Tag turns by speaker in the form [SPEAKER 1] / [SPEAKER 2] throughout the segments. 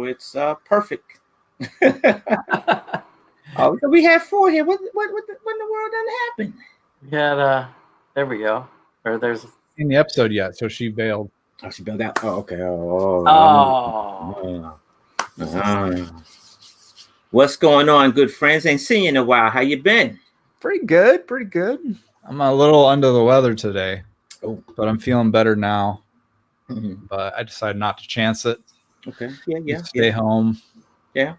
[SPEAKER 1] It's perfect. Oh, we have 4 here. What in the world done happened?
[SPEAKER 2] We had there we go. Or there's
[SPEAKER 3] in the episode yet, so she bailed.
[SPEAKER 1] Oh, she bailed out. Oh, okay. What's going on, good friends? Ain't seen you in a while. How you been?
[SPEAKER 3] Pretty good. I'm a little under the weather today, but I'm feeling better now.
[SPEAKER 1] Mm-hmm.
[SPEAKER 3] But I decided not to chance it.
[SPEAKER 1] Okay. Yeah.
[SPEAKER 3] Stay home.
[SPEAKER 1] Yeah.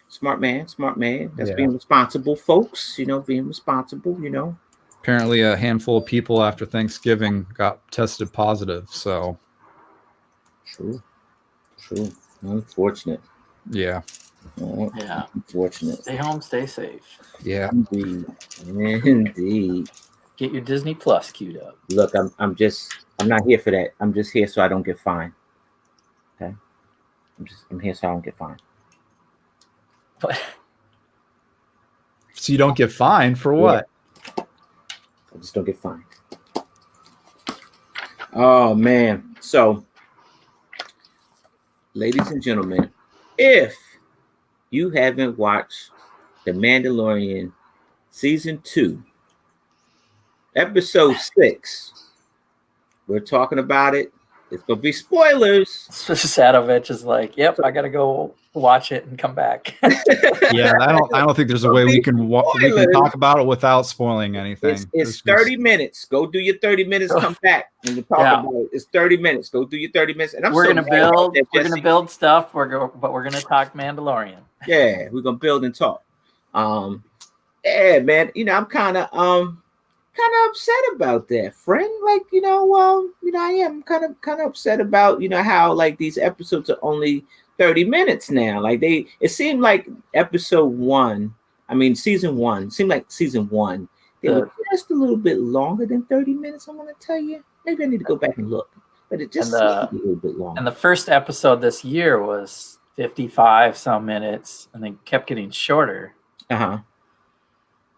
[SPEAKER 1] Smart man. That's being responsible, folks. Being responsible,
[SPEAKER 3] Apparently a handful of people after Thanksgiving got tested positive, so.
[SPEAKER 1] True. Unfortunate.
[SPEAKER 3] Yeah.
[SPEAKER 2] Yeah.
[SPEAKER 1] Unfortunate.
[SPEAKER 2] Stay home, stay safe.
[SPEAKER 3] Yeah.
[SPEAKER 1] Indeed.
[SPEAKER 2] Get your Disney Plus queued up.
[SPEAKER 1] Look, I'm not here for that. I'm just here so I don't get fined. Okay. I'm here so I don't get fined.
[SPEAKER 2] What?
[SPEAKER 3] So you don't get fined for what?
[SPEAKER 1] I just don't get fined. Oh man. So, ladies and gentlemen, if you haven't watched The Mandalorian Season 2, Episode 6, we're talking about it. It's gonna be spoilers.
[SPEAKER 2] Sadovich is like, "Yep, I gotta go watch it and come back."
[SPEAKER 3] Yeah, I don't think there's a way we can talk about it without spoiling anything.
[SPEAKER 1] It's 30 minutes. Go do your 30 minutes. Come back and we'll talk about it. It's 30 minutes. Go do your 30 minutes. And
[SPEAKER 2] we're gonna build stuff. But we're gonna talk Mandalorian. Yeah,
[SPEAKER 1] we're gonna build and talk. Yeah, man. I'm kind of upset about that, friend. Like, I am kind of upset about, how like these episodes are only 30 minutes now. Like it seemed like season one seemed like season 1. They were just a little bit longer than 30 minutes. I want to tell you. Maybe I need to go back and look, but it just seemed a little bit long.
[SPEAKER 2] And the first episode this year was 55 some minutes, and then kept getting shorter.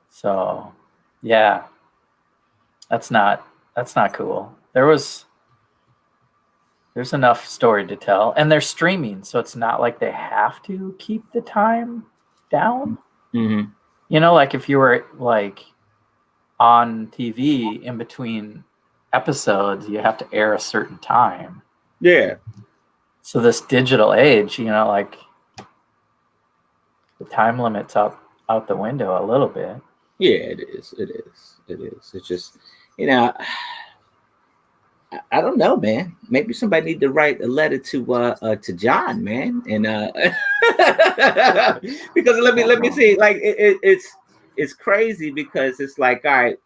[SPEAKER 2] So, yeah. That's not cool. There's enough story to tell, and they're streaming, so it's not like they have to keep the time down.
[SPEAKER 1] Mm-hmm.
[SPEAKER 2] Like if you were like on TV in between episodes, you have to air a certain time.
[SPEAKER 1] Yeah.
[SPEAKER 2] So this digital age, like the time limit's out the window a little bit.
[SPEAKER 1] Yeah, it is. It's just, I don't know, man. Maybe somebody need to write a letter to John, man, and because let me see, like it's crazy because it's like, all right,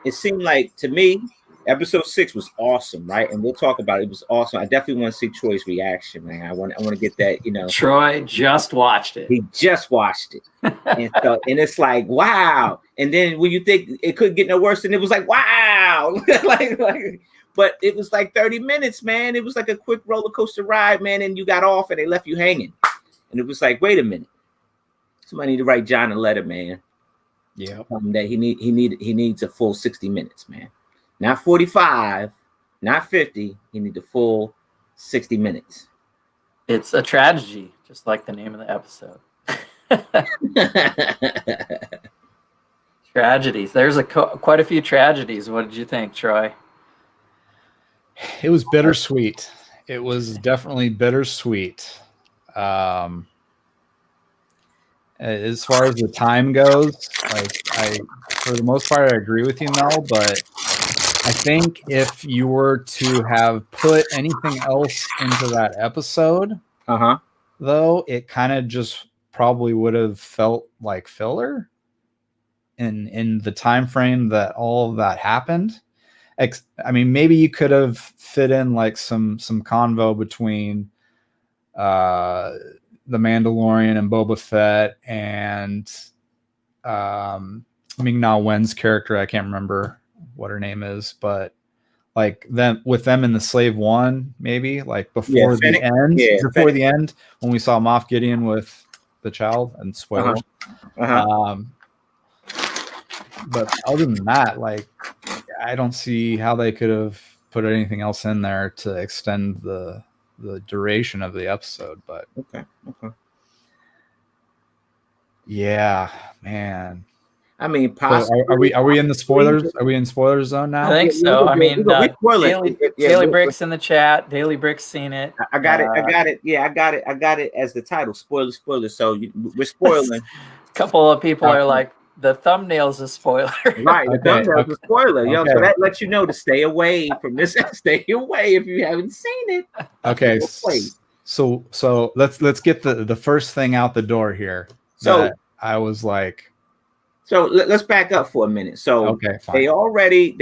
[SPEAKER 1] it seemed like to me episode 6 was awesome, right? And we'll talk about it. It was awesome. I definitely want to see Troy's reaction, man. I want to get that,
[SPEAKER 2] Troy just watched it.
[SPEAKER 1] He just watched it, and it's like, wow. And then when you think it couldn't get no worse, and it was like, wow, like. But it was like 30 minutes, man. It was like a quick roller coaster ride, man. And you got off and they left you hanging. And it was like, wait a minute. Somebody need to write John a letter, man.
[SPEAKER 3] Yeah.
[SPEAKER 1] That he needs a full 60 minutes, man. Not 45, not 50. He needs a full 60 minutes.
[SPEAKER 2] It's a tragedy, just like the name of the episode. Tragedies. There's quite a few tragedies. What did you think, Troy?
[SPEAKER 3] It was bittersweet. It was definitely bittersweet. As far as the time goes, like for the most part, I agree with you, Mel, but I think if you were to have put anything else into that episode, though, it kind of just probably would have felt like filler in the time frame that all of that happened. I mean, maybe you could have fit in like some convo between the Mandalorian and Boba Fett and Ming-Na Wen's character. I can't remember what her name is, but like them with them in the Slave One, maybe like before the end when we saw Moff Gideon with the child and spoiler. But other than that, like I don't see how they could have put anything else in there to extend the duration of the episode. But
[SPEAKER 1] okay.
[SPEAKER 3] Yeah, man.
[SPEAKER 1] I mean, possibly.
[SPEAKER 3] So are we in the spoilers? Are we in spoiler zone now?
[SPEAKER 2] I think so. I mean, Daily Brick's in the chat. Daily Brick's seen it.
[SPEAKER 1] I got it. Yeah, I got it as the title. Spoiler. So we're spoiling.
[SPEAKER 2] A couple of people are like, the thumbnail's a spoiler.
[SPEAKER 1] Right, the thumbnail's a spoiler. Yo, so that lets you know to stay away from this. Stay away if you haven't seen it.
[SPEAKER 3] Okay. So let's get the first thing out the door here. So I was like.
[SPEAKER 1] So let's back up for a minute. So they already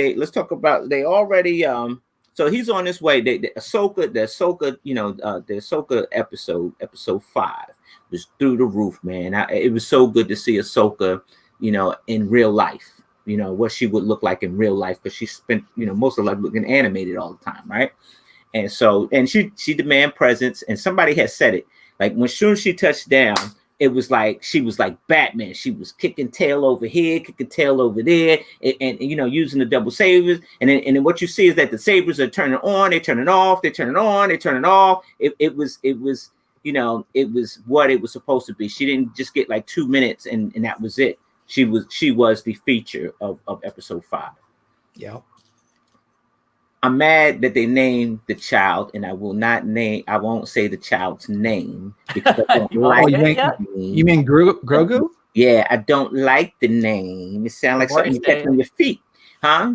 [SPEAKER 1] so he's on his way. The Ahsoka, you know, the Ahsoka episode 5 was through the roof, man. It was so good to see Ahsoka, you know, in real life, you know, what she would look like in real life, because she spent, you know, most of her life looking animated all the time, right? And so, and she demand presence, and somebody had said it, like when soon as she touched down, it was like she was like Batman. She was kicking tail over here, kicking tail over there, and you know, using the double sabers. And then what you see is that the sabers are turning on, they turn it off, they turn it on, they turn it off. It was, you know, it was what it was supposed to be. She didn't just get like 2 minutes and that was it. She was the feature of episode 5.
[SPEAKER 3] Yeah.
[SPEAKER 1] I'm mad that they named the child, and I won't say the child's name because I don't like the name.
[SPEAKER 3] You mean Grogu?
[SPEAKER 1] Yeah, I don't like the name. It sounds like something you catch on your feet. Huh?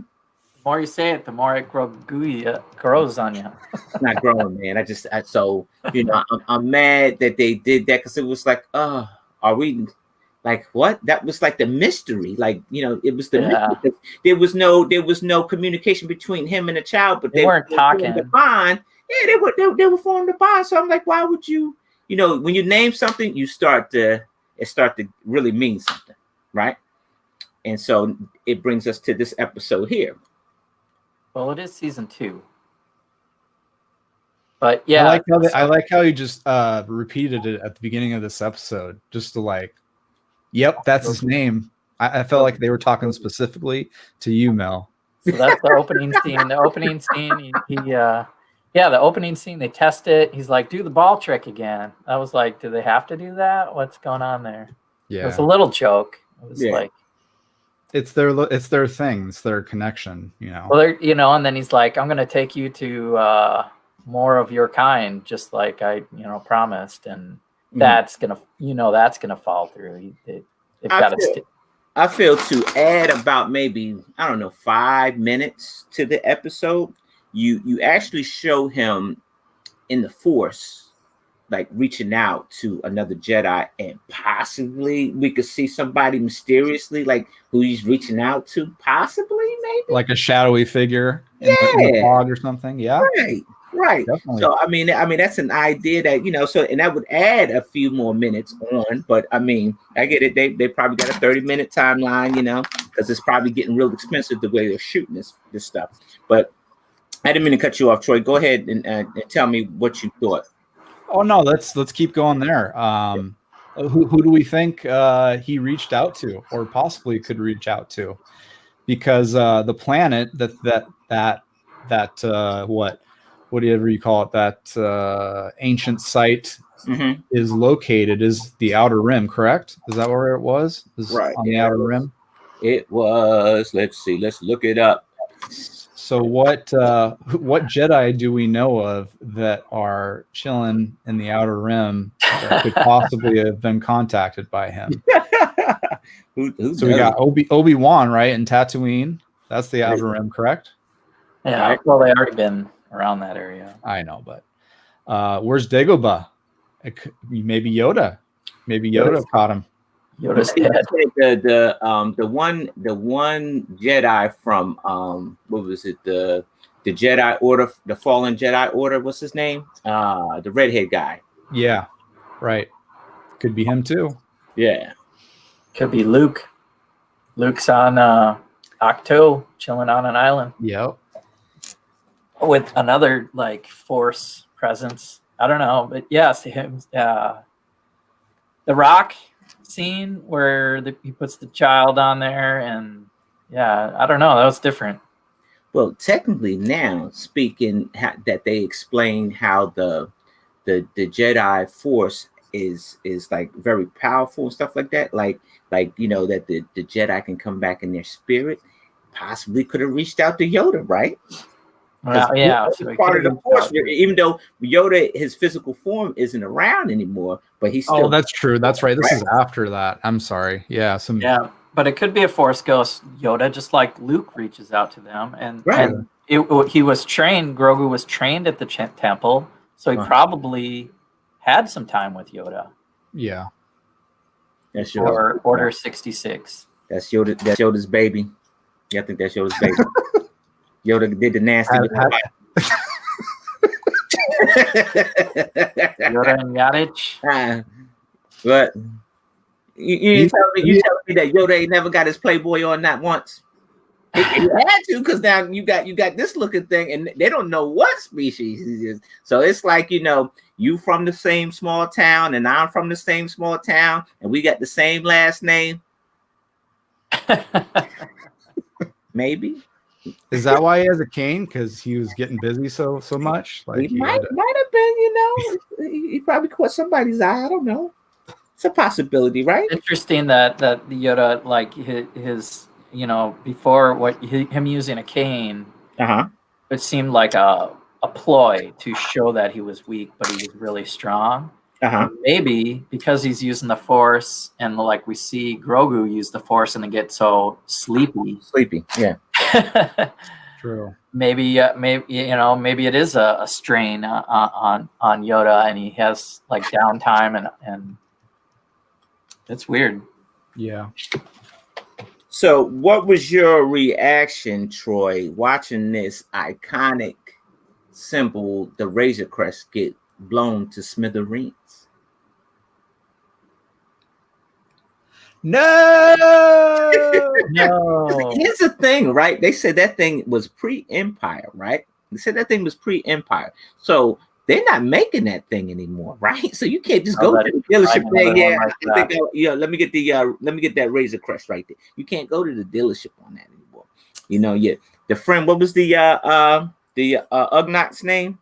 [SPEAKER 2] The more you say it, the more it grows on you.
[SPEAKER 1] It's not growing, man. So, you know, I'm mad that they did that, because it was like, are we... Like what? That was like the mystery. Like, you know, it was the mystery. There was no communication between him and the child, but
[SPEAKER 2] they weren't talking.
[SPEAKER 1] The bond. Yeah, they were forming the bond. So I'm like, why would you? You know, when you name something, it start to really mean something, right? And so it brings us to this episode here.
[SPEAKER 2] Well, it is season 2. But yeah,
[SPEAKER 3] I like how you just repeated it at the beginning of this episode, just to like. Yep, that's his name. I felt like they were talking specifically to you, Mel.
[SPEAKER 2] So that's the opening scene. The opening scene, the opening scene, they test it. He's like, do the ball trick again. I was like, do they have to do that? What's going on there?
[SPEAKER 3] Yeah.
[SPEAKER 2] It was a little joke. It was like,
[SPEAKER 3] it's their thing. It's their connection, you know.
[SPEAKER 2] Well, you know, and then he's like, I'm going to take you to more of your kind, just like I, you know, promised. And that's gonna fall through.
[SPEAKER 1] I feel to add about maybe, I don't know, 5 minutes to the episode. You actually show him in the Force, like reaching out to another Jedi, and possibly we could see somebody mysteriously, like who he's reaching out to, possibly maybe
[SPEAKER 3] like a shadowy figure in the fog or something. Yeah,
[SPEAKER 1] right.
[SPEAKER 3] Definitely.
[SPEAKER 1] So I mean that's an idea that, you know, so, and that would add a few more minutes on, but I mean, I get it. They probably got a 30-minute timeline, you know, because it's probably getting real expensive the way they're shooting this stuff. But I didn't mean to cut you off, Troy. Go ahead and tell me what you thought.
[SPEAKER 3] Oh no, let's keep going there. Who do we think he reached out to, or possibly could reach out to? Because the planet that whatever you call it, that ancient site is located is the Outer Rim, correct? Is that where it was?
[SPEAKER 1] Right.
[SPEAKER 3] On the Outer Rim?
[SPEAKER 1] It was. Let's see. Let's look it up.
[SPEAKER 3] So what Jedi do we know of that are chilling in the Outer Rim that could possibly have been contacted by him? So we got Obi-Wan, right, in Tatooine. That's the Outer Rim, correct?
[SPEAKER 2] Yeah,
[SPEAKER 1] right?
[SPEAKER 2] well, they already been around that area.
[SPEAKER 3] I know, but where's Dagobah? Maybe Yoda. Maybe Yoda caught him.
[SPEAKER 2] Yoda's dead.
[SPEAKER 1] The one Jedi from what was it, the Jedi Order, the Fallen Jedi Order, what's his name, the redhead guy.
[SPEAKER 3] Yeah, right, could be him too.
[SPEAKER 1] Yeah,
[SPEAKER 2] Could be Luke. Luke's on Octo, chilling on an island.
[SPEAKER 3] Yep.
[SPEAKER 2] With another like Force presence. I don't know, but yes, him. The Rock scene where he puts the child on there, and yeah, I don't know, that was different.
[SPEAKER 1] well, technically now speaking, that they explain how the Jedi Force is like very powerful and stuff like that, like you know, that the Jedi can come back in their spirit, possibly could have reached out to Yoda, right?
[SPEAKER 2] Well, yeah,
[SPEAKER 1] so part of the Force, even though Yoda, his physical form isn't around anymore, but he's still.
[SPEAKER 3] Oh, that's true. That's right. This is after that. I'm sorry. Yeah,
[SPEAKER 2] yeah, but it could be a Force ghost Yoda, just like Luke reaches out to them, and he was trained. Grogu was trained at the temple, so he probably had some time with Yoda.
[SPEAKER 3] Yeah,
[SPEAKER 1] that's
[SPEAKER 2] Yoda. Or Order 66.
[SPEAKER 1] That's Yoda. That's Yoda's baby. Yeah, I think that's Yoda's baby. Yoda did the nasty.
[SPEAKER 2] Yoda and Yadich.
[SPEAKER 1] But you tell me that Yoda ain't never got his Playboy on not once. He had to, because now you got this looking thing, and they don't know what species he is. So it's like, you know, you from the same small town, and I'm from the same small town, and we got the same last name. Maybe.
[SPEAKER 3] Is that why he has a cane? Because he was getting busy so much? Like
[SPEAKER 1] he might have been, you know. He probably caught somebody's eye. I don't know. It's a possibility, right?
[SPEAKER 2] Interesting that the Yoda, like his you know, before him using a cane, it seemed like a ploy to show that he was weak, but he was really strong. Maybe because he's using the Force, and like we see Grogu use the Force and then get so sleepy.
[SPEAKER 1] Yeah.
[SPEAKER 3] True.
[SPEAKER 2] Maybe you know, maybe it is a strain on Yoda, and he has like downtime, and it's weird.
[SPEAKER 3] Yeah.
[SPEAKER 1] So what was your reaction, Troy, watching this iconic symbol, the Razor Crest, get blown to smithereens?
[SPEAKER 3] No.
[SPEAKER 1] Here's the thing, right? They said that thing was pre-Empire, right? They said that thing was pre-Empire. So they're not making that thing anymore, right? So you can't just go to the dealership and let me get that Razor Crest right there. You can't go to the dealership on that anymore. You know, the friend, what was the Ugnaughts name?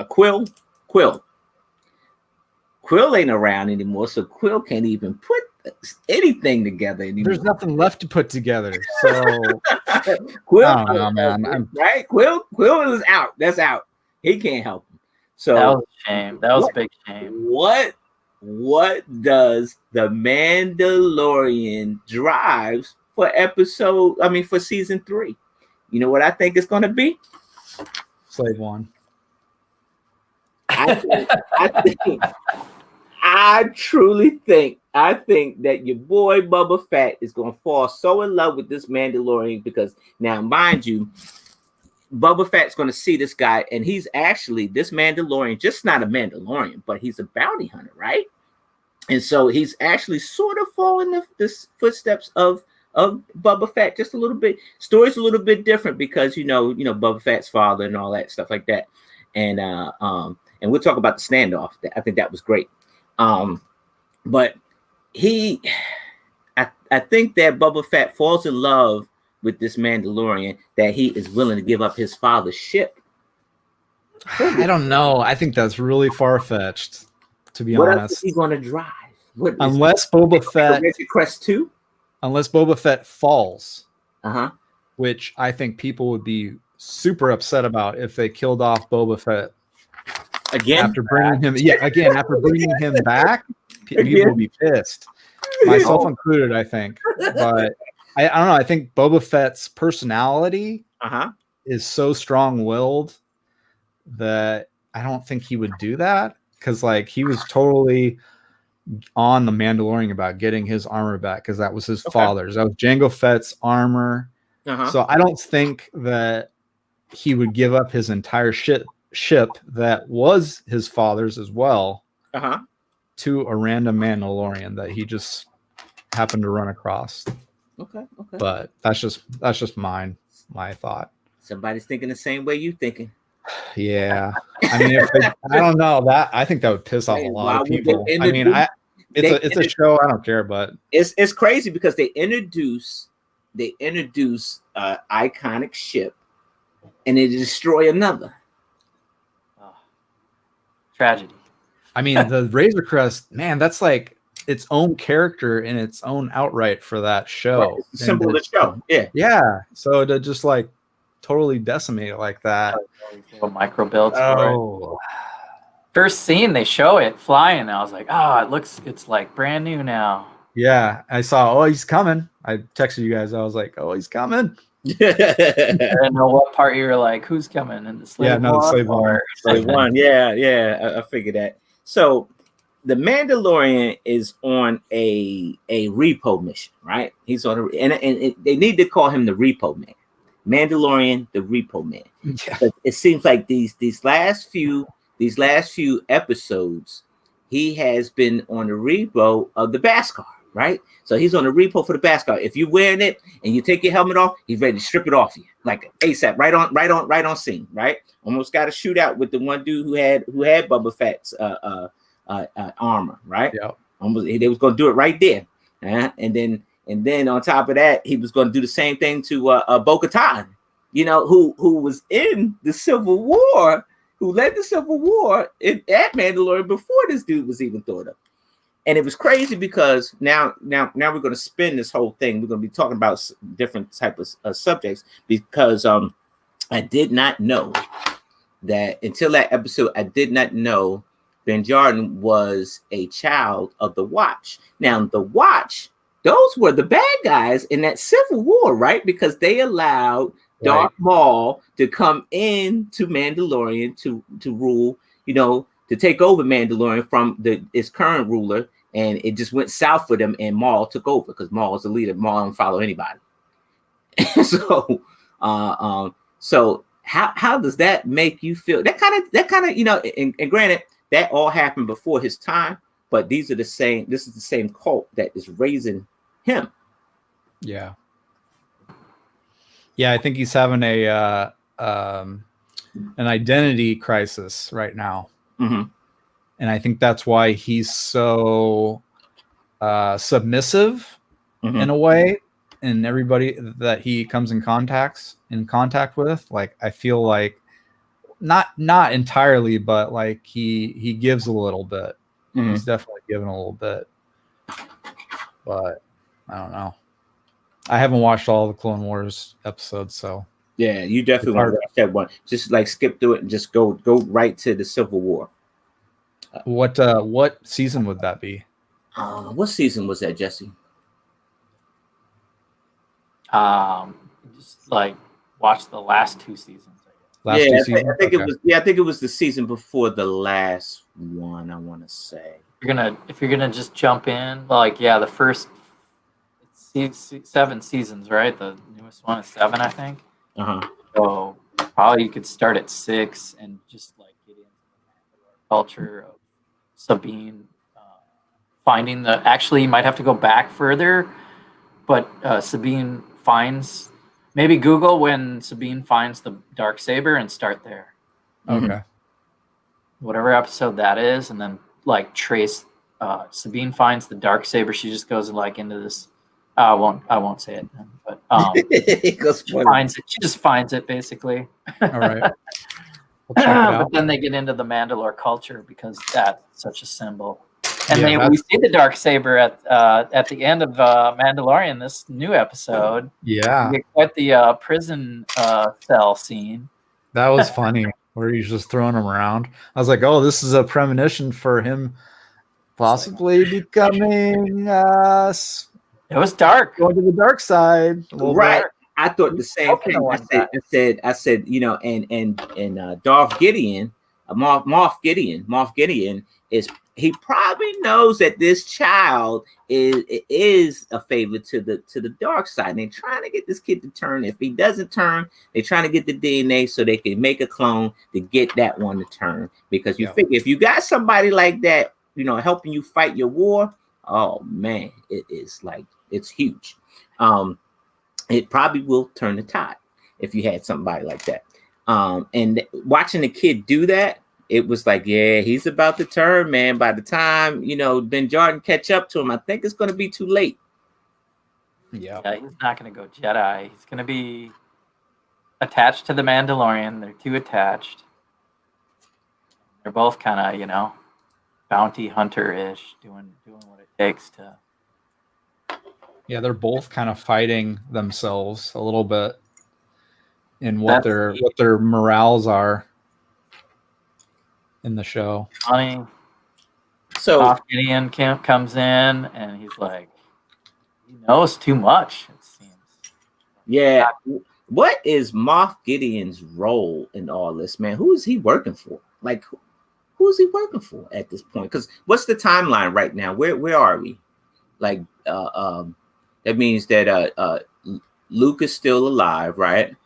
[SPEAKER 1] Quill. Quill ain't around anymore, so Quill can't even put anything together anymore.
[SPEAKER 3] There's nothing left to put together. So
[SPEAKER 1] Quill,
[SPEAKER 3] I don't know, man.
[SPEAKER 1] Right? Quill is out. That's out. He can't help him. So
[SPEAKER 2] that was a shame. That was a big shame.
[SPEAKER 1] What does the Mandalorian drives for for season 3? You know what I think it's gonna be?
[SPEAKER 3] Slave One.
[SPEAKER 1] I truly think that your boy Boba Fett is going to fall so in love with this Mandalorian, because now, mind you, Boba Fett's going to see this guy, and he's actually this Mandalorian, just not a Mandalorian, but he's a bounty hunter, right? And so he's actually sort of following the footsteps of Boba Fett just a little bit. Story's a little bit different because you know Boba Fett's father and all that stuff like that, and we'll talk about the standoff. I think that was great. But I think that Boba Fett falls in love with this Mandalorian, that he is willing to give up his father's ship.
[SPEAKER 3] I don't know. I think that's really far-fetched, to be honest.
[SPEAKER 1] What else is he going to drive?
[SPEAKER 3] Unless Boba Fett
[SPEAKER 1] Crest 2?
[SPEAKER 3] Unless Boba Fett falls. Which I think people would be super upset about if they killed off Boba Fett.
[SPEAKER 1] Again,
[SPEAKER 3] after bringing him back, people will be pissed, myself included, I think. But I don't know. I think Boba Fett's personality is so strong-willed that I don't think he would do that, because like he was totally on the Mandalorian about getting his armor back, because that was his father's. That was Jango Fett's armor. So I don't think that he would give up his entire ship that was his father's as well to a random Mandalorian that he just happened to run across.
[SPEAKER 1] Okay.
[SPEAKER 3] But that's just my thought.
[SPEAKER 1] Somebody's thinking the same way you thinking.
[SPEAKER 3] Yeah. I mean, I don't know, that I think that would piss off a lot of people. I mean, it's a show, I don't care, but
[SPEAKER 1] it's crazy because they introduce iconic ship and they destroy another.
[SPEAKER 2] Tragedy.
[SPEAKER 3] I mean, the Razor Crest, man, that's like its own character in its own outright for that show.
[SPEAKER 1] Right. It's a symbol of the show.
[SPEAKER 3] Yeah. So to just like totally decimate it like that.
[SPEAKER 2] Micro builds. Oh. First scene, they show it flying. And I was like, it's like brand new now.
[SPEAKER 3] Yeah. I saw, he's coming. I texted you guys. I was like, he's coming.
[SPEAKER 2] I didn't know what part you were like, who's coming in the slave
[SPEAKER 3] one? The slave one.
[SPEAKER 1] Slave one. Yeah. I figured that. So the Mandalorian is on a repo mission, right? He's on and they need to call him the Repo Man. Mandalorian, the Repo Man. Yeah. It seems like these last few episodes, he has been on the repo of the Beskar, right? So he's on the repo for the Beskar. If you're wearing it and you take your helmet off, he's ready to strip it off you, like ASAP, right on scene, right? Almost got a shootout with the one dude who had Boba Fett's armor, right?
[SPEAKER 3] Yeah.
[SPEAKER 1] Almost, they was gonna do it right there, and then on top of that, he was going to do the same thing to Bo-Katan, who was in the Civil War, who led the Civil War at Mandalorian before this dude was even thought of. And it was crazy because now we're going to spin this whole thing. We're going to be talking about different types of subjects, because I did not know that until that episode. I did not know Ben Jordan was a child of the Watch. Now the Watch, those were the bad guys in that Civil War, right? Because they allowed Darth Maul to come in to Mandalorian to rule, to take over Mandalorian from its current ruler, and it just went south for them, and Maul took over because Maul is the leader. Maul don't follow anybody. So how does that make you feel? That kind of, and granted, that all happened before his time, but this is the same cult that is raising him.
[SPEAKER 3] Yeah, I think he's having an identity crisis right now, and I think that's why he's so submissive in a way, and everybody that he comes in contact with. Like, I feel like not entirely, but like he gives a little bit. He's definitely given a little bit, but I don't know. I haven't watched all the Clone Wars episodes, so
[SPEAKER 1] yeah, you definitely want to watch that one. Just like skip through it and just go right to the Civil War.
[SPEAKER 3] What season would that be?
[SPEAKER 1] What season was that, Jesse?
[SPEAKER 2] Just like watch the last two seasons.
[SPEAKER 1] I think it was the season before the last one, I want to say.
[SPEAKER 2] If you're gonna just jump in, the first 7 seasons, right? The newest one is 7, I think. So probably you could start at 6 and just like get into the culture of Sabine finding actually you might have to go back further, but Sabine finds, maybe Google when Sabine finds the Darksaber and start there.
[SPEAKER 3] Okay.
[SPEAKER 2] Whatever episode that is, and then like trace Sabine finds the Darksaber. She just goes like into this. I won't say it then, but she just finds it basically.
[SPEAKER 3] All right. We'll check it out.
[SPEAKER 2] But then they get into the Mandalore culture because that's such a symbol. And we see the Darksaber at the end of Mandalorian, this new episode.
[SPEAKER 3] Yeah.
[SPEAKER 2] We get quite the prison cell scene.
[SPEAKER 3] That was funny, where he's just throwing them around. I was like, this is a premonition for him possibly becoming
[SPEAKER 2] It was dark.
[SPEAKER 3] Going to the dark side. A little
[SPEAKER 1] Right.
[SPEAKER 3] bit.
[SPEAKER 1] I thought the same thing. I said, you know, and Darth Gideon, Moff Gideon is, he probably knows that this child is a favor to the dark side. And they're trying to get this kid to turn. If he doesn't turn, they're trying to get the DNA so they can make a clone to get that one to turn. Because you figure if you got somebody like that, you know, helping you fight your war, oh man, it is like, it's huge. It probably will turn the tide if you had somebody like that. And watching the kid do that, it was like, yeah, he's about to turn, man. By the time, you know, Ben Jordan catch up to him, I think it's going to be too late.
[SPEAKER 2] Yeah, he's not going to go Jedi. He's going to be attached to the Mandalorian. They're too attached. They're both kind of, you know, bounty hunter-ish, doing what it takes to.
[SPEAKER 3] Yeah, they're both kind of fighting themselves a little bit in what their morals are in the show.
[SPEAKER 2] Funny. So Moff Gideon comes in and he's like, he knows too much, it seems.
[SPEAKER 1] Yeah. What is Moff Gideon's role in all this, man? Who is he working for? Like, who is he working for at this point? Because what's the timeline right now? Where are we? Like, that means that Luke is still alive, right?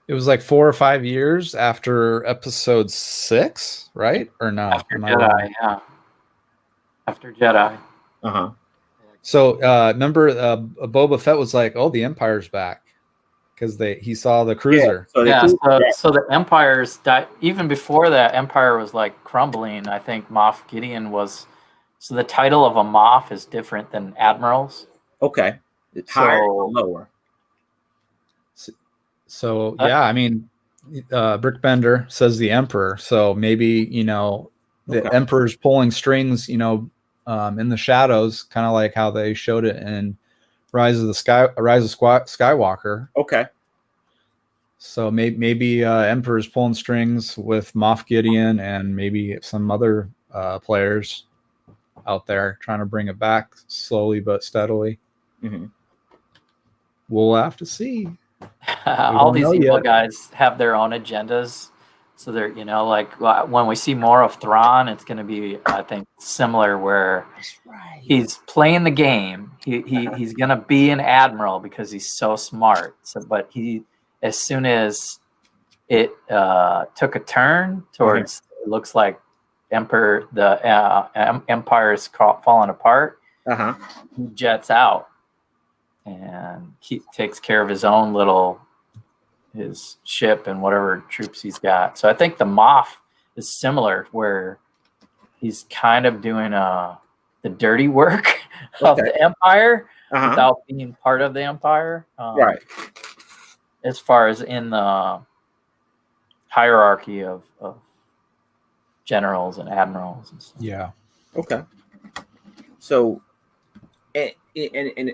[SPEAKER 3] It was like 4 or 5 years after episode 6, right? Or no?
[SPEAKER 2] After Jedi, yeah. After Jedi.
[SPEAKER 1] Uh-huh.
[SPEAKER 3] So remember Boba Fett was like, oh, the Empire's back. Because he saw the cruiser.
[SPEAKER 2] Yeah, so the Empire's died. Even before that, Empire was like crumbling. I think Moff Gideon was. So the title of a Moff is different than admirals.
[SPEAKER 1] Okay. It's higher or lower.
[SPEAKER 3] So yeah, I mean, Brick Bender says the Emperor. So maybe, you know, the Emperor's pulling strings, you know, in the shadows, kind of like how they showed it in Rise of Skywalker.
[SPEAKER 1] Okay.
[SPEAKER 3] So maybe Emperor's pulling strings with Moff Gideon and maybe some other players out there trying to bring it back slowly but steadily.
[SPEAKER 1] Mm-hmm.
[SPEAKER 3] We'll have to see.
[SPEAKER 2] All these evil guys have their own agendas. So they're, you know, like when we see more of Thrawn, it's going to be, I think, similar where he's playing the game. He's going to be an admiral because he's so smart. So, but as soon as it took a turn towards, it looks like the Empire's falling apart, he jets out. And he takes care of his own his ship and whatever troops he's got. So I think the Moff is similar, where he's kind of doing the dirty work of the Empire without being part of the Empire.
[SPEAKER 1] Right.
[SPEAKER 2] As far as in the hierarchy of generals and admirals and stuff.
[SPEAKER 3] Yeah.
[SPEAKER 1] Okay. So, and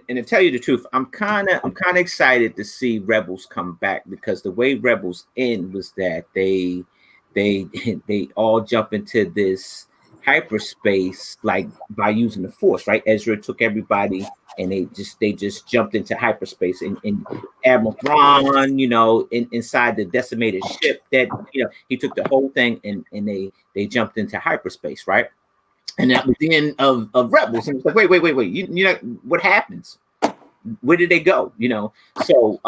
[SPEAKER 1] to tell you the truth, I'm kind of excited to see Rebels come back, because the way Rebels end was that they all jump into this hyperspace like by using the Force, right? Ezra took everybody and they just jumped into hyperspace, and Admiral Thrawn, you know, inside the decimated ship, that, you know, he took the whole thing and they jumped into hyperspace, right? And that was the end of Rebels. And it's like, wait. You know, what happens? Where did they go? You know, so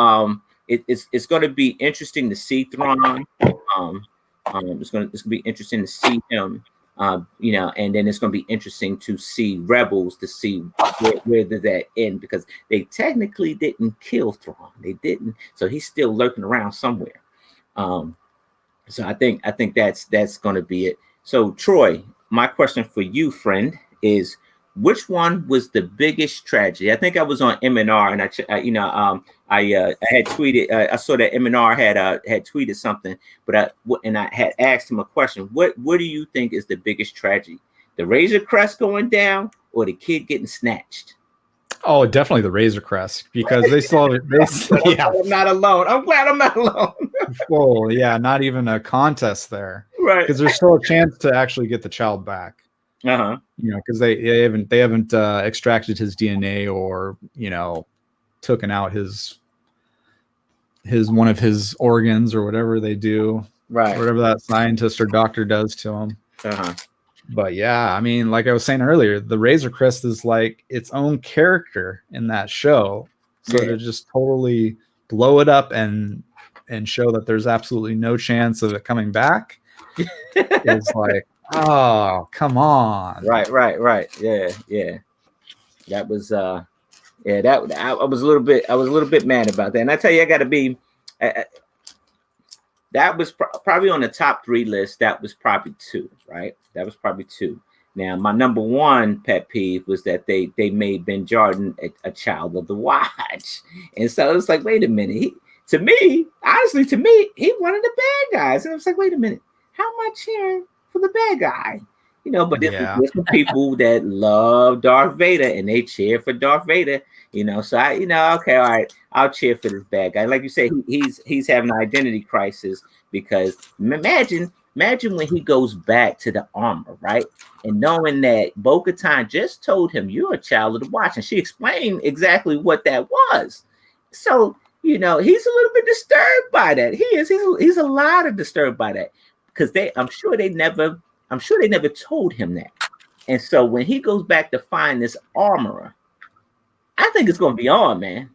[SPEAKER 1] it's going to be interesting to see Thrawn. It's going to be interesting to see him. You know, and then it's going to be interesting to see Rebels, to see where did that end, because they technically didn't kill Thrawn. They didn't, so he's still lurking around somewhere. So I think that's going to be it. So Troy, my question for you, friend, is which one was the biggest tragedy? I think I was on MNR, and I had tweeted. I saw that MNR had tweeted something, but I had asked him a question. What do you think is the biggest tragedy? The Razor Crest going down, or the kid getting snatched?
[SPEAKER 3] Oh, definitely the Razor Crest, because they saw it.
[SPEAKER 1] Yeah. I'm not alone. I'm glad I'm not alone.
[SPEAKER 3] Well, yeah, not even a contest there,
[SPEAKER 1] right?
[SPEAKER 3] Because there's still a chance to actually get the child back. You know, because they haven't extracted his DNA or, you know, taken out his one of his organs or whatever they do,
[SPEAKER 1] right?
[SPEAKER 3] Whatever that scientist or doctor does to him. But yeah, I mean, like I was saying earlier, the Razor Crest is like its own character in that show. So to just totally blow it up and show that there's absolutely no chance of it coming back is like, oh, come on.
[SPEAKER 1] Right. Yeah. That was that I was a little bit mad about that. And I tell you, I got to be that was probably on the top 3 list. That was probably 2, right? That was probably 2. Now, my number 1 pet peeve was that they made Ben Jordan a child of the watch. And so it's like, wait a minute. Honestly, to me, he one of the bad guys. And I was like, wait a minute. How am I cheering for the bad guy? You know, but there's some people that love Darth Vader and they cheer for Darth Vader. You know, so okay, all right, I'll cheer for this bad guy. Like you say, he's having an identity crisis because imagine when he goes back to the armor, right? And knowing that Bo-Katan just told him, you're a child of the watch. And she explained exactly what that was. So, you know, he's a little bit disturbed by that. He's a lot of disturbed by that. Because I'm sure they never told him that. And so when he goes back to find this armorer, I think it's going to be on, man.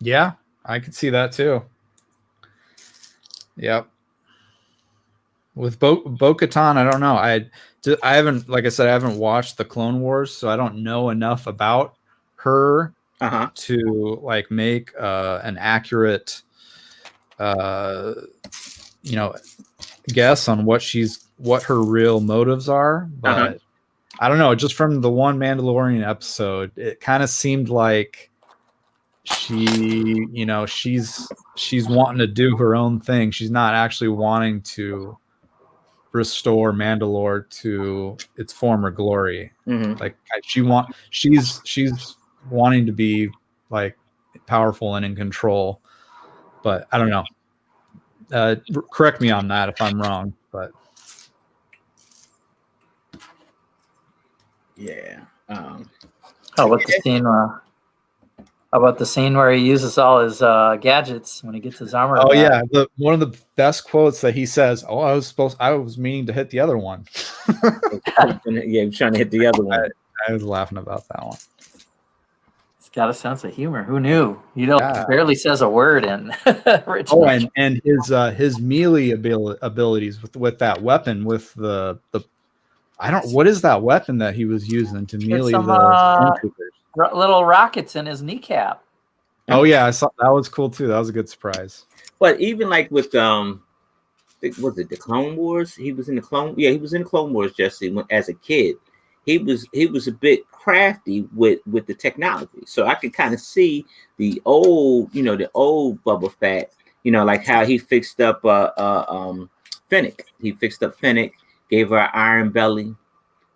[SPEAKER 3] Yeah, I could see that too. Yep. With Bo-Katan, I don't know. I haven't, like I said, I haven't watched the Clone Wars, so I don't know enough about her to like make an accurate, you know, guess on what her real motives are. But I don't know. Just from the one Mandalorian episode, it kind of seemed like she's wanting to do her own thing. She's not actually wanting to restore Mandalore to its former glory. Like she's wanting to be like powerful and in control. But I don't know. Correct me on that if I'm wrong, but
[SPEAKER 1] yeah.
[SPEAKER 2] How about the scene where he uses all his gadgets when he gets his armor?
[SPEAKER 3] Oh back? Yeah, one of the best quotes that he says. Oh, I was meaning to hit the other one.
[SPEAKER 1] Yeah, I'm trying to hit the other one.
[SPEAKER 3] I was laughing about that one.
[SPEAKER 2] He's got a sense of humor. Who knew? He barely says a word in.
[SPEAKER 3] Oh, and his melee abilities with that weapon with the what is that weapon that he was using to melee the stormtroopers?
[SPEAKER 2] Little rockets in his kneecap.
[SPEAKER 3] Oh yeah, I saw that was cool too. That was a good surprise.
[SPEAKER 1] But even like with was it the Clone Wars? He was in the Clone Wars, Jesse, as a kid. He was a bit crafty with the technology. So I could kind of see the old Boba Fett, like how he fixed up Fennec. He fixed up Fennec, gave her an iron belly.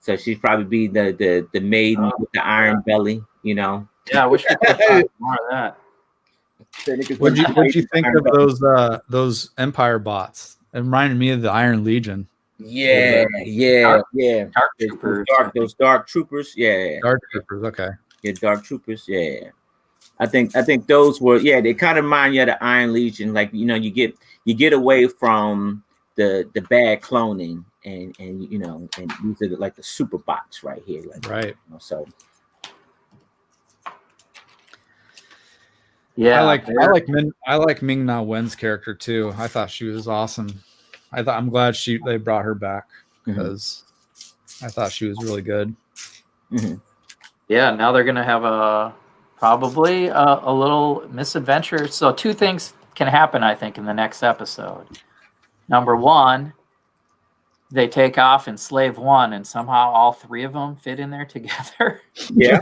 [SPEAKER 1] So she'd probably be the maiden with the iron belly,
[SPEAKER 2] Yeah, I wish we could have more of that.
[SPEAKER 3] What'd you think of those Empire bots? It reminded me of the Iron Legion.
[SPEAKER 1] Yeah.
[SPEAKER 2] Dark troopers.
[SPEAKER 1] Those dark troopers, yeah.
[SPEAKER 3] Dark troopers, okay.
[SPEAKER 1] Yeah, dark troopers, yeah. I think those were, they kind of remind you of the Iron Legion. Like, you get away from the bad cloning and these are like the super bots right here. Like,
[SPEAKER 3] right.
[SPEAKER 1] So
[SPEAKER 2] yeah,
[SPEAKER 3] I like Ming-Na Wen's character too. I thought she was awesome. I'm glad they brought her back because I thought she was really good.
[SPEAKER 2] Yeah, now they're gonna have probably a little misadventure. So 2 things can happen, I think, in the next episode. Number 1, they take off in Slave 1, and somehow all 3 of them fit in there together.
[SPEAKER 1] Yeah.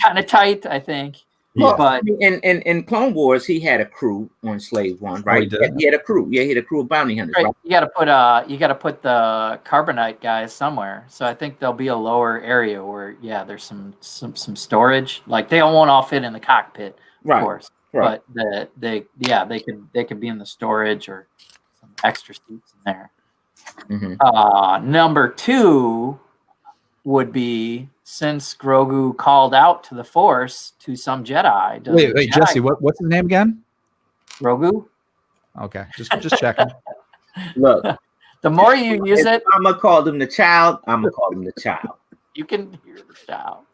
[SPEAKER 2] Kind of tight, I think.
[SPEAKER 1] Well, but in Clone Wars, he had a crew on Slave 1, right?
[SPEAKER 3] Oh,
[SPEAKER 1] he had a crew. Yeah, he had a crew of bounty hunters.
[SPEAKER 2] Right.
[SPEAKER 1] Right?
[SPEAKER 2] You got to put the carbonite guys somewhere. So I think there'll be a lower area where there's some storage. Like they won't all fit in the cockpit, of course. Right. But they could be in the storage or some extra seats in there. Number 2 would be, since Grogu called out to the Force to some Jedi.
[SPEAKER 3] Wait,
[SPEAKER 2] Jedi
[SPEAKER 3] Jesse, what's his name again?
[SPEAKER 2] Grogu.
[SPEAKER 3] Okay, just checking.
[SPEAKER 1] Look,
[SPEAKER 2] the more you use it,
[SPEAKER 1] I'm gonna call him the child. I'm gonna call him the child.
[SPEAKER 2] You can hear the child.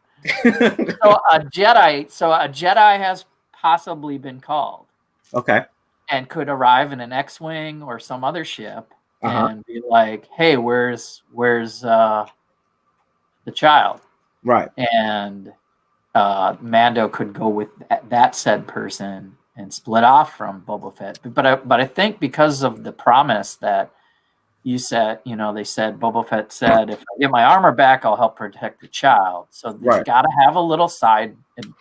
[SPEAKER 2] So a Jedi has possibly been called.
[SPEAKER 1] Okay.
[SPEAKER 2] And could arrive in an X-wing or some other ship and be like, "Hey, where's the child?"
[SPEAKER 1] Right.
[SPEAKER 2] And Mando could go with that said person and split off from Boba Fett. But I think because of the promise that you said, they said, Boba Fett said, if I get my armor back, I'll help protect the child. So they've got to have a little side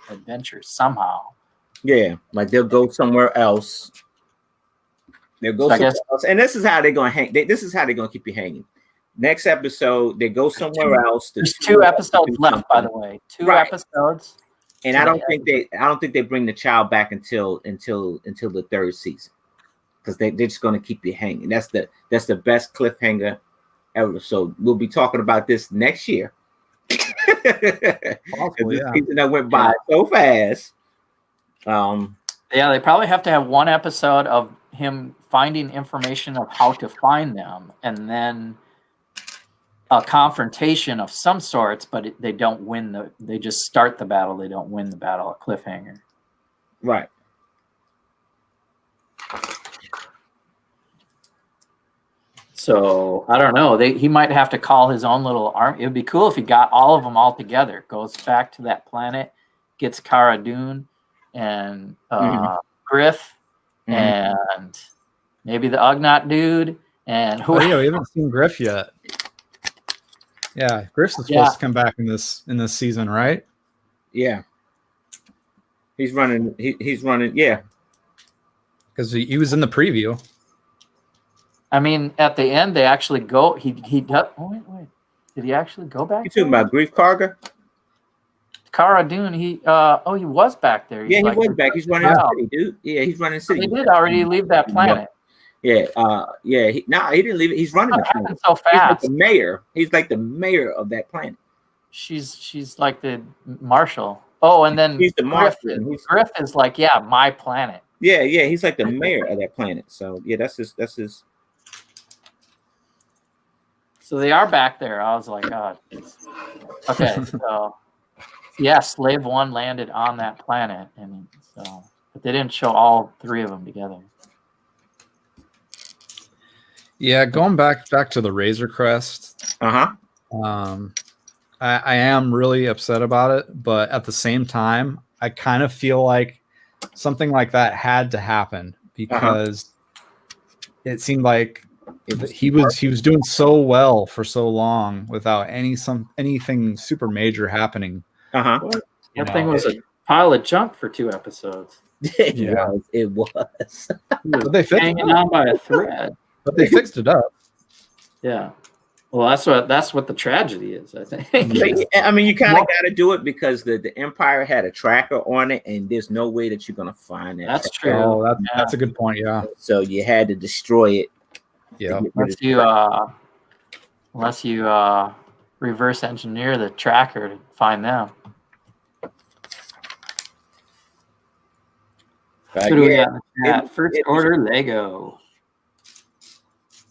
[SPEAKER 2] adventure somehow.
[SPEAKER 1] Yeah, like they'll go somewhere else. They'll go somewhere else. And this is how they're going to hang. This is how they're going to keep you hanging. Next episode, they go somewhere else.
[SPEAKER 2] There's 2 episodes left, by the way. 2 episodes.
[SPEAKER 1] And I don't think they bring the child back until the 3rd season, because they're just going to keep you hanging. That's the best cliffhanger ever. So we'll be talking about this next year. This season that went by so fast.
[SPEAKER 2] They probably have to have 1 episode of him finding information of how to find them, and then a confrontation of some sorts, but they don't win they just start the battle. They don't win the battle. A cliffhanger.
[SPEAKER 1] Right.
[SPEAKER 2] So I don't know. He might have to call his own little army. It would be cool if he got all of them all together. Goes back to that planet, gets Cara Dune and Griff and maybe the Ugnaught dude. And
[SPEAKER 3] we haven't seen Griff yet. Yeah, Griff's supposed to come back in this season, right?
[SPEAKER 1] Yeah. He's running. He's running. Yeah.
[SPEAKER 3] Because he was in the preview.
[SPEAKER 2] I mean, at the end, they actually go. He does. Oh, wait. Did he actually go back?
[SPEAKER 1] You talking about Grief Karga?
[SPEAKER 2] Cara Dune. He was back there.
[SPEAKER 1] He was back. He's running the city, dude. Yeah, he's running the city.
[SPEAKER 2] He did already leave that planet.
[SPEAKER 1] Yeah. He didn't leave it. He's running the planet
[SPEAKER 2] so fast.
[SPEAKER 1] He's like the mayor. He's like the mayor of that planet.
[SPEAKER 2] She's like the marshal. Oh, and then
[SPEAKER 1] he's the marshal.
[SPEAKER 2] Griff is like, my planet.
[SPEAKER 1] Yeah. He's like the mayor of that planet. So that's his.
[SPEAKER 2] So they are back there. I was like, oh, okay. So Slave 1 landed on that planet, and so, but they didn't show all 3 of them together.
[SPEAKER 3] Yeah, going back to the Razor Crest. I am really upset about it, but at the same time, I kind of feel like something like that had to happen because it seemed like he was doing so well for so long without anything super major happening.
[SPEAKER 2] That thing was a pile of junk for 2 episodes.
[SPEAKER 1] It was.
[SPEAKER 2] But they hanging on by a thread.
[SPEAKER 3] But they fixed it up.
[SPEAKER 2] Yeah. Well, that's what the tragedy is, I think.
[SPEAKER 1] I mean, you kind of got to do it because the Empire had a tracker on it, and there's no way that you're going to find that.
[SPEAKER 2] That's true.
[SPEAKER 3] Oh, that's a good point. Yeah.
[SPEAKER 1] So you had to destroy it.
[SPEAKER 3] Yeah.
[SPEAKER 2] Unless you reverse engineer the tracker to find them. What do we got in the chat? First Order Lego.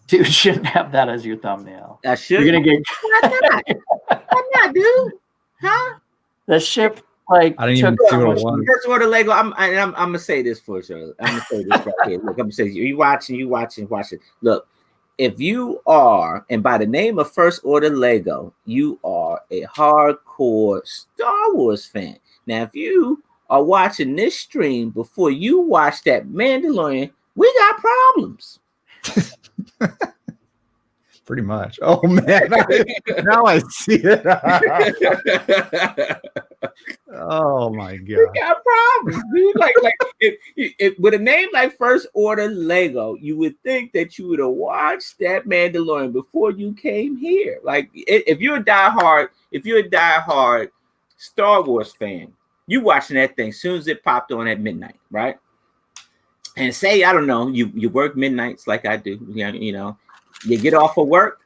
[SPEAKER 2] Dude, shouldn't have that as your thumbnail.
[SPEAKER 1] I should.
[SPEAKER 2] You're gonna get.
[SPEAKER 1] Why not, dude? Huh?
[SPEAKER 2] The ship, like,
[SPEAKER 3] I didn't even see what it was.
[SPEAKER 1] First Order Lego. I'm gonna say this for sure. I'm gonna say this right here. Look, I'm gonna say you watching. Look, if you are, and by the name of First Order Lego, you are a hardcore Star Wars fan. Now, if you are watching this stream before you watch that Mandalorian, we got problems.
[SPEAKER 3] Pretty much. Oh man, now I see it. Oh my god,
[SPEAKER 1] we got problems, dude. Like if with a name like First Order Lego, you would think that you would have watched that Mandalorian before you came here. Like if you're a diehard Star Wars fan, you watching that thing as soon as it popped on at midnight, right? And say, I don't know, you work midnights like I do, you know, You get off of work,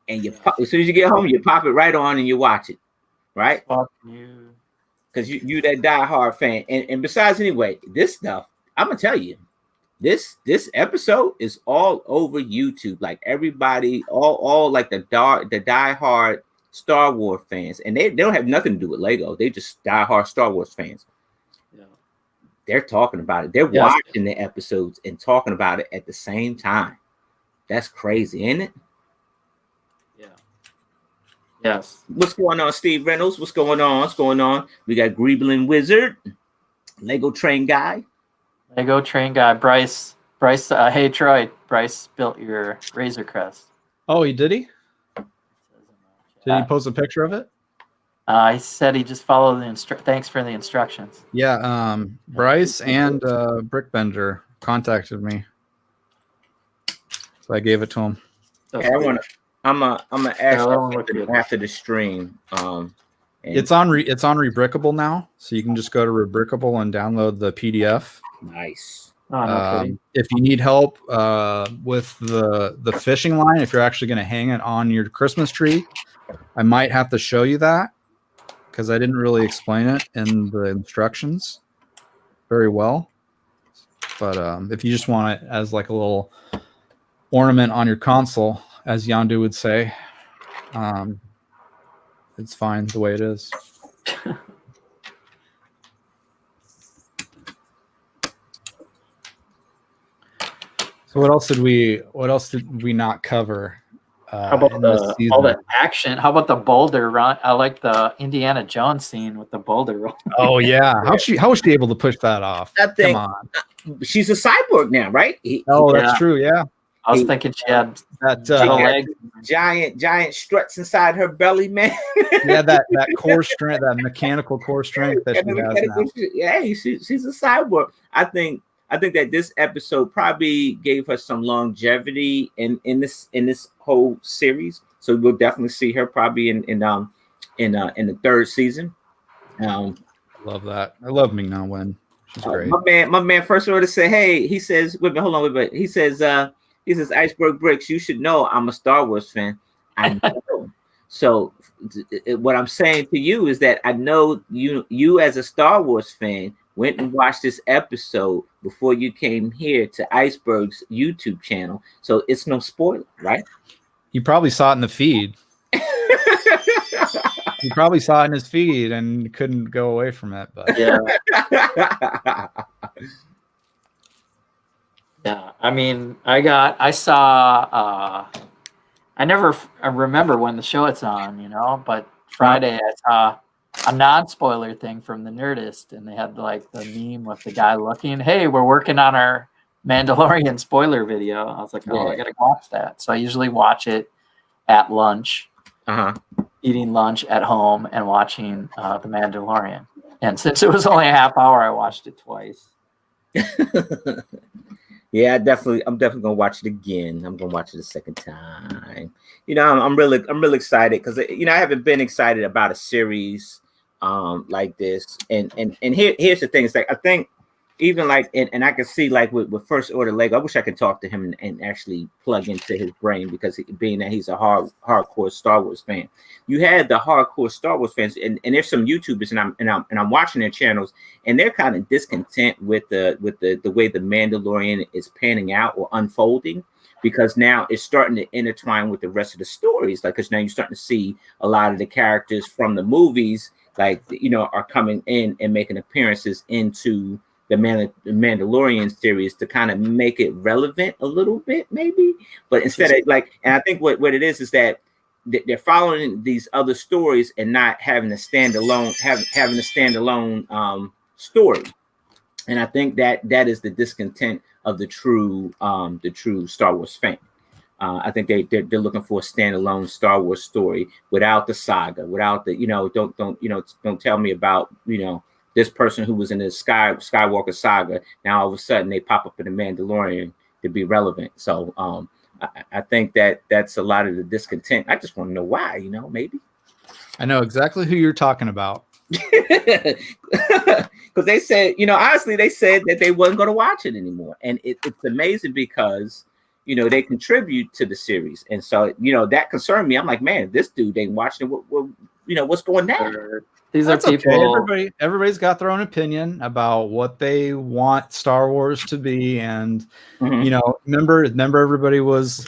[SPEAKER 1] and as soon as you get home, you pop it right on and you watch it, right? Because you that diehard fan. And besides, anyway, this stuff, I'm gonna tell you, this episode is all over YouTube. Like everybody, all like the diehard Star Wars fans, and they don't have nothing to do with Lego. They just diehard Star Wars fans. Yeah. They're talking about it. They're watching the episodes and talking about it at the same time. That's crazy, isn't it?
[SPEAKER 2] Yeah. Yes.
[SPEAKER 1] What's going on, Steve Reynolds? What's going on? What's going on? We got Greeblin Wizard, Lego Train Guy.
[SPEAKER 2] Bryce. Hey Troy. Bryce built your Razor Crest.
[SPEAKER 3] Oh, did he? Did he post a picture of it?
[SPEAKER 2] He said he just followed the thanks for the instructions.
[SPEAKER 3] Yeah, Bryce and Brickbender contacted me, so I gave it to him.
[SPEAKER 1] Okay, I'm gonna ask after the stream.
[SPEAKER 3] It's on Rebrickable now, so you can just go to Rebrickable and download the PDF.
[SPEAKER 1] Nice.
[SPEAKER 3] If you need help with the fishing line, if you're actually going to hang it on your Christmas tree, I might have to show you that because I didn't really explain it in the instructions very well. But if you just want it as like a little ornament on your console, as Yandu would say, it's fine the way it is. So what else did we not cover?
[SPEAKER 2] How about all the action? How about the boulder run? I like the Indiana Jones scene with the boulder run.
[SPEAKER 3] Oh yeah, how was she able to push that off?
[SPEAKER 1] Come on, she's a cyborg now, right?
[SPEAKER 3] That's true. Yeah,
[SPEAKER 2] I was thinking she had
[SPEAKER 1] that giant struts inside her belly, man.
[SPEAKER 3] Yeah, that core strength, that mechanical core strength that she has now.
[SPEAKER 1] Yeah, she's a cyborg. I think that this episode probably gave her some longevity in this whole series. So we'll definitely see her probably in the third season.
[SPEAKER 3] Love that. I love Ming-Na Wen. She's great.
[SPEAKER 1] My man First Order said, hey, he says, he says, Iceberg Bricks, you should know I'm a Star Wars fan. I know. So what I'm saying to you is that I know you as a Star Wars fan went and watched this episode before you came here to Iceberg's YouTube channel. So it's no spoiler, right?
[SPEAKER 3] You probably saw it in the feed. You probably saw it in his feed and couldn't go away from it. But
[SPEAKER 2] yeah. Yeah. I mean, I remember when the show it's on, but Friday I saw a non-spoiler thing from the Nerdist, and they had like the meme with the guy looking, hey, we're working on our Mandalorian spoiler video. I was like, I gotta watch that. So I usually watch it at lunch, eating lunch at home and watching the Mandalorian. And since it was only a half hour, I watched it twice.
[SPEAKER 1] Yeah, I'm definitely gonna watch it again. I'm gonna watch it a second time. I'm really excited because I haven't been excited about a series like this. And here's the thing: it's like I think even like and I can see like with First Order Lego, I wish I could talk to him and actually plug into his brain because being that he's a hardcore Star Wars fan. You had the hardcore Star Wars fans, and there's some YouTubers, and I'm watching their channels, and they're kind of discontent with the way the Mandalorian is panning out or unfolding, because now it's starting to intertwine with the rest of the stories. Like, because now you're starting to see a lot of the characters from the movies, like are coming in and making appearances into the Mandalorian series to kind of make it relevant a little bit, maybe. But instead of and I think what it is that they're following these other stories and not having a standalone story. And I think that is the discontent of the true Star Wars fan. I think they're looking for a standalone Star Wars story without the saga, without the don't tell me about this person who was in the Skywalker saga. Now all of a sudden they pop up in the Mandalorian to be relevant. So I think that's a lot of the discontent. I just want to know why, maybe.
[SPEAKER 3] I know exactly who you're talking about.
[SPEAKER 1] Because they said, honestly, they said that they wasn't going to watch it anymore. And it's amazing because, you know, they contribute to the series. And so, you know, that concerned me. I'm like, man, this dude ain't watching what you know, what's going down.
[SPEAKER 2] These are people.
[SPEAKER 3] Okay. Everybody's got their own opinion about what they want Star Wars to be, and you know, remember everybody was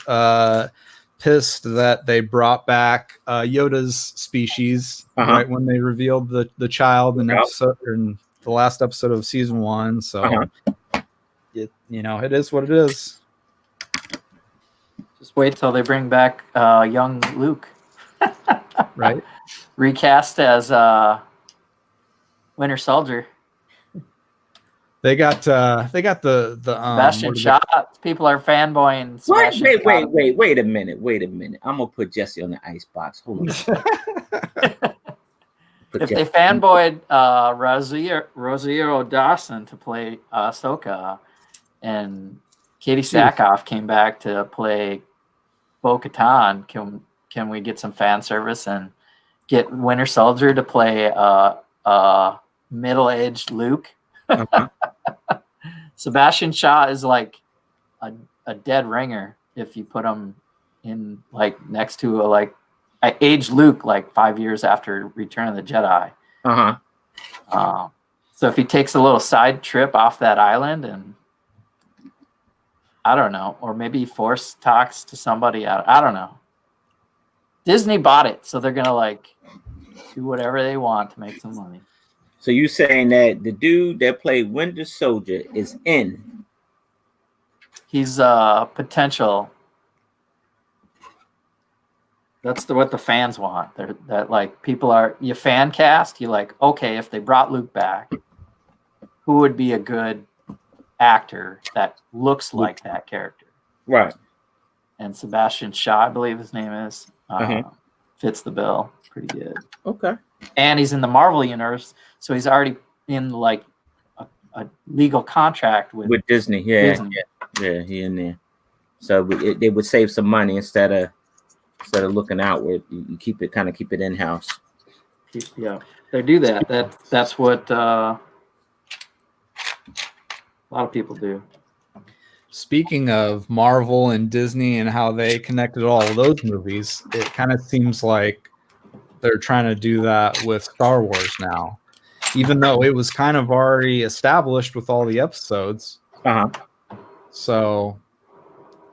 [SPEAKER 3] pissed that they brought back Yoda's species right when they revealed the child in the last episode of season 1. So it, you know, it is what it is.
[SPEAKER 2] Just wait till they bring back young Luke.
[SPEAKER 3] Right.
[SPEAKER 2] Recast as Winter Soldier.
[SPEAKER 3] They got the
[SPEAKER 2] Sebastian Shaw. People are fanboying.
[SPEAKER 1] Wait a minute. I'm gonna put Jesse on the ice box. Hold on.
[SPEAKER 2] If they fanboyed Rosario Dawson to play Ahsoka, and Katie Sackhoff came back to play Bo-Katan, can we get some fan service and get Winter Soldier to play middle-aged Luke? Sebastian Shaw is like a dead ringer if you put him in like next to I aged Luke like 5 years after Return of the Jedi. So if he takes a little side trip off that island, and I don't know, or maybe Force talks to somebody, I don't know. Disney bought it, so they're gonna like do whatever they want to make some money.
[SPEAKER 1] So you saying that the dude that played Winter Soldier is in?
[SPEAKER 2] He's potential. That's what the fans want. That like people are, you fan cast. You like, okay, if they brought Luke back, who would be a good actor that looks like that character?
[SPEAKER 1] Right.
[SPEAKER 2] And Sebastian Shaw, I believe his name is, fits the bill pretty good.
[SPEAKER 1] Okay.
[SPEAKER 2] And he's in the Marvel universe, so he's already in like a legal contract with
[SPEAKER 1] Disney. Yeah, he in there. So they would save some money instead of looking outward. You keep it in house.
[SPEAKER 2] Yeah, they do that. That's what a lot of people do.
[SPEAKER 3] Speaking of Marvel and Disney and how they connected all of those movies, it kind of seems like they're trying to do that with Star Wars now, even though it was kind of already established with all the episodes. So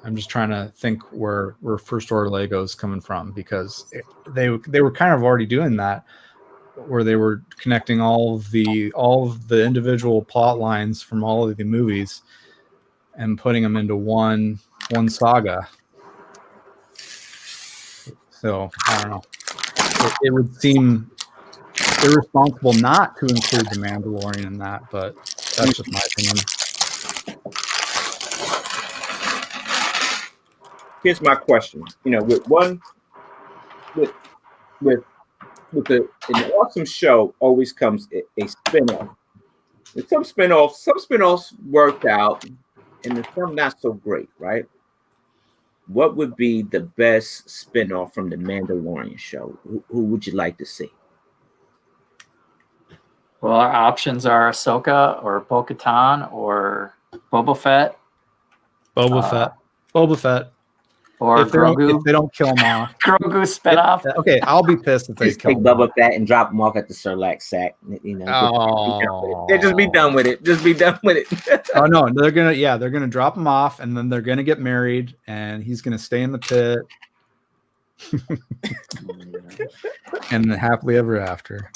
[SPEAKER 3] I'm just trying to think where First Order Lego's coming from, because they were kind of already doing that, where they were connecting all of the individual plot lines from all of the movies and putting them into one saga. So I don't know. It would seem irresponsible not to include the Mandalorian in that, but that's just my opinion.
[SPEAKER 1] Here's my question. You know, with an awesome show always comes a spin-off. With some spin-offs worked out, and there's some not so great, right? What would be the best spin-off from the Mandalorian show? Who would you like to see?
[SPEAKER 2] Well, our options are Ahsoka or Bo-Katan or Boba Fett.
[SPEAKER 3] Boba Fett.
[SPEAKER 2] Or Grogu.
[SPEAKER 3] If they don't kill him off.
[SPEAKER 2] Grogu spin-off.
[SPEAKER 3] Okay, I'll be pissed if they
[SPEAKER 1] just kill him off. Take Boba Fett and drop him off at the Sarlacc sack. You know, just be done with it. Just be done with it.
[SPEAKER 3] Oh no, they're gonna drop him off, and then they're gonna get married, and he's gonna stay in the pit, and happily ever after.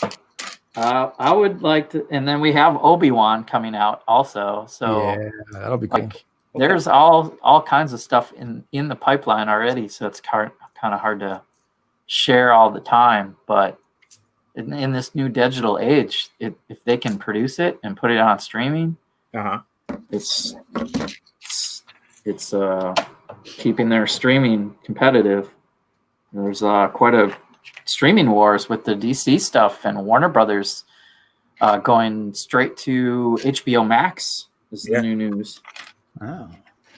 [SPEAKER 2] I would like to, and then we have Obi-Wan coming out also. So
[SPEAKER 3] yeah, that'll be cool.
[SPEAKER 2] There's all kinds of stuff in the pipeline already, so it's kind of hard to share all the time. But in this new digital age, if they can produce it and put it on streaming, it's keeping their streaming competitive. There's quite a streaming wars with the DC stuff, and Warner Brothers going straight to HBO Max is the new news.
[SPEAKER 3] Oh.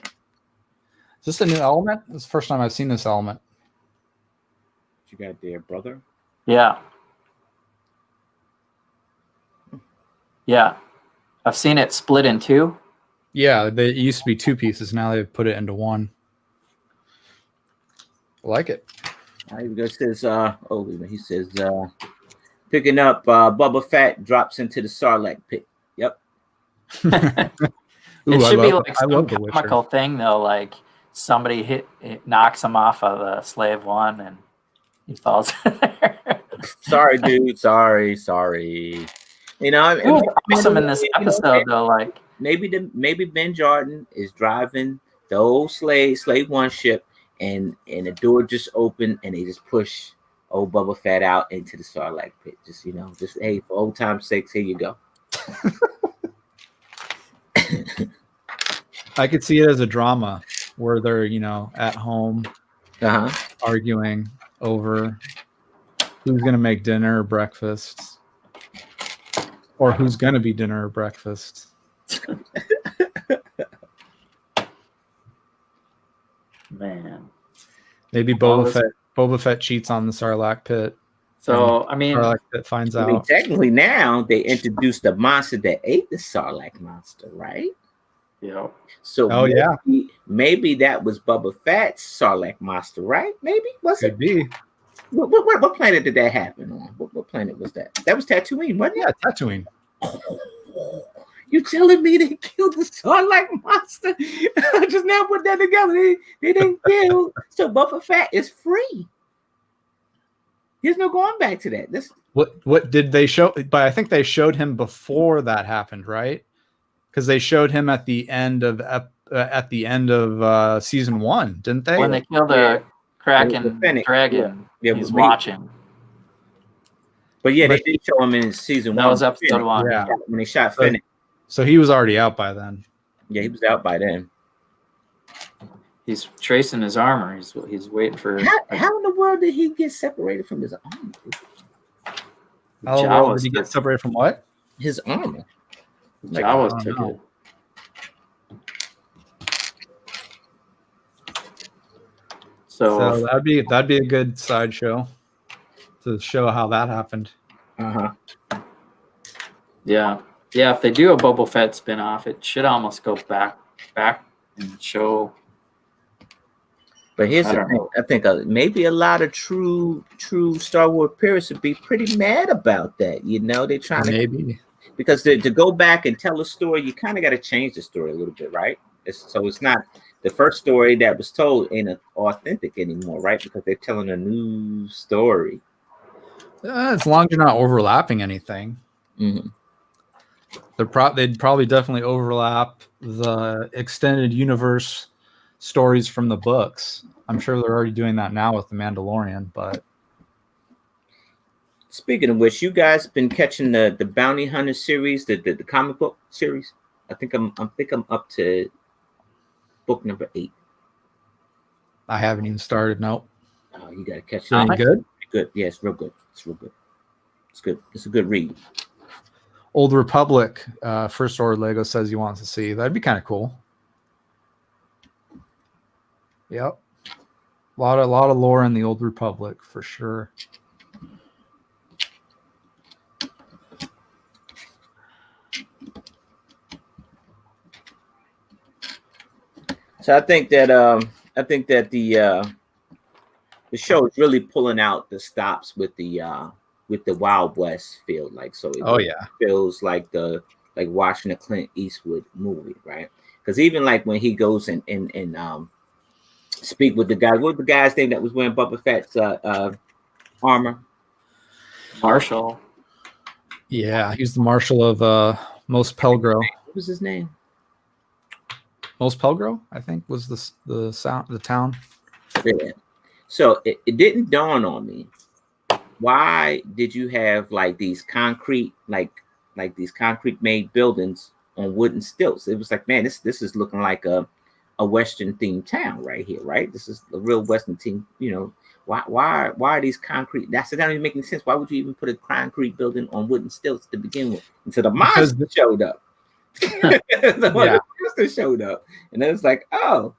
[SPEAKER 3] Is this a new element? This is the first time I've seen this element.
[SPEAKER 1] What you got there, brother?
[SPEAKER 2] Yeah. Yeah. I've seen it split in two.
[SPEAKER 3] Yeah, they used to be two pieces. Now they've put it into one. I like it.
[SPEAKER 1] He says, he says, picking up Bubba Fett drops into the Sarlacc pit. Yep.
[SPEAKER 2] It should be like some comical thing though, like somebody knocks him off of the Slave One and he falls there.
[SPEAKER 1] Sorry, dude. Sorry. You know,
[SPEAKER 2] it was awesome in this episode though. Like
[SPEAKER 1] maybe Ben Jordan is driving the old Slave One ship, and the door just opened, and they just push old Bubba Fett out into the Sarlacc pit. Just hey, for old time's sakes, here you go.
[SPEAKER 3] I could see it as a drama where they're, at home arguing over who's going to make dinner or breakfast, or who's going to be dinner or breakfast.
[SPEAKER 2] Man.
[SPEAKER 3] Maybe Boba Fett cheats on the Sarlacc pit.
[SPEAKER 2] So, Sarlacc
[SPEAKER 3] pit finds out.
[SPEAKER 1] Technically now they introduced the monster that ate the Sarlacc monster, right?
[SPEAKER 2] Yeah.
[SPEAKER 1] So maybe that was Boba Fett's Sarlacc monster, right? Maybe was it?
[SPEAKER 3] Could be.
[SPEAKER 1] What planet did that happen on? What planet was that? That was Tatooine, wasn't it?
[SPEAKER 3] Yeah, Tatooine.
[SPEAKER 1] You telling me they killed the Sarlacc monster? Just now put that together. They didn't kill. So Boba Fett is free. There's no going back to that.
[SPEAKER 3] What did they show? But I think they showed him before that happened, right? Because they showed him at the end of season 1, didn't they?
[SPEAKER 2] When they killed the Kraken dragon, he's watching.
[SPEAKER 1] But they did show him in season 1.
[SPEAKER 2] That was episode 1.
[SPEAKER 3] Yeah,
[SPEAKER 1] when they shot Fennec.
[SPEAKER 3] So he was already out by then.
[SPEAKER 1] Yeah, he was out by then.
[SPEAKER 2] He's tracing his armor. He's waiting for.
[SPEAKER 1] How in the world did he get separated from his armor?
[SPEAKER 3] How did he get separated from what?
[SPEAKER 1] His armor.
[SPEAKER 2] Jawas took it. So
[SPEAKER 3] that'd be a good sideshow to show how that happened.
[SPEAKER 2] Yeah. If they do a Boba Fett spinoff, it should almost go back and show.
[SPEAKER 1] But here's the thing. I think maybe a lot of true Star Wars purists would be pretty mad about that. They're trying
[SPEAKER 3] to
[SPEAKER 1] because to go back and tell a story, you kind of got to change the story a little bit, right? So it's not the first story that was told ain't authentic anymore, right? Because they're telling a new story.
[SPEAKER 3] As long as you're not overlapping anything.
[SPEAKER 1] Mm-hmm.
[SPEAKER 3] They'd probably definitely overlap the extended universe stories from the books. I'm sure they're already doing that now with the Mandalorian. But
[SPEAKER 1] speaking of which, you guys been catching the Bounty Hunter series, the comic book series. I think I'm up to book number 8.
[SPEAKER 3] I haven't even started. Nope.
[SPEAKER 1] Oh, you gotta catch it.
[SPEAKER 3] Good.
[SPEAKER 1] Good. Yeah, it's real good. It's real good. It's good. It's a good read.
[SPEAKER 3] Old Republic, First Order Lego says he wants to see. That'd be kind of cool. Yep. A lot of lore in the Old Republic for sure.
[SPEAKER 1] So I think that the show is really pulling out the stops with the Wild West feel, like, so it feels like watching a Clint Eastwood movie, right? Because even like when he goes and speak with the guy, what was the guy's name that was wearing Boba Fett's armor?
[SPEAKER 2] Marshall.
[SPEAKER 3] Yeah, he's the Marshal of Mos Pelgro.
[SPEAKER 1] What was his name?
[SPEAKER 3] Mos Pelgro, I think, was the town.
[SPEAKER 1] Yeah. So it didn't dawn on me. Why did you have like these concrete, like these concrete made buildings on wooden stilts? It was like, man, this is looking like a Western themed town right here, right? This is a real Western theme. Why are these concrete? That doesn't even make any sense. Why would you even put a concrete building on wooden stilts to begin with? Until the monster showed up. The monster showed up, and it was like, oh,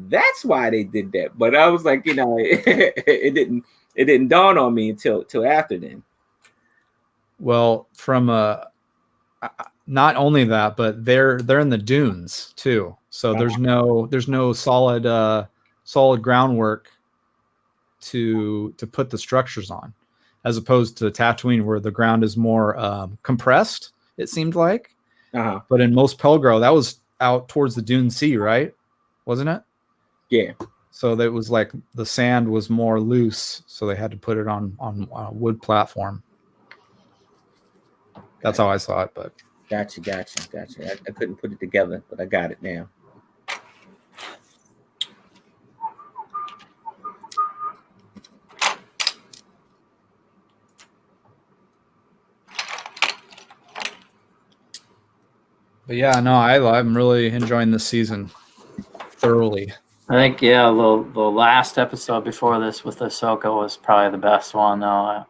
[SPEAKER 1] that's why they did that. But I was like, it didn't dawn on me until after then.
[SPEAKER 3] Well, from not only that, but they're in the dunes too. So there's no solid groundwork to put the structures on, as opposed to Tatooine where the ground is more compressed. It seemed like, but in most Pelgrove, that was out towards the Dune Sea, right? Wasn't it?
[SPEAKER 1] Yeah.
[SPEAKER 3] So that was like the sand was more loose, so they had to put it on a wood platform. That's how I saw it, but
[SPEAKER 1] Gotcha. I couldn't put it together, but I got it now.
[SPEAKER 3] But yeah, no, I'm really enjoying this season thoroughly.
[SPEAKER 2] I think the last episode before this with Ahsoka was probably the best one, though.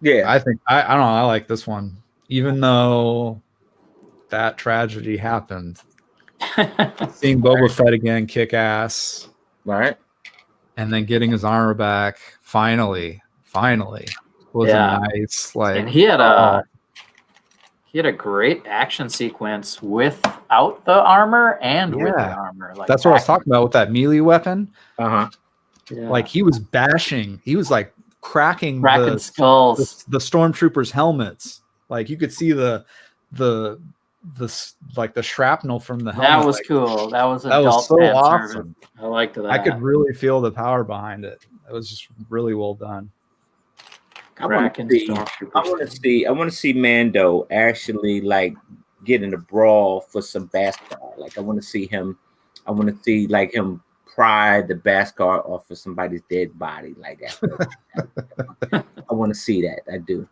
[SPEAKER 1] Yeah,
[SPEAKER 3] I think I don't know. I like this one, even though that tragedy happened. Seeing Boba Fett again kick ass,
[SPEAKER 1] right,
[SPEAKER 3] and then getting his armor back finally was a nice
[SPEAKER 2] And he had a great action sequence without the armor and with the armor. Like
[SPEAKER 3] that's what I was talking about with that melee weapon.
[SPEAKER 1] Yeah.
[SPEAKER 3] Like he was bashing, he was like cracking
[SPEAKER 2] skulls,
[SPEAKER 3] the stormtroopers' helmets. Like you could see the like the shrapnel from the helmet.
[SPEAKER 2] That was cool. That was
[SPEAKER 3] so awesome.
[SPEAKER 2] I liked that.
[SPEAKER 3] I could really feel the power behind it. It was just really well done.
[SPEAKER 1] I want to see Mando actually like get in a brawl for some Beskar. Like I want to see him like him pry the Beskar off of somebody's dead body like that. I want to see that. I do.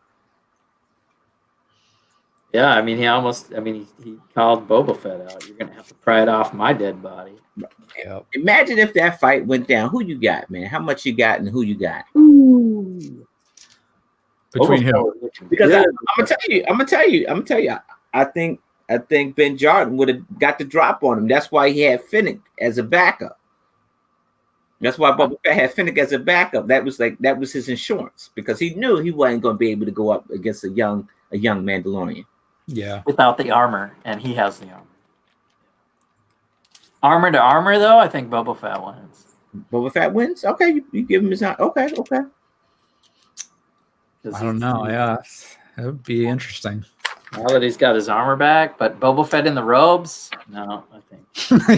[SPEAKER 2] Yeah, I mean, he called Boba Fett out. You're gonna have to pry it off my dead body.
[SPEAKER 1] Yep. Imagine if that fight went down. Who you got, man? How much you got, and who you got?
[SPEAKER 3] Ooh. Between him,
[SPEAKER 1] because I'm gonna tell you. I think Ben Jordan would have got the drop on him. That's why he had Fennec as a backup. That's why Boba Fett had Fennec as a backup. That was his insurance, because he knew he wasn't going to be able to go up against a young Mandalorian.
[SPEAKER 3] Yeah,
[SPEAKER 2] without the armor, and he has the armor. Armor to armor, though, I think Boba Fett wins.
[SPEAKER 1] Boba Fett wins. Okay, you give him his okay.
[SPEAKER 3] I don't know. Yeah, that would be interesting.
[SPEAKER 2] Now that he's got his armor back, but Boba Fett in the robes, no, I think.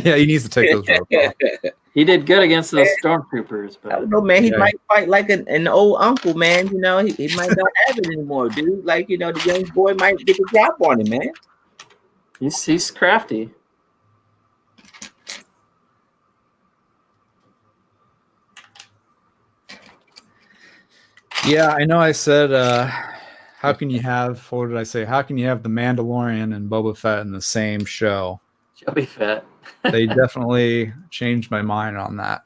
[SPEAKER 3] Yeah, he needs to take those robes off.
[SPEAKER 2] He did good against those stormtroopers, but
[SPEAKER 1] I don't know, man. He might fight like an old uncle, man. You know, he might not have it anymore, dude. Like, you know, the young boy might get the drop on him, man.
[SPEAKER 2] He's crafty.
[SPEAKER 3] Yeah, I know. I said, how can you have? What did I say? How can you have the Mandalorian and Boba Fett in the same show?
[SPEAKER 2] Chubby Fett.
[SPEAKER 3] They definitely changed my mind on that,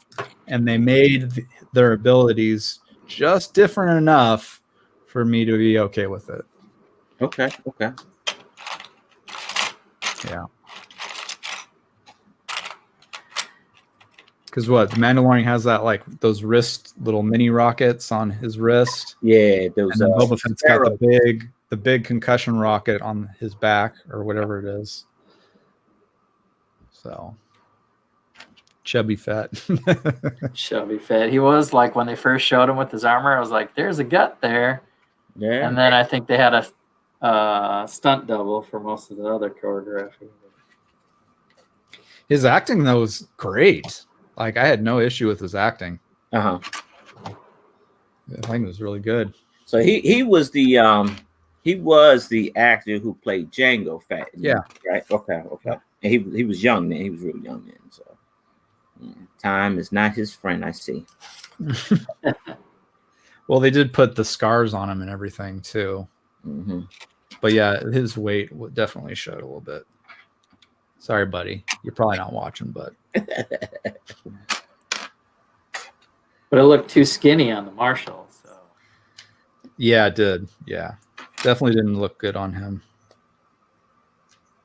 [SPEAKER 3] and they made their abilities just different enough for me to be okay with it.
[SPEAKER 1] Okay.
[SPEAKER 3] Yeah. Because what, the Mandalorian has that, like those wrist little mini rockets on his wrist.
[SPEAKER 1] Yeah, those.
[SPEAKER 3] And then Boba Fett's got the big concussion rocket on his back or whatever it is. So, Chubby Fett.
[SPEAKER 2] Chubby Fett. He was like, when they first showed him with his armor, I was like, "There's a gut there."
[SPEAKER 1] Yeah.
[SPEAKER 2] And then I think they had a stunt double for most of the other choreography.
[SPEAKER 3] His acting though was great. Like, I had no issue with his acting.
[SPEAKER 1] I
[SPEAKER 3] think it was really good.
[SPEAKER 1] So he was the actor who played Jango Fett.
[SPEAKER 3] Yeah.
[SPEAKER 1] Right. Okay. Yeah. And he was young then. He was real young then. So time is not his friend, I see.
[SPEAKER 3] Well, they did put the scars on him and everything too.
[SPEAKER 1] Mm-hmm.
[SPEAKER 3] But yeah, his weight definitely showed a little bit. Sorry, buddy. You're probably not watching, but.
[SPEAKER 2] But it looked too skinny on the Marshal. So.
[SPEAKER 3] Yeah, it did. Yeah. Definitely didn't look good on him.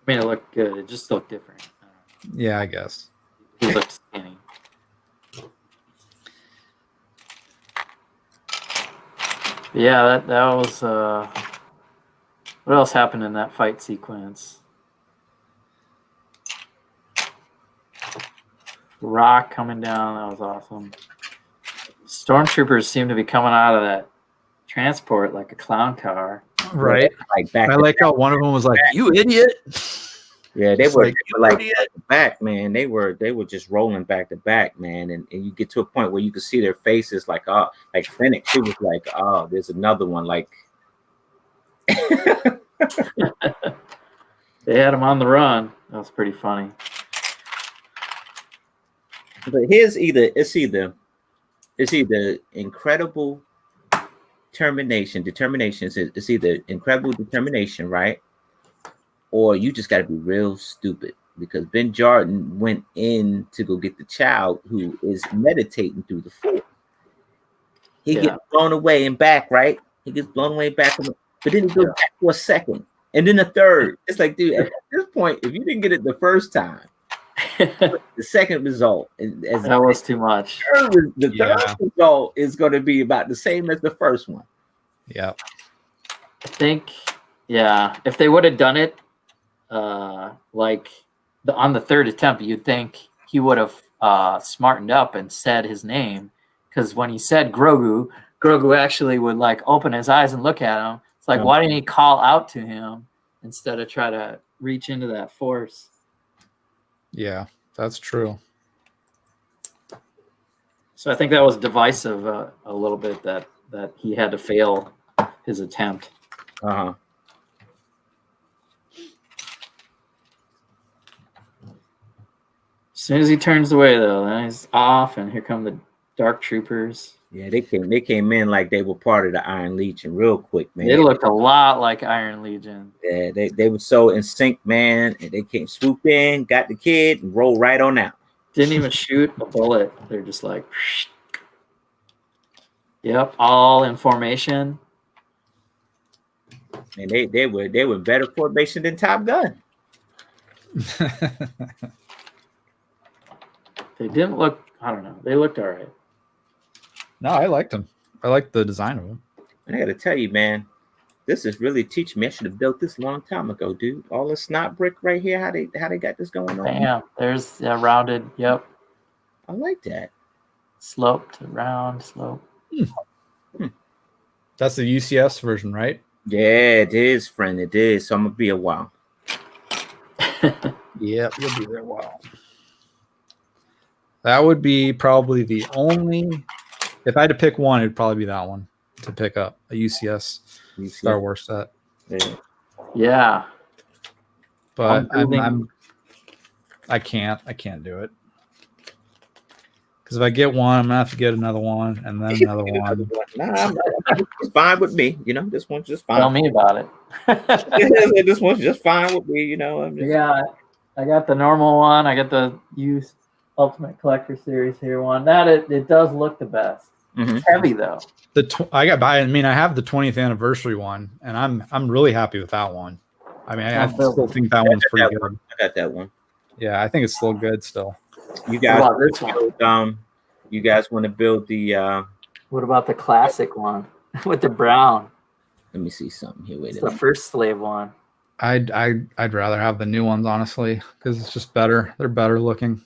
[SPEAKER 2] I mean, it looked good. It just looked different.
[SPEAKER 3] Yeah, I guess.
[SPEAKER 2] He looked skinny. Yeah, that was... what else happened in that fight sequence? Rock coming down, that was awesome. Stormtroopers seem to be coming out of that transport like a clown car.
[SPEAKER 3] Right.
[SPEAKER 1] Like back.
[SPEAKER 3] I like how one of them was like, "You idiot."
[SPEAKER 1] Yeah, they were like back, man. They were just rolling back to back, man. And you get to a point where you could see their faces, like Fennec. She was like, "Oh, there's another one." Like
[SPEAKER 2] they had him on the run. That was pretty funny.
[SPEAKER 1] But it's either incredible determination. It's either incredible determination, right? Or you just got to be real stupid, because Ben Jordan went in to go get the child who is meditating through the Force. He gets blown away and back, right? He gets blown away back, but then he goes back for a second, and then a third. It's like, dude, at this point, if you didn't get it the first time, the second result
[SPEAKER 2] that was too much.
[SPEAKER 1] The third result is going to be about the same as the first one.
[SPEAKER 3] Yeah,
[SPEAKER 2] I think, if they would have done it like on the third attempt, you'd think he would have smartened up and said his name, because when he said Grogu actually would like open his eyes and look at him. It's like, why didn't he call out to him instead of try to reach into that Force?
[SPEAKER 3] Yeah, that's true.
[SPEAKER 2] So I think that was divisive a little bit, that he had to fail his attempt.
[SPEAKER 1] Uh-huh.
[SPEAKER 2] As soon as he turns away, though, then he's off, and here come the Dark Troopers.
[SPEAKER 1] Yeah, they came in like they were part of the Iron Legion real quick, man.
[SPEAKER 2] They looked a lot like Iron Legion.
[SPEAKER 1] Yeah, they were so in sync, man. And they came swoop in, got the kid, and roll right on out.
[SPEAKER 2] Didn't even shoot a bullet. They're just like, yep, all in formation.
[SPEAKER 1] And they were better formation than Top Gun.
[SPEAKER 2] They didn't look, I don't know. They looked all right.
[SPEAKER 3] No, I liked them. I liked the design of them.
[SPEAKER 1] And I got to tell you, man, this is really teaching me. I should have built this a long time ago, dude. All this snot brick right here, how they got this going on.
[SPEAKER 2] Yeah, there's a rounded, yep.
[SPEAKER 1] I like that.
[SPEAKER 2] Slope to round, slope.
[SPEAKER 3] That's the UCS version, right?
[SPEAKER 1] Yeah, it is, friend. It is. So I'm going to be a while.
[SPEAKER 3] Yep, you'll be there a while. That would be probably the only. If I had to pick one, it'd probably be that one to pick up, a UCS Star Wars set.
[SPEAKER 2] Yeah.
[SPEAKER 3] But I can't do it. Because if I get one, I'm gonna have to get another one and then another one.
[SPEAKER 1] Nah, it's fine with me. You know, this one's just fine.
[SPEAKER 2] Tell me about
[SPEAKER 1] it. This one's just fine with me. You know.
[SPEAKER 2] I got the normal one. I got the used Ultimate Collector Series here one. That it does look the best.
[SPEAKER 1] Mm-hmm.
[SPEAKER 2] It's heavy though.
[SPEAKER 3] I have the 20th anniversary one, and I'm really happy with that one. I mean, I still think that one's pretty good.
[SPEAKER 1] I got that one.
[SPEAKER 3] Yeah, I think it's still good still.
[SPEAKER 1] You guys, you guys want to build the?
[SPEAKER 2] What about the classic one with the brown?
[SPEAKER 1] Let me see something here. Wait,
[SPEAKER 2] it's the first slave one.
[SPEAKER 3] I'd rather have the new ones, honestly, because it's just better. They're better looking.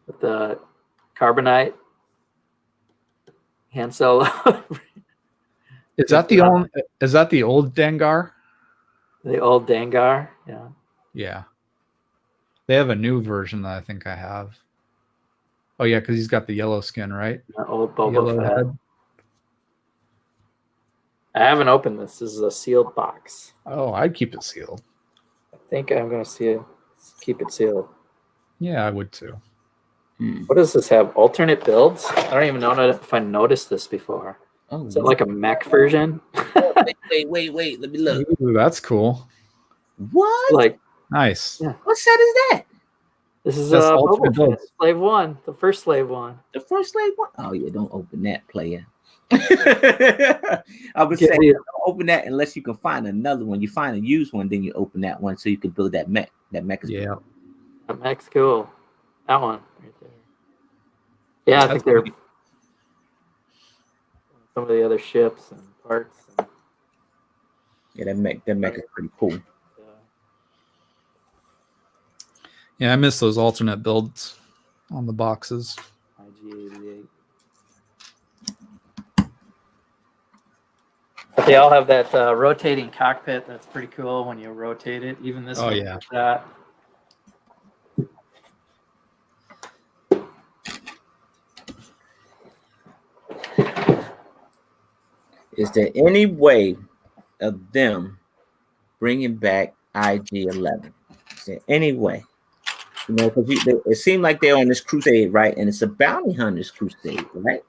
[SPEAKER 2] With the carbonite Han Solo.
[SPEAKER 3] Is that the old Dengar?
[SPEAKER 2] The old Dengar, yeah.
[SPEAKER 3] Yeah. They have a new version that I think I have. Oh yeah, because he's got the yellow skin, right?
[SPEAKER 2] The old Boba Fett. I haven't opened this. This is a sealed box.
[SPEAKER 3] Oh, I'd keep it sealed.
[SPEAKER 2] I think I'm going to keep it sealed.
[SPEAKER 3] Yeah, I would too.
[SPEAKER 2] What does this have? Alternate builds? I don't even know if I noticed this before. Oh, is it like a mech version?
[SPEAKER 1] Wait. Let me look.
[SPEAKER 3] Ooh, that's cool.
[SPEAKER 1] What?
[SPEAKER 2] Like
[SPEAKER 3] nice.
[SPEAKER 1] Yeah. What set is that?
[SPEAKER 2] This is Boba Fett, Slave One, the first Slave One.
[SPEAKER 1] The first Slave One? Oh yeah, don't open that, player. I would say don't open that unless you can find another one. You find a used one, then you open that one so you can build that mech. That mech is
[SPEAKER 2] cool. That mech's cool. That one right there. Yeah, I think they're some of the other ships and parts.
[SPEAKER 1] Yeah, that mech is pretty cool.
[SPEAKER 3] Yeah, I miss those alternate builds on the boxes.
[SPEAKER 2] IG-88. But they all have that rotating cockpit. That's pretty cool when you rotate it. Even this one.
[SPEAKER 3] Yeah.
[SPEAKER 2] That.
[SPEAKER 1] Is there any way of them bringing back IG-11? Is there any way? You know, because it seemed like they're on this crusade, right? And it's a bounty hunters crusade, right?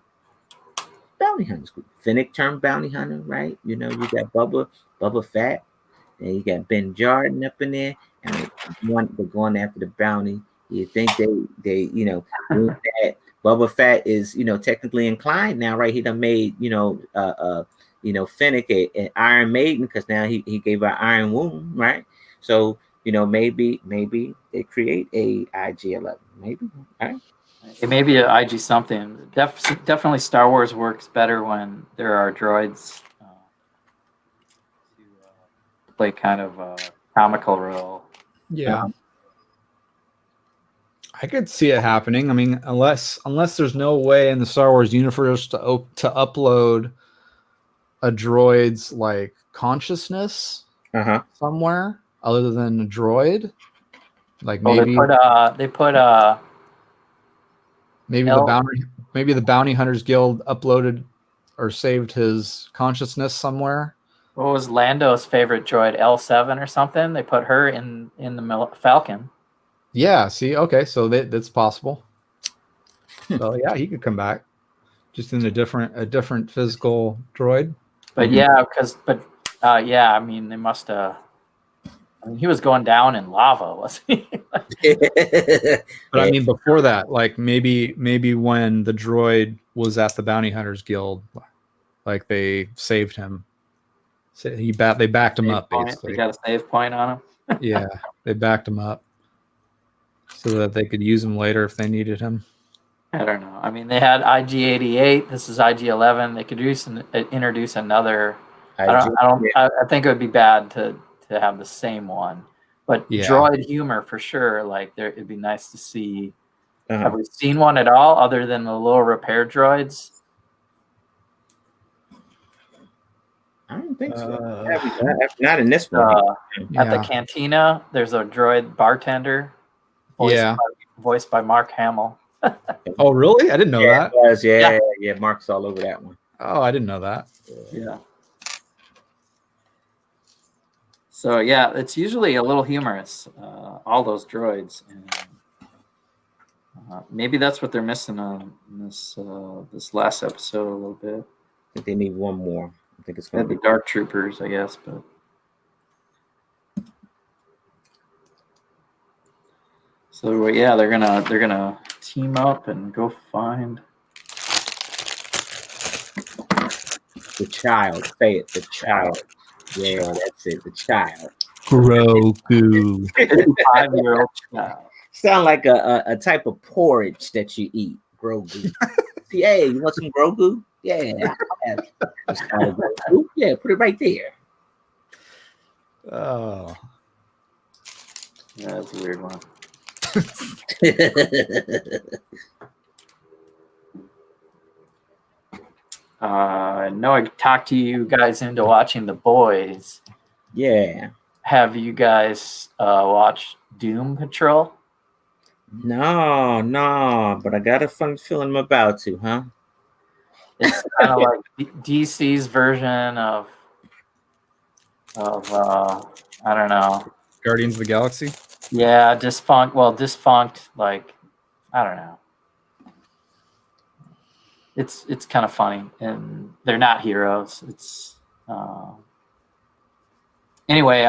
[SPEAKER 1] Bounty hunters. Finnick turned bounty hunter, right? You know, you got Bubba Fett, and you got Ben Jordan up in there, and they're going after the bounty. You think they you know, that Bubba Fett is, you know, technically inclined now, right? He done made, Finnick an Iron Maiden, because now he gave her Iron Womb, right? So, you know, maybe they create a IG-11, maybe, right?
[SPEAKER 2] It may be an IG something. Definitely Star Wars works better when there are droids to play kind of a comical role.
[SPEAKER 3] Yeah. I could see it happening. I mean, unless there's no way in the Star Wars universe to upload a droid's like consciousness somewhere other than a droid. Like maybe
[SPEAKER 2] they put
[SPEAKER 3] maybe the Bounty Hunters Guild uploaded or saved his consciousness somewhere.
[SPEAKER 2] What was Lando's favorite droid, L7 or something? They put her in the Falcon.
[SPEAKER 3] Yeah, see, okay, so that's possible. So yeah, he could come back, just in a different physical droid.
[SPEAKER 2] But yeah, I mean, they must have. I mean, he was going down in lava, wasn't he?
[SPEAKER 3] But I mean, before that, like maybe when the droid was at the Bounty Hunters Guild, like they saved him. So they backed him up, basically.
[SPEAKER 2] They got a save point on him.
[SPEAKER 3] Yeah, they backed him up so that they could use him later if they needed him.
[SPEAKER 2] I don't know. I mean, they had IG-88. This is IG-11. They could introduce another. I think it would be bad to have the same one, but droid humor for sure. Like it'd be nice to see. Have we seen one at all other than the little repair droids?
[SPEAKER 1] I don't think so. Not in this one.
[SPEAKER 2] At the cantina, there's a droid bartender. Voiced by Mark Hamill.
[SPEAKER 3] Oh, really? I didn't know that.
[SPEAKER 1] Yeah. Mark's all over that one.
[SPEAKER 3] Oh, I didn't know that.
[SPEAKER 2] Yeah. So yeah, it's usually a little humorous. All those droids, and maybe that's what they're missing on this last episode a little bit.
[SPEAKER 1] I think they need one more. I think it's going to
[SPEAKER 2] be Dark Troopers, I guess, but. So yeah, they're gonna team up and go find
[SPEAKER 1] the child. Say it, the child. Yeah, that's it, the child.
[SPEAKER 3] Grogu.
[SPEAKER 2] 5-year-old child.
[SPEAKER 1] Sound like a type of porridge that you eat. Grogu. Hey, you want some Grogu? Yeah. Grogu. Yeah, put it right there.
[SPEAKER 3] Oh.
[SPEAKER 2] Yeah, that's a weird one. I know I talked to you guys into watching The Boys.
[SPEAKER 1] Yeah.
[SPEAKER 2] Have you guys watched Doom Patrol?
[SPEAKER 1] No, but I got a fun feeling I'm about to, huh?
[SPEAKER 2] It's kind of like DC's version of I don't know.
[SPEAKER 3] Guardians of the Galaxy?
[SPEAKER 2] Yeah, defunct, like, I don't know. It's kind of funny, and they're not heroes. It's anyway,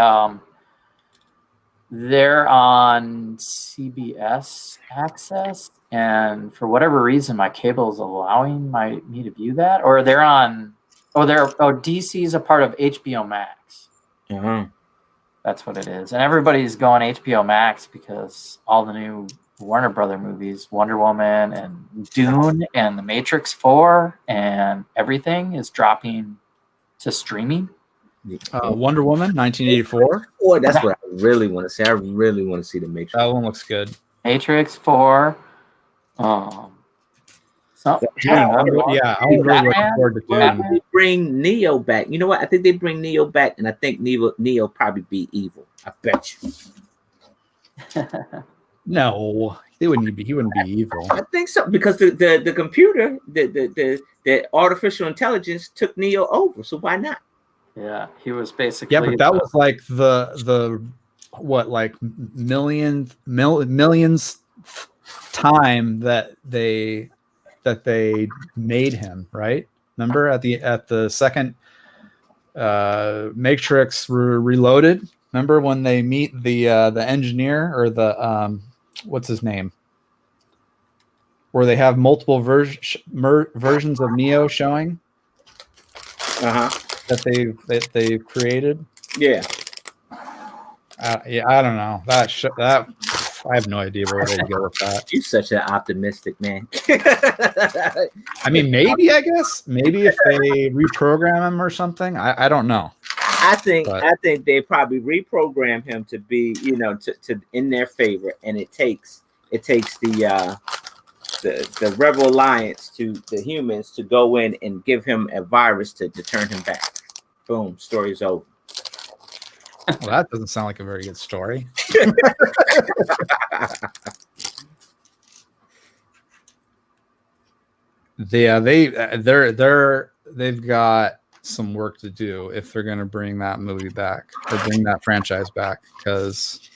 [SPEAKER 2] they're on CBS Access, and for whatever reason, my cable is allowing me to view that, or they're on. DC's a part of HBO Max. That's what it is. And everybody's going HBO Max because all the new Warner Brother movies, Wonder Woman and Dune and The Matrix 4 and everything is dropping to streaming.
[SPEAKER 3] Wonder Woman, 1984.
[SPEAKER 1] Boy, that's what I really want to see. I really want to see The Matrix.
[SPEAKER 3] That one looks good.
[SPEAKER 2] Matrix 4. So,
[SPEAKER 3] I'm really looking forward to Dune.
[SPEAKER 1] They bring Neo back. You know what? I think they bring Neo back, and I think Neo probably be evil. I bet you.
[SPEAKER 3] No, he wouldn't be evil.
[SPEAKER 1] I think so because the computer, the artificial intelligence took Neo over. So why not?
[SPEAKER 2] Yeah, he was basically.
[SPEAKER 3] Yeah, but that was like the what, like millions time that they made him, right? Remember at the second Matrix Reloaded? Remember when they meet the engineer or the what's his name? Where they have multiple versions of Neo showing. That they've created.
[SPEAKER 1] Yeah.
[SPEAKER 3] Yeah, I don't know. That I have no idea where they go with that.
[SPEAKER 1] You're such an optimistic man.
[SPEAKER 3] I mean, maybe, I guess. Maybe if they reprogram him or something. I don't know.
[SPEAKER 1] I think they probably reprogram him to be, to in their favor, and it takes the Rebel Alliance to the humans to go in and give him a virus to turn him back. Boom, story's over.
[SPEAKER 3] Well, that doesn't sound like a very good story. Yeah, they've got some work to do if they're going to bring that movie back or bring that franchise back, because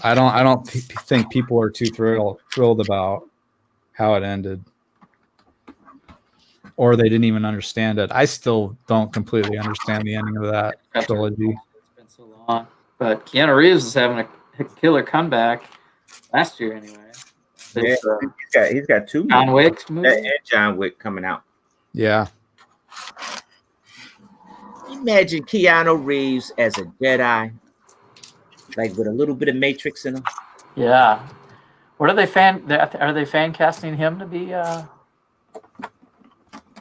[SPEAKER 3] I don't think people are too thrilled about how it ended, or they didn't even understand it. I still don't completely understand the ending of that trilogy.
[SPEAKER 2] It's been so long, but Keanu Reeves is having a killer comeback last year anyway.
[SPEAKER 1] Yeah, he's got two
[SPEAKER 2] John Wick movie
[SPEAKER 1] and John Wick coming out.
[SPEAKER 3] Yeah.
[SPEAKER 1] Imagine Keanu Reeves as a Jedi, like with a little bit of Matrix in him.
[SPEAKER 2] Yeah. What are they fan casting him to be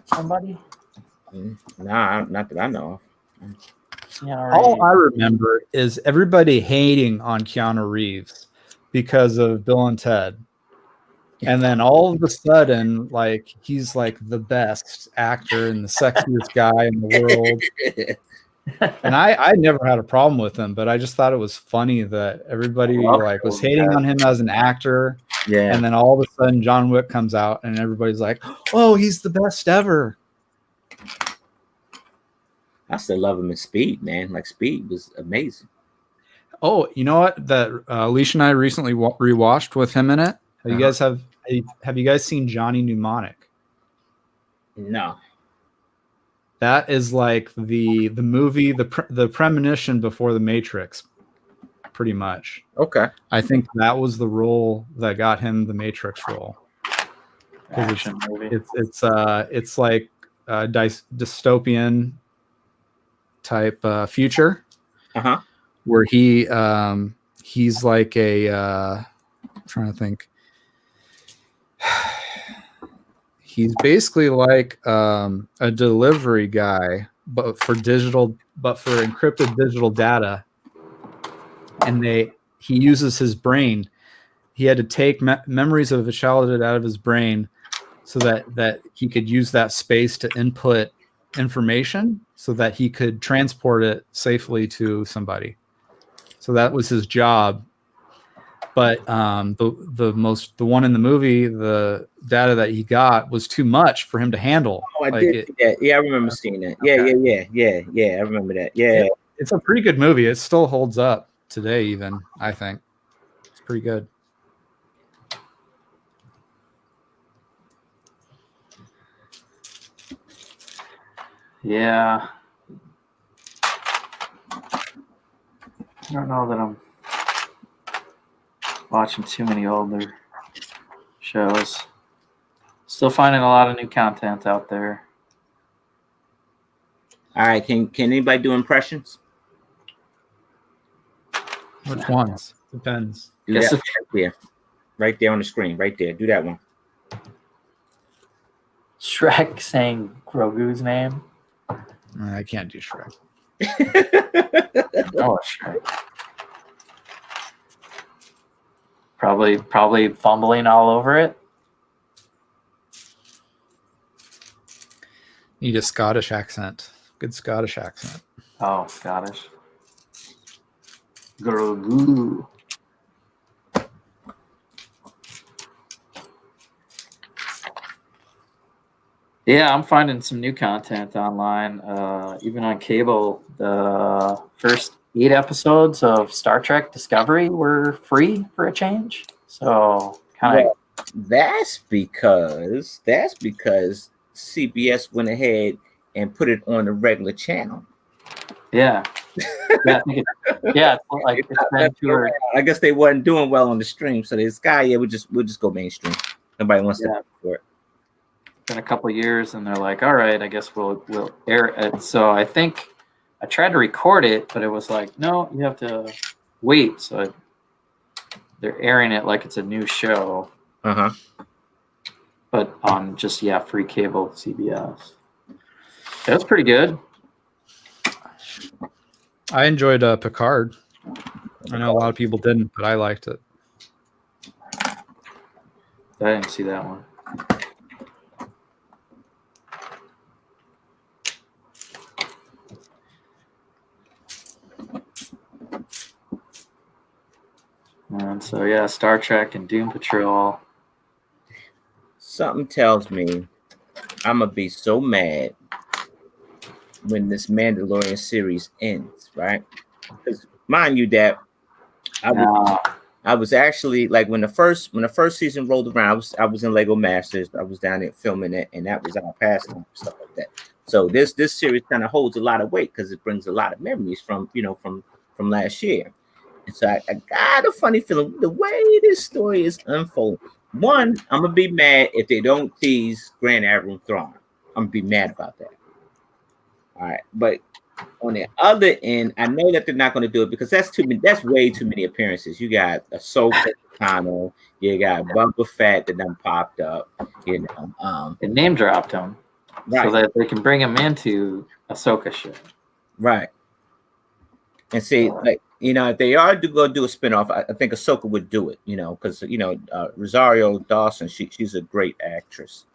[SPEAKER 2] somebody?
[SPEAKER 1] Nah, not that I know of.
[SPEAKER 3] All I remember is everybody hating on Keanu Reeves because of Bill and Ted. And then all of a sudden, like, he's like the best actor and the sexiest guy in the world. And I never had a problem with him, but I just thought it was funny that everybody was hating on him as an actor.
[SPEAKER 1] Yeah.
[SPEAKER 3] And then all of a sudden John Wick comes out and everybody's like, oh, he's the best ever.
[SPEAKER 1] I still love him in Speed, man. Like, Speed was amazing.
[SPEAKER 3] Oh, you know what? That Alicia and I recently rewatched with him in it. You guys have you guys seen Johnny Mnemonic?
[SPEAKER 1] No.
[SPEAKER 3] That is like the movie, the premonition before the Matrix, pretty much.
[SPEAKER 1] Okay.
[SPEAKER 3] I think that was the role that got him the Matrix role.
[SPEAKER 2] Action movie.
[SPEAKER 3] It's like a dystopian type future, where he's like a I'm trying to think. He's basically like a delivery guy, but for encrypted digital data. And he uses his brain. He had to take memories of his childhood out of his brain so that he could use that space to input information so that he could transport it safely to somebody. So that was his job. But the one in the movie, the data that he got was too much for him to handle.
[SPEAKER 1] Oh, I did see that. Yeah, I remember seeing that. Yeah. I remember that. Yeah.
[SPEAKER 3] It's a pretty good movie. It still holds up today, even, I think. It's pretty good.
[SPEAKER 2] Yeah. I don't know that I'm watching too many older shows. Still finding a lot of new content out there.
[SPEAKER 1] All right, can anybody do impressions?
[SPEAKER 3] Which ones? Depends.
[SPEAKER 1] Do that right there on the screen, right there. Do that one.
[SPEAKER 2] Shrek saying Grogu's name.
[SPEAKER 3] I can't do Shrek.
[SPEAKER 2] Oh, Shrek. Probably fumbling all over it.
[SPEAKER 3] Need a Scottish accent. Good Scottish accent.
[SPEAKER 2] Oh, Scottish. Grogu. Yeah, I'm finding some new content online. Even on cable, the first 8 episodes of Star Trek Discovery were free for a change. So kind of
[SPEAKER 1] that's because CBS went ahead and put it on the regular channel.
[SPEAKER 2] Yeah. It's like it's been
[SPEAKER 1] I guess they wasn't doing well on the stream, so this guy, we'll just go mainstream. Nobody wants to pay for it.
[SPEAKER 2] Been a couple of years, and they're like, all right, I guess we'll air it. So I think I tried to record it, but it was like, no, you have to wait. So they're airing it like it's a new show. But on just free cable CBS. It was pretty good.
[SPEAKER 3] I enjoyed Picard. I know a lot of people didn't, but I liked it.
[SPEAKER 2] I didn't see that one. And so Star Trek and Doom Patrol.
[SPEAKER 1] Something tells me I'm gonna be so mad when this Mandalorian series ends, right? Because mind you that I was actually like when the first season rolled around, I was in Lego Masters. I was down there filming it, and that was our pastime, stuff like that. So this series kind of holds a lot of weight because it brings a lot of memories from last year. And so I got a funny feeling the way this story is unfolding. One, I'm gonna be mad if they don't tease Grand Admiral Thrawn. I'm gonna be mad about that. All right, but on the other end, I know that they're not going to do it because that's way too many appearances. You got Ahsoka, Tano, you got Boba Fett that done popped up. They
[SPEAKER 2] name dropped him, right, so that they can bring him into Ahsoka shit.
[SPEAKER 1] Right. And see, like, if they are to go do a spinoff, I think Ahsoka would do it, because Rosario Dawson, she's a great actress.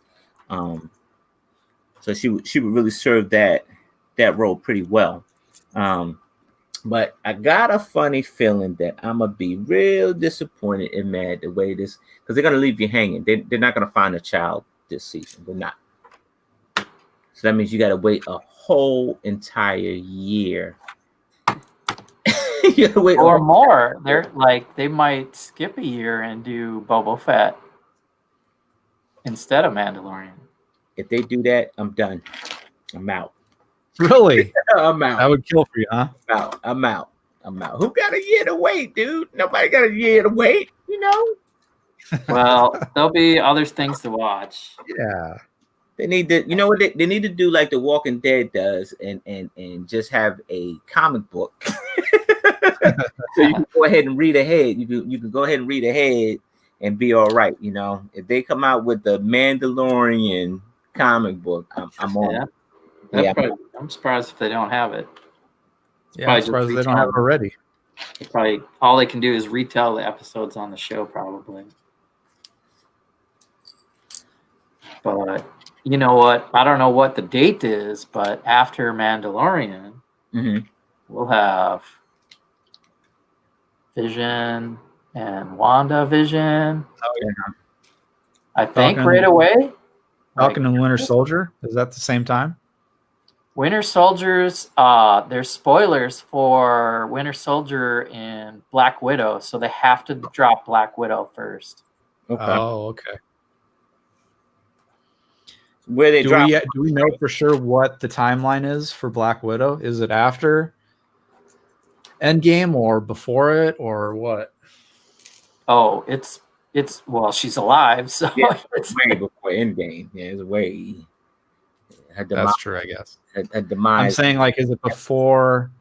[SPEAKER 1] So she would really serve that role pretty well. But I got a funny feeling that I'm gonna be real disappointed and mad the way this, because they're gonna leave you hanging. They're not gonna find a child this season. They're not. So that means you gotta wait a whole entire year.
[SPEAKER 2] You gotta wait or more. They're like, they might skip a year and do Boba Fett instead of Mandalorian.
[SPEAKER 1] If they do that, I'm done. I'm out.
[SPEAKER 3] Really?
[SPEAKER 1] I'm out.
[SPEAKER 3] That would kill for you, huh?
[SPEAKER 1] I'm out. Who got a year to wait, dude? Nobody got a year to wait,
[SPEAKER 2] Well, there'll be other things to watch.
[SPEAKER 3] Yeah.
[SPEAKER 1] They need to, what they need to do, like The Walking Dead does, and just have a comic book. So you can go ahead and read ahead. You can go ahead and read ahead and be all right. If they come out with the Mandalorian comic book, I'm on.
[SPEAKER 2] Yeah. I'm surprised if they don't have it.
[SPEAKER 3] I'm surprised they don't have it already.
[SPEAKER 2] Probably all they can do is retell the episodes on the show, probably. But you know what? I don't know what the date is, but after Mandalorian, we'll have Vision and WandaVision.
[SPEAKER 3] Oh yeah.
[SPEAKER 2] I think right away.
[SPEAKER 3] Falcon and Winter Soldier, is that the same time?
[SPEAKER 2] Winter Soldiers, there's spoilers for Winter Soldier and Black Widow, so they have to drop Black Widow first.
[SPEAKER 3] Okay. Oh, okay.
[SPEAKER 1] Where they drop?
[SPEAKER 3] Do we know for sure what the timeline is for Black Widow? Is it after Endgame or before it or what?
[SPEAKER 1] Oh, it's well, she's alive, so it's way before Endgame. Yeah, it's way.
[SPEAKER 3] That's true, I guess.
[SPEAKER 1] Her demise.
[SPEAKER 3] I'm saying, like, is it before?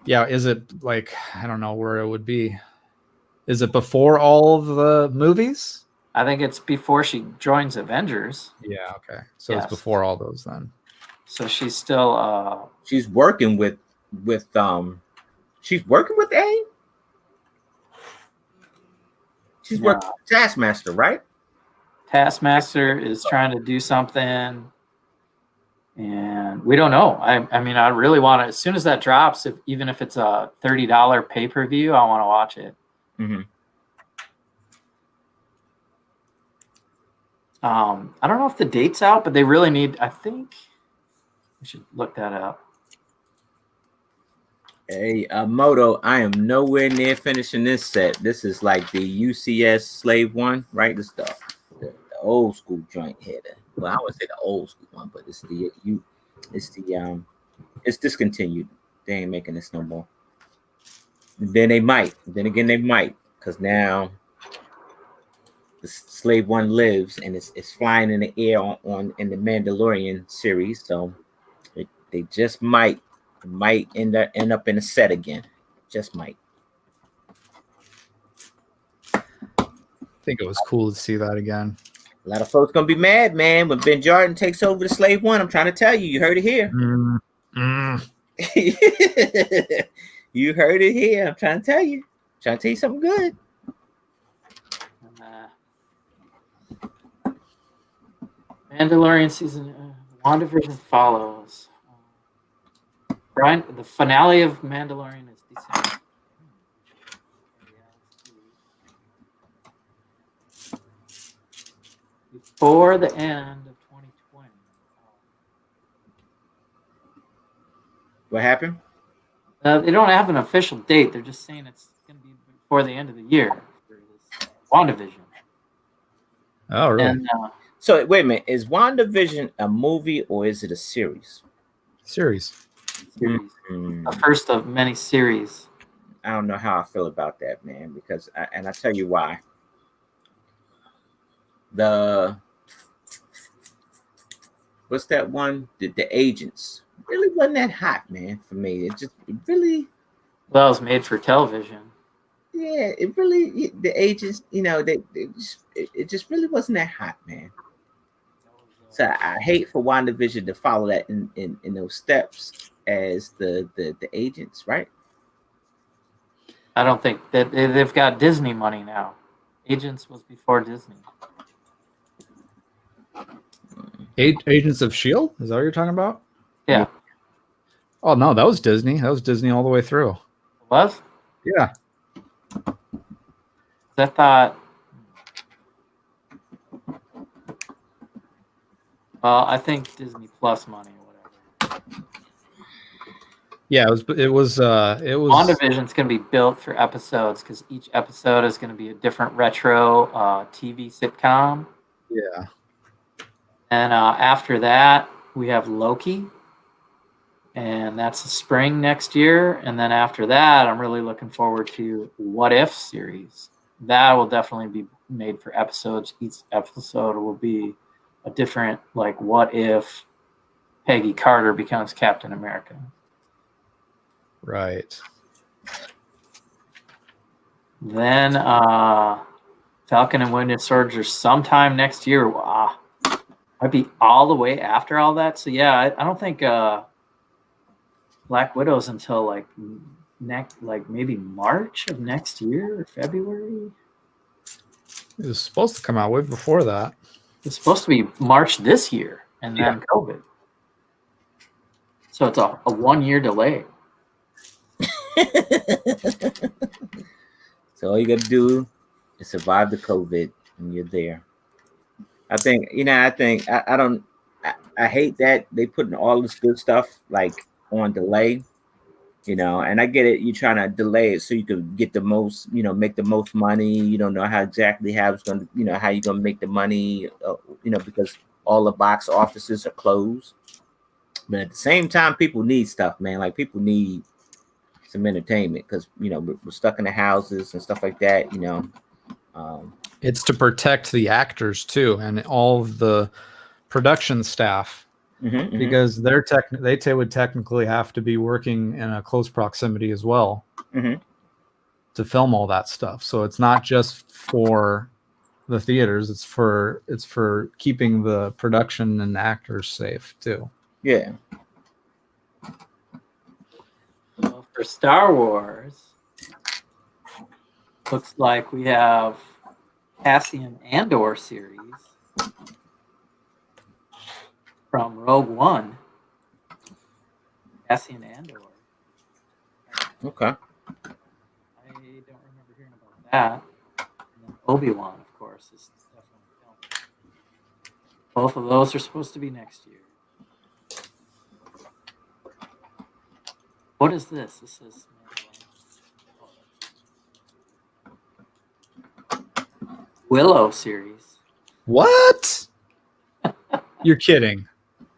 [SPEAKER 3] Yeah, is it like, I don't know where it would be. Is it before all of the movies?
[SPEAKER 2] I think it's before she joins Avengers.
[SPEAKER 3] Yeah, okay. So it's before all those then.
[SPEAKER 2] So she's still
[SPEAKER 1] she's working with she's working with AIM. She's working with Taskmaster, right?
[SPEAKER 2] Taskmaster is trying to do something. And we don't know. I mean, I really want to, as soon as that drops, even if it's a $30 pay-per-view, I want to watch it.
[SPEAKER 1] Mm-hmm.
[SPEAKER 2] I don't know if the date's out, but they really need, I think we should look that up.
[SPEAKER 1] Hey, Moto, I am nowhere near finishing this set. This is like the UCS Slave one, right? This is the old school joint here. Well, I would say the old school one, but it's discontinued. They ain't making this no more. Then they might. Then again, they might, because now the Slave One lives and it's flying in the air on in the Mandalorian series. So they just might end up in a set again. Just might.
[SPEAKER 3] I think it was cool to see that again.
[SPEAKER 1] A lot of folks gonna be mad, man, when Ben Jordan takes over the Slave One. I'm trying to tell you, you heard it here. You heard it here. I'm trying to tell you. Trying to tell you something good.
[SPEAKER 2] Mandalorian season WandaVision follows. Brian, the finale of Mandalorian is December. Before the end of 2020.
[SPEAKER 1] What happened?
[SPEAKER 2] They don't have an official date. They're just saying it's going to be before the end of the year for this WandaVision.
[SPEAKER 3] Oh, really?
[SPEAKER 2] And,
[SPEAKER 1] so wait a minute. Is WandaVision a movie or is it a series?
[SPEAKER 3] Series.
[SPEAKER 1] Mm-hmm.
[SPEAKER 2] The first of many series.
[SPEAKER 1] I don't know how I feel about that, man, because I'll tell you why. What's that one? The Agents really wasn't that hot, man, for me. It really.
[SPEAKER 2] Well, it was made for television.
[SPEAKER 1] Yeah, it really. The Agents, it just really wasn't that hot, man. So I hate for WandaVision to follow that in those steps as the Agents, right?
[SPEAKER 2] I don't think that they've got Disney money now. Agents was before Disney.
[SPEAKER 3] Agents of S.H.I.E.L.D.? Is that what you're talking about?
[SPEAKER 2] Yeah.
[SPEAKER 3] Oh, no, that was Disney. That was Disney all the way through.
[SPEAKER 2] It was?
[SPEAKER 3] Yeah.
[SPEAKER 2] I thought... Well, I think Disney Plus money or whatever.
[SPEAKER 3] Yeah, it was
[SPEAKER 2] WandaVision's going to be built for episodes because each episode is going to be a different retro TV sitcom.
[SPEAKER 3] Yeah.
[SPEAKER 2] And after that, we have Loki. And that's the spring next year. And then after that, I'm really looking forward to What If series. That will definitely be made for episodes. Each episode will be a different, like, what if Peggy Carter becomes Captain America?
[SPEAKER 3] Right.
[SPEAKER 2] Then Falcon and Winter Soldier sometime next year. Wow. Might be all the way after all that. So yeah, I don't think Black Widow's until like maybe March of next year or February.
[SPEAKER 3] It was supposed to come out way before that.
[SPEAKER 2] It's supposed to be March this year, and then COVID. So it's a 1 year delay.
[SPEAKER 1] So all you got to do is survive the COVID, and you're there. I think I hate that they putting all this good stuff like on delay, and I get it. You're trying to delay it so you can get the most, make the most money. You don't know how exactly how it's going to, how you're going to make the money, because all the box offices are closed. But at the same time, people need stuff, man. Like people need some entertainment because, we're stuck in the houses and stuff like that,
[SPEAKER 3] It's to protect the actors too, and all of the production staff, because they would technically have to be working in a close proximity as well to film all that stuff. So it's not just for the theaters; it's for keeping the production and actors safe too.
[SPEAKER 1] Yeah.
[SPEAKER 2] Well, for Star Wars, looks like we have Cassian Andor series from Rogue One. Cassian Andor.
[SPEAKER 1] Okay.
[SPEAKER 2] I don't remember hearing about that. And then Obi-Wan, of course, is definitely filming. Both of those are supposed to be next year. What is this? This is Willow series.
[SPEAKER 3] What? You're kidding.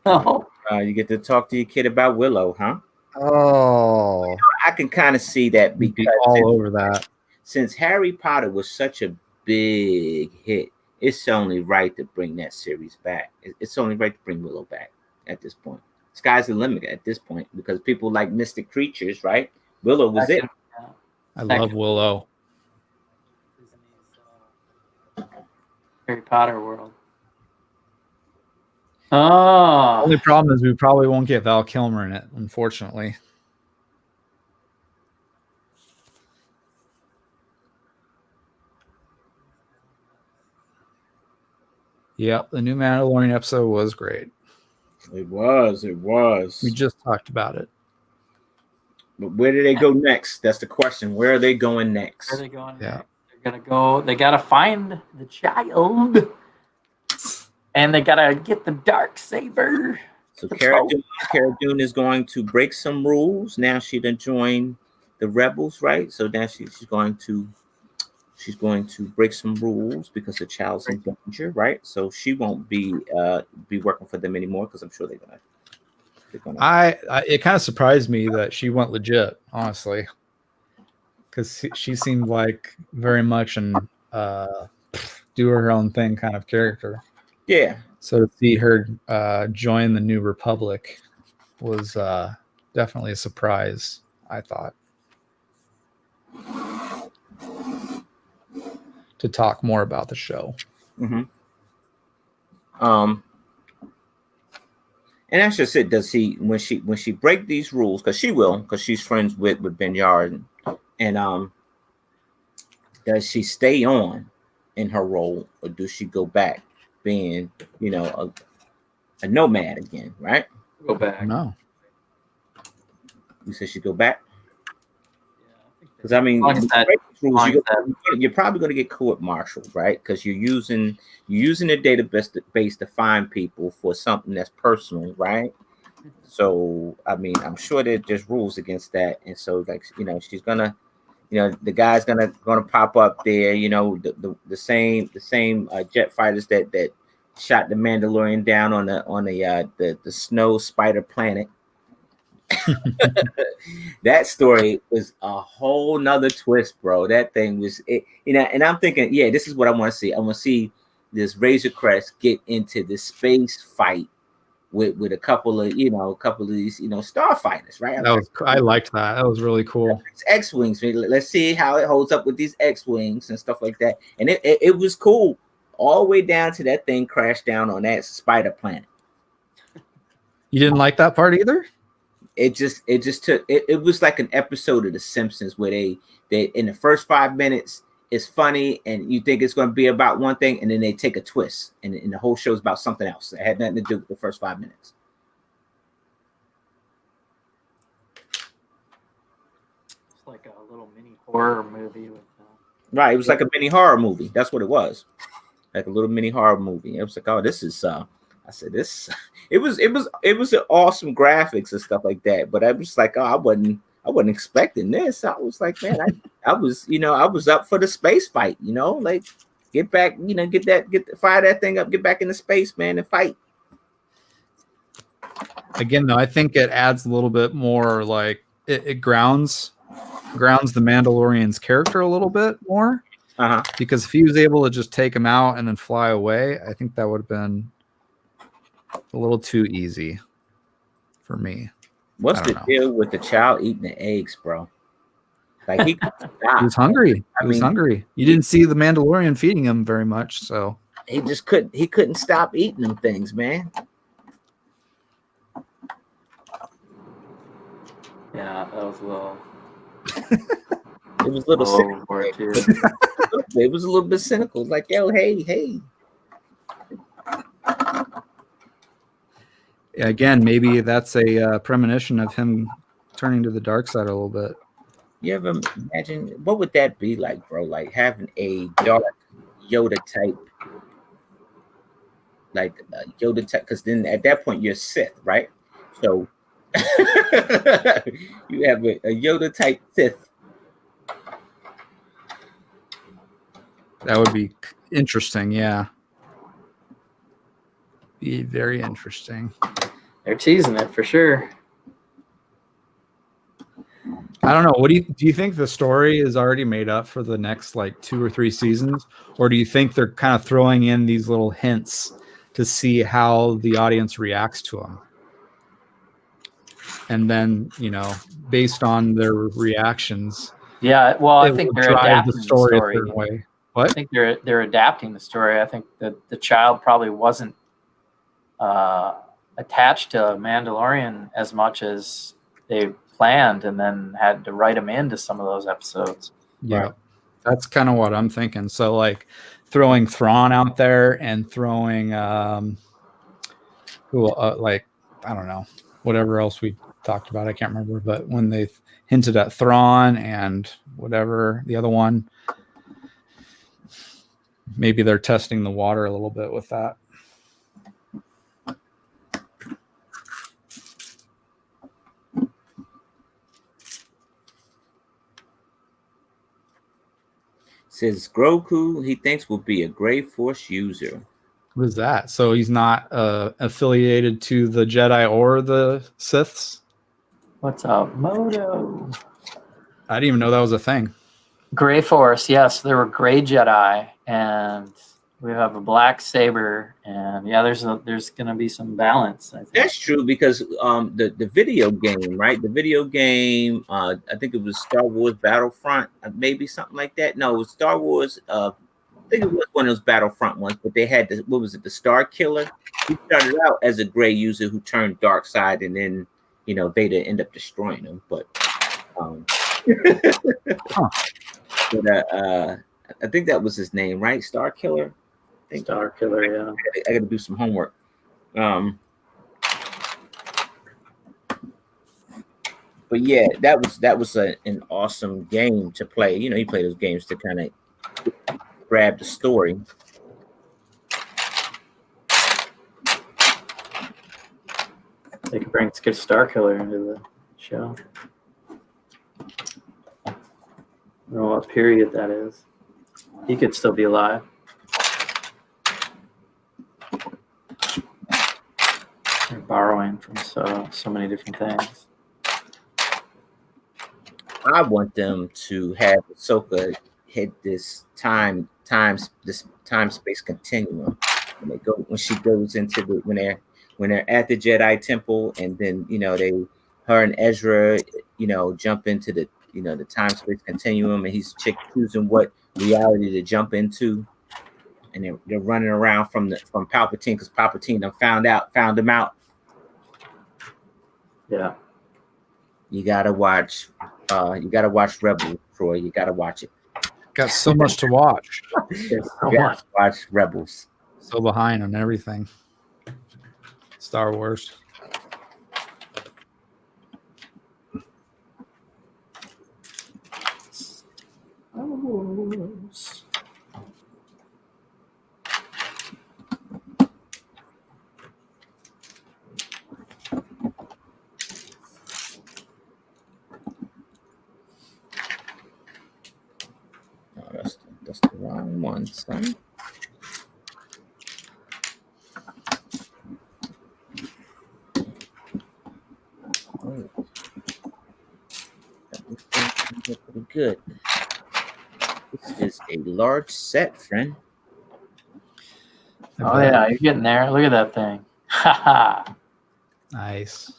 [SPEAKER 2] No.
[SPEAKER 1] You get to talk to your kid about Willow, huh?
[SPEAKER 3] Oh,
[SPEAKER 1] I can kind of see that because
[SPEAKER 3] all over that.
[SPEAKER 1] Since Harry Potter was such a big hit, it's only right to bring that series back. It's only right to bring Willow back at this point. Sky's the limit at this point because people like mystic creatures, right? Willow was it.
[SPEAKER 3] I love Willow.
[SPEAKER 2] Harry Potter world. Oh.
[SPEAKER 3] Only problem is we probably won't get Val Kilmer in it, unfortunately. Yep, the new Mandalorian episode was great.
[SPEAKER 1] It was.
[SPEAKER 3] We just talked about it.
[SPEAKER 1] But where do they go next? That's the question. Where are they going next?
[SPEAKER 2] Where are they going next? They're gonna go. They gotta find the child, and they gotta get the dark saber.
[SPEAKER 1] So Cara Dune is going to break some rules. Now she done joined the rebels, right? So now she's going to break some rules because the child's in danger, right? So she won't be working for them anymore because I'm sure they're gonna.
[SPEAKER 3] It kind of surprised me that she went legit, honestly, because she seemed like very much an do her own thing kind of character.
[SPEAKER 1] Yeah.
[SPEAKER 3] So to see her join the New Republic was definitely a surprise, I thought. To talk more about the show.
[SPEAKER 1] Mm-hmm. And that's just it. Does he when she break these rules? Because she's friends with Ben Yard, and does she stay on in her role, or does she go back being a nomad again? Right?
[SPEAKER 2] Go back.
[SPEAKER 3] No.
[SPEAKER 1] You said she go back. Because I mean, you're probably going to get court-martialed, right? Because you're using a database to find people for something that's personal, right? So I mean, I'm sure there's just rules against that, and so she's gonna, the guy's gonna pop up there, the same jet fighters that shot the Mandalorian down on the snow spider planet. That story was a whole nother twist, bro. That thing was it, and I'm thinking, yeah, this is what I want to see. I want to see this Razor Crest get into the space fight with a couple of these starfighters, right?
[SPEAKER 3] I liked that. That was really cool.
[SPEAKER 1] X-wings. Let's see how it holds up with these X-wings and stuff like that. And it was cool all the way down to that thing crashed down on that spider planet.
[SPEAKER 3] You didn't like that part either?
[SPEAKER 1] It was like an episode of The Simpsons where they in the first 5 minutes it's funny and you think it's going to be about one thing and then they take a twist and the whole show's about something else. It had nothing to do with the first 5 minutes.
[SPEAKER 2] It's like a little mini horror movie with
[SPEAKER 1] right. It was like a mini horror movie. That's what it was. Like a little mini horror movie. It was like, oh, this is I said this. It was an awesome graphics and stuff like that. But I was like, oh, I wasn't expecting this. I was like, man, I was up for the space fight. Like get back, fire that thing up, get back into space, man, and fight.
[SPEAKER 3] Again, though, I think it adds a little bit more, like it grounds the Mandalorian's character a little bit more. Because if he was able to just take him out and then fly away, I think that would have been a little too easy for me.
[SPEAKER 1] What's the deal with the child eating the eggs, bro? Like he
[SPEAKER 3] was hungry. He was hungry. You didn't see the Mandalorian feeding him very much, so
[SPEAKER 1] he just couldn't stop eating them things, man.
[SPEAKER 2] Yeah, that was a little.
[SPEAKER 1] It was a little cynical. It was a little bit cynical. Like, yo, hey.
[SPEAKER 3] Again, maybe that's a premonition of him turning to the dark side a little bit.
[SPEAKER 1] You ever imagine what would that be like, bro? Like having a dark Yoda type, like Yoda type, because then at that point you're Sith, right? So you have a Yoda type Sith.
[SPEAKER 3] That would be interesting, yeah. Be very interesting.
[SPEAKER 2] They're teasing it for sure.
[SPEAKER 3] I don't know. What do you think the story is already made up for the next like 2 or 3 seasons, or do you think they're kind of throwing in these little hints to see how the audience reacts to them? And then, based on their reactions,
[SPEAKER 2] yeah. Well, I think they're adapting the story.
[SPEAKER 3] A certain way. What?
[SPEAKER 2] I think they're adapting the story. I think that the child probably wasn't attached to Mandalorian as much as they planned, and then had to write him into some of those episodes.
[SPEAKER 3] Yeah, right. That's kind of what I'm thinking. So like throwing Thrawn out there and throwing like I don't know, whatever else we talked about, I can't remember, but when they hinted at Thrawn and whatever the other one, maybe they're testing the water a little bit with that.
[SPEAKER 1] Says Grogu, he thinks will be a great Force user.
[SPEAKER 3] What is that? So he's not affiliated to the Jedi or the Siths?
[SPEAKER 2] What's up, Moto? I
[SPEAKER 3] didn't even know that was a thing.
[SPEAKER 2] Gray Force, yes, there were gray Jedi, and we have a black saber, and yeah, there's going to be some balance. I think.
[SPEAKER 1] That's true because the video game, right? The video game, I think it was Star Wars Battlefront, maybe something like that. No, it was Star Wars. I think it was one of those Battlefront ones, but they had what was it? The Star Killer. He started out as a gray user who turned dark side, and then Vader ended up destroying him. But I think that was his name, right? Star Killer.
[SPEAKER 2] Star Killer, yeah.
[SPEAKER 1] I got to do some homework. But yeah, that was an awesome game to play. You play those games to kind of grab the story.
[SPEAKER 2] They could bring Star Killer into the show. I don't know what period that is. He could still be alive. They're borrowing from so many different things.
[SPEAKER 1] I want them to have Ahsoka hit this time space continuum when she goes into when they're at the Jedi Temple, and then her and Ezra jump into the time space continuum, and he's choosing what reality to jump into, and they're running around from Palpatine because Palpatine found him out.
[SPEAKER 2] Yeah,
[SPEAKER 3] you gotta watch
[SPEAKER 1] Rebels, Troy. You gotta watch it.
[SPEAKER 3] Got so much to watch.
[SPEAKER 1] Watch Rebels.
[SPEAKER 3] So behind on everything. Star Wars.
[SPEAKER 1] That's the wrong one, son. Oh. Pretty good. This is a large set, friend.
[SPEAKER 2] Oh yeah, you're getting there. Look at that thing. Haha.
[SPEAKER 3] Nice.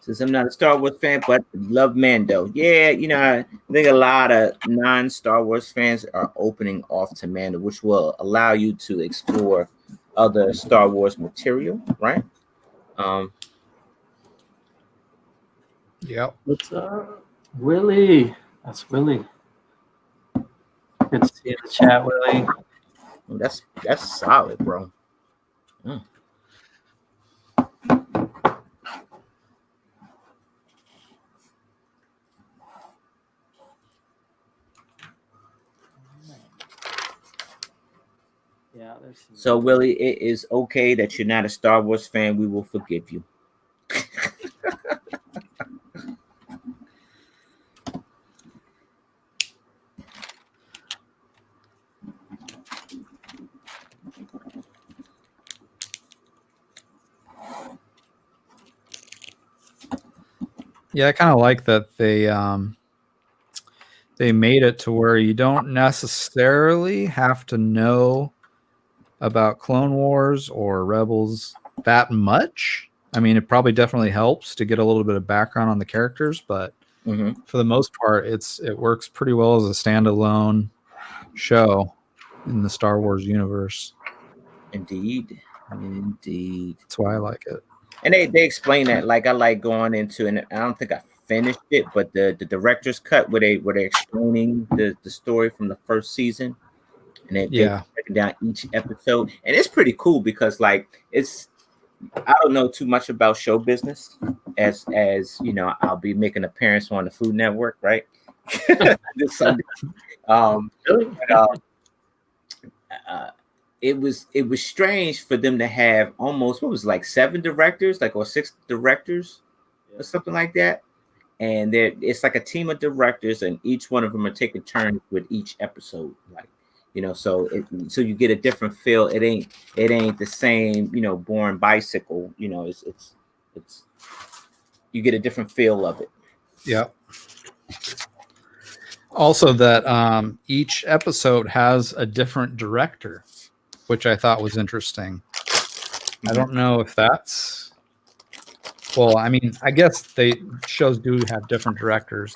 [SPEAKER 1] Since I'm not a Star Wars fan, but love Mando. Yeah, I think a lot of non-Star Wars fans are opening off to Mando, which will allow you to explore other Star Wars material, right?
[SPEAKER 3] Yep.
[SPEAKER 2] What's up, Willie? That's Willie. Good to see you in the chat, Willie.
[SPEAKER 1] That's solid, bro.
[SPEAKER 2] Yeah,
[SPEAKER 1] so Willie, it is okay that you're not a Star Wars fan. We will forgive you.
[SPEAKER 3] Yeah, I kind of like that they made it to where you don't necessarily have to know about Clone Wars or Rebels that much. I mean, it probably definitely helps to get a little bit of background on the characters, but for the most part, it works pretty well as a standalone show in the Star Wars universe.
[SPEAKER 1] Indeed.
[SPEAKER 3] That's why I like it.
[SPEAKER 1] And they explain that. Like, I like going into, and I don't think I finished it, but the director's cut where they're explaining the story from the first season, and they're breaking down each episode, and it's pretty cool because like I don't know too much about show business, as you know, I'll be making an appearance on the Food Network, right? This Sunday. It was strange for them to have almost, what was it, like 7 directors, like, or 6 directors or something like that. And it's like a team of directors, and each one of them are taking turns with each episode, like, you know, so you get a different feel. It ain't the same, you know, boring bicycle, you know, it's you get a different feel of it.
[SPEAKER 3] Yeah. Also that each episode has a different director, which I thought was interesting. I don't know if that's, well, I mean, I guess shows do have different directors,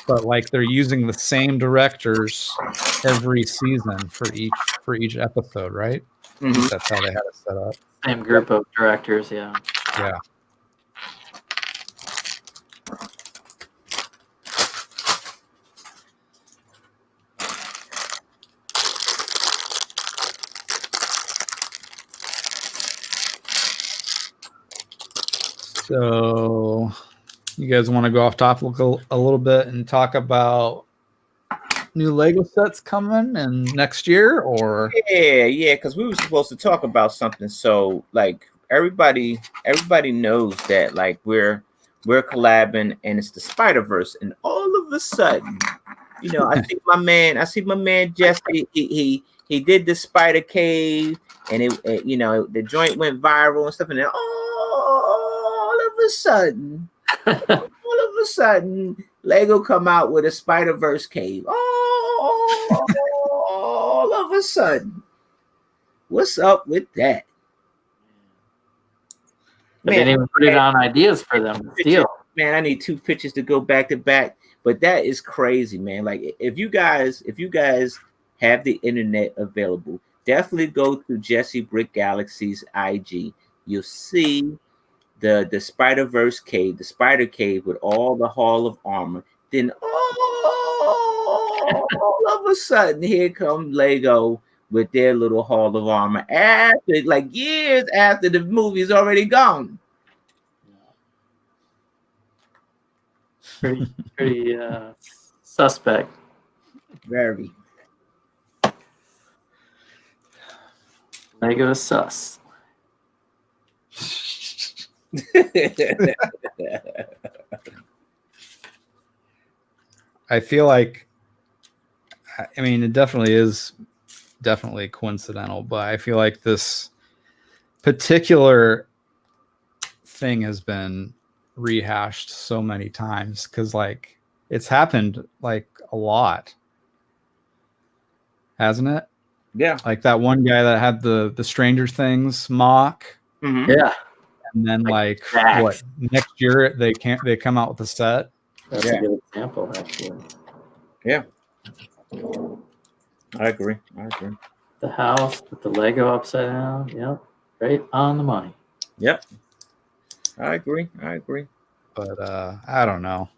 [SPEAKER 3] but like they're using the same directors every season for each episode, right? That's how they had it set up.
[SPEAKER 2] Same group of directors, yeah.
[SPEAKER 3] Yeah. So you guys want to go off topic a little bit and talk about new Lego sets coming and next year, or?
[SPEAKER 1] Yeah, because we were supposed to talk about something. So like everybody knows that like we're collabing, and it's the Spider-Verse, and all of a sudden, you know, I see my man Jesse, he did the Spider Cave, and it you know, the joint went viral and stuff, and then all of a sudden Lego come out with a Spider-Verse cave. All of a sudden. What's up with that?
[SPEAKER 2] Man, they didn't even put it on ideas for them.
[SPEAKER 1] Man, I need 2 pictures to go back to back. But that is crazy, man. Like if you guys have the internet available, definitely go to Jesse Brick Galaxy's IG. You'll see the Spider-Verse cave, the Spider Cave with all the Hall of Armor. Then all of a sudden, here comes Lego with their little Hall of Armor after, like, years after the movie's already gone.
[SPEAKER 2] Pretty suspect.
[SPEAKER 1] Very.
[SPEAKER 2] Lego is sus.
[SPEAKER 3] I feel like, I mean, it definitely is coincidental, but I feel like this particular thing has been rehashed so many times because like it's happened like a lot, hasn't it?
[SPEAKER 1] Yeah.
[SPEAKER 3] Like that one guy that had the Stranger Things mock.
[SPEAKER 2] Yeah.
[SPEAKER 3] And then like what, next year they come out with a set.
[SPEAKER 2] That's a good example, actually.
[SPEAKER 1] Yeah. I agree.
[SPEAKER 2] The house with the Lego upside down. Yep. Right on the money.
[SPEAKER 1] Yep. I agree.
[SPEAKER 3] But I don't know.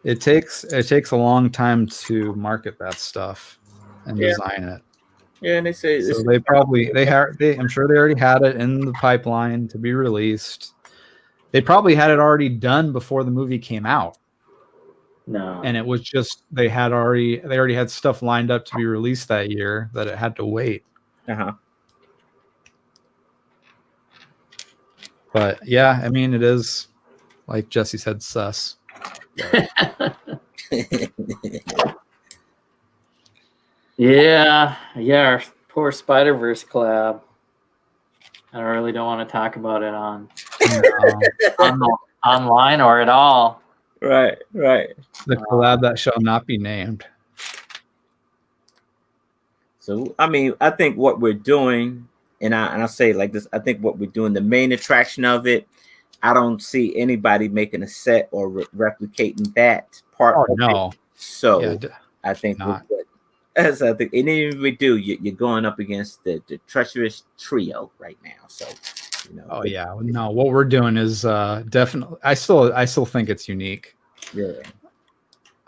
[SPEAKER 3] It takes a long time to market that stuff and design it.
[SPEAKER 1] Yeah, and they say
[SPEAKER 3] so I'm sure they already had it in the pipeline to be released. They probably had it already done before the movie came out.
[SPEAKER 2] No.
[SPEAKER 3] And it was just they already had stuff lined up to be released that year that it had to wait. But yeah, I mean, it is like Jesse said, sus.
[SPEAKER 2] Yeah, our poor Spider-Verse collab. I really don't want to talk about it on online or at all.
[SPEAKER 1] Right.
[SPEAKER 3] The collab that shall not be named.
[SPEAKER 1] So I mean, I think what we're doing, and I say it like this, I think what we're doing, the main attraction of it, I don't see anybody making a set or replicating that part of it. So yeah, I think we're good. As I think, and even if we do, you're going up against the treacherous trio right now. So,
[SPEAKER 3] Oh yeah, no. What we're doing is definitely. I still think it's unique.
[SPEAKER 1] Yeah.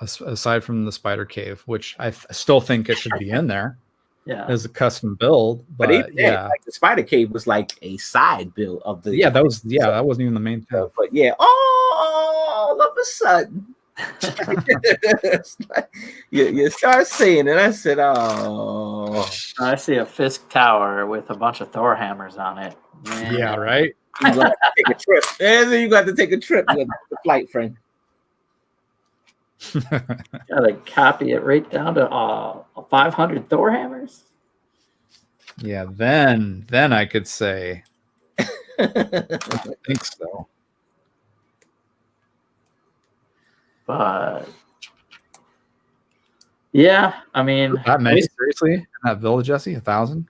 [SPEAKER 3] Aside from the Spider Cave, which I still think it should be in there.
[SPEAKER 2] Yeah.
[SPEAKER 3] As a custom build, but
[SPEAKER 1] like the Spider Cave was like a side build of the.
[SPEAKER 3] Yeah, that wasn't even the main thing.
[SPEAKER 1] But yeah, all of a sudden. you start seeing it. I said, "Oh,
[SPEAKER 2] I see a Fisk Tower with a bunch of Thor hammers on it."
[SPEAKER 3] Man. Yeah, right.
[SPEAKER 1] You got to take a trip. And then you got to take a trip with the flight friend.
[SPEAKER 2] Gotta copy it right down to 500 Thor hammers.
[SPEAKER 3] Yeah, then I could say, I think so.
[SPEAKER 2] But yeah, I mean,
[SPEAKER 3] that many seriously in that village, Jesse? 1,000?